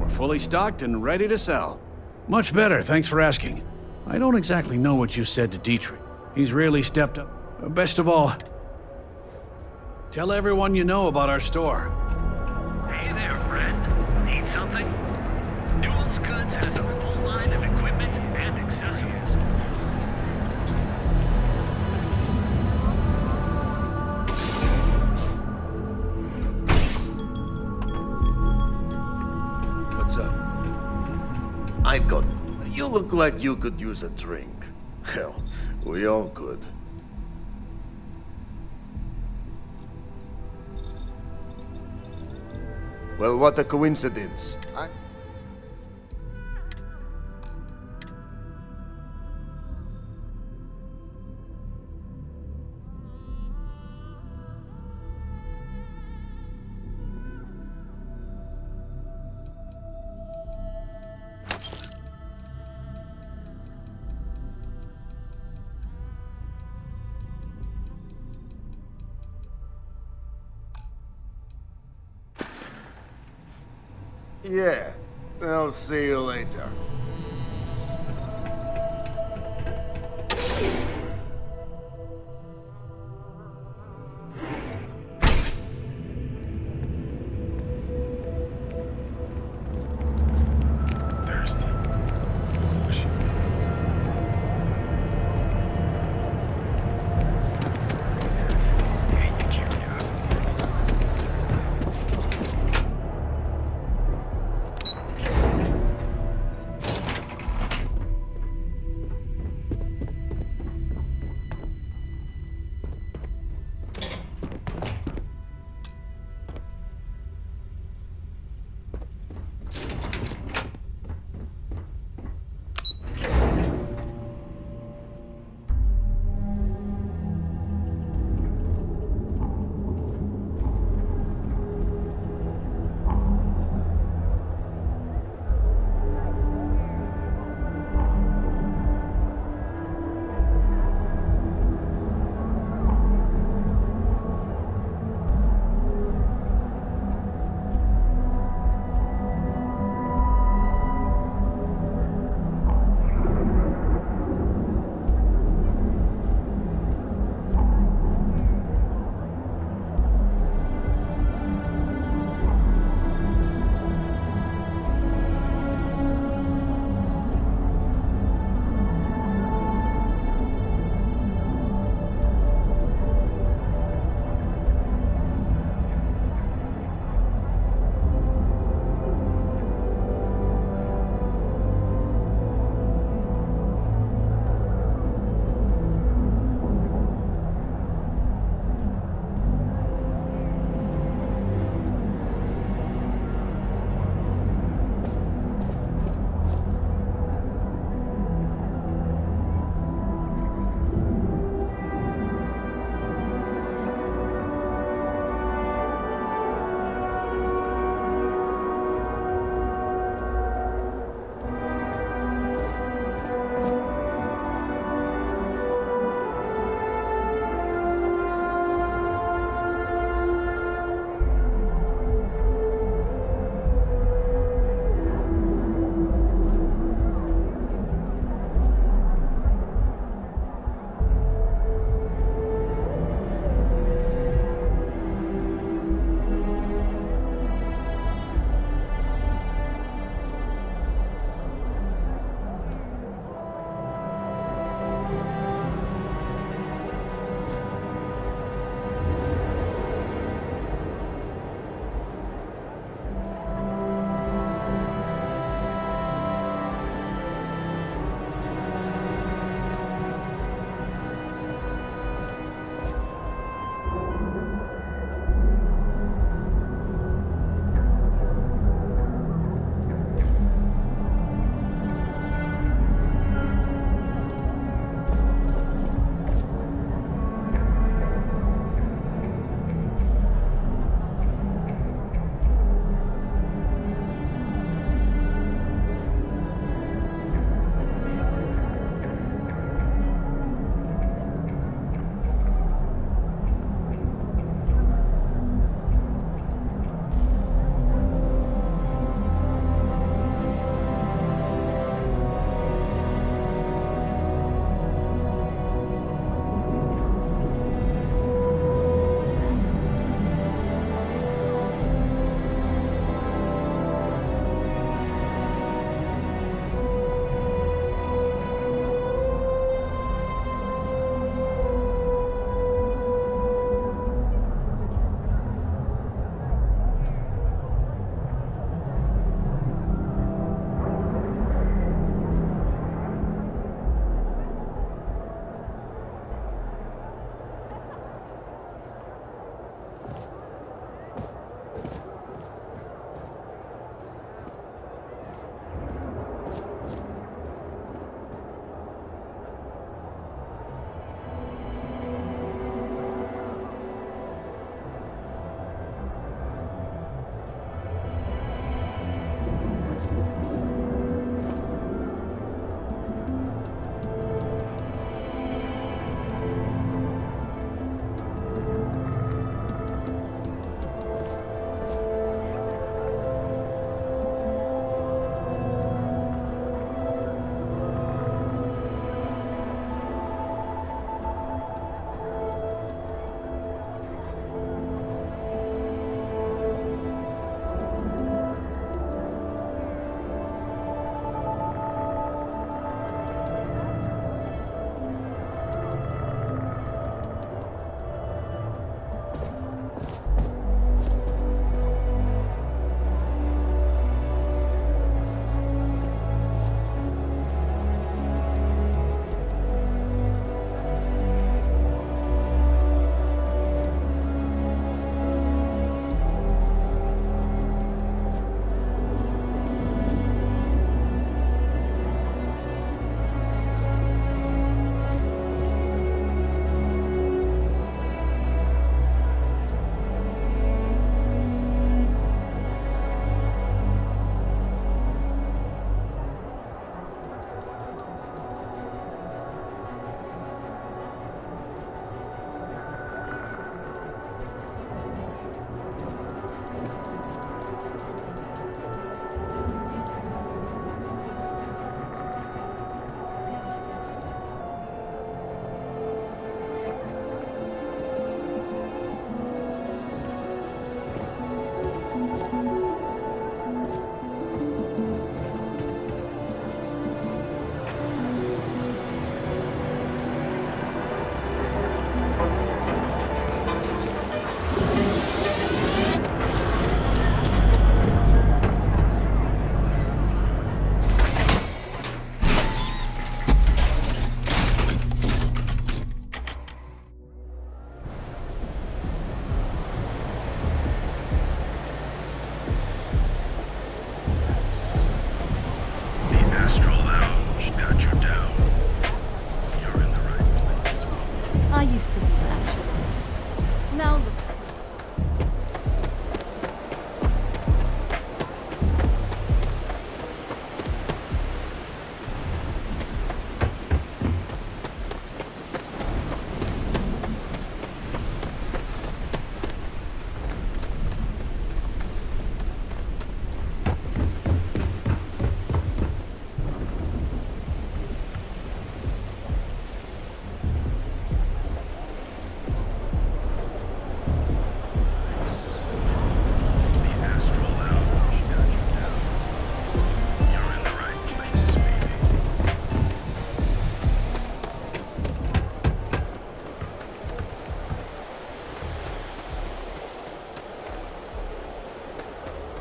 We're fully stocked and ready to sell. Much better, thanks for asking. I don't exactly know what you said to Dietrich. He's really stepped up. Best of all, tell everyone you know about our store. Hey there, friend. Need something? Newell's Goods has a full line of equipment and accessories. What's up? I've got... You look like you could use a drink. Hell, we all could. Well, what a coincidence. Yeah, I'll see you later.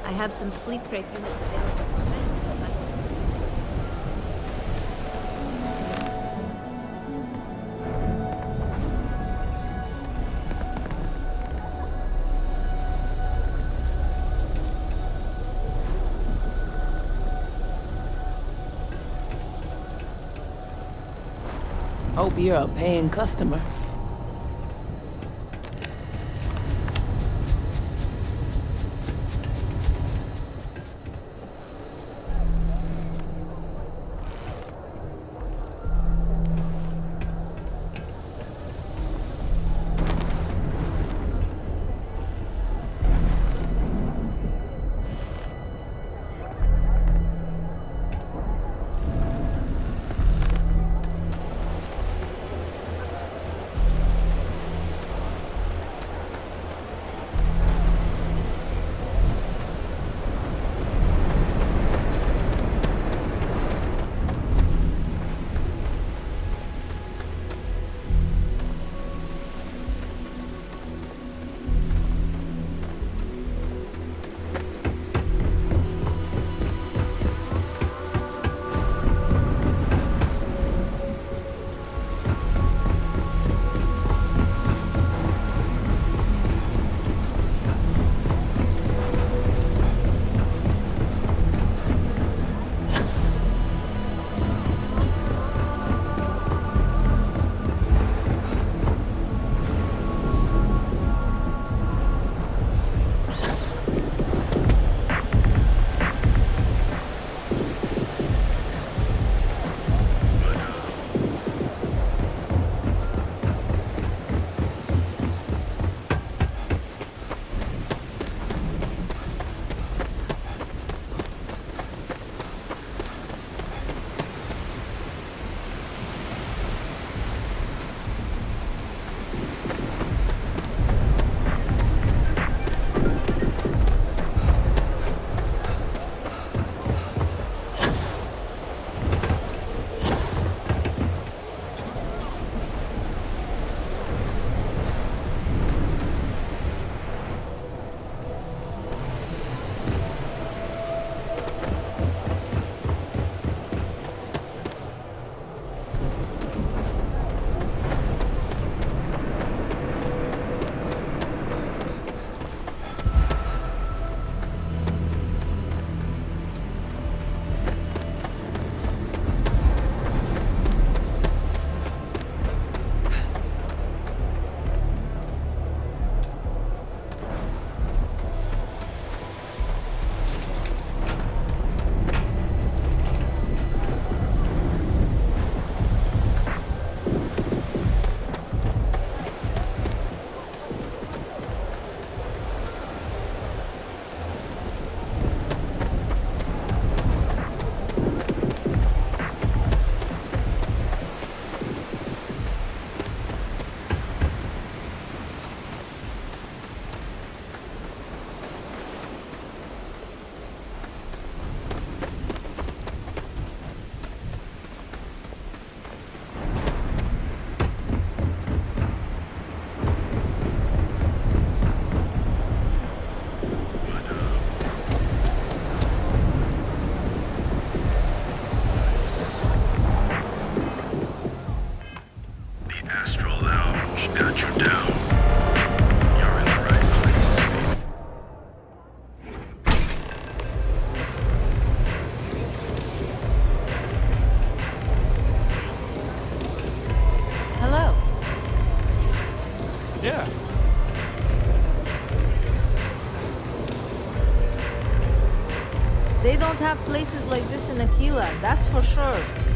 I have some sleep crate units available for rent tonight. Hope you're a paying customer. They don't have places like this in Aquila, that's for sure.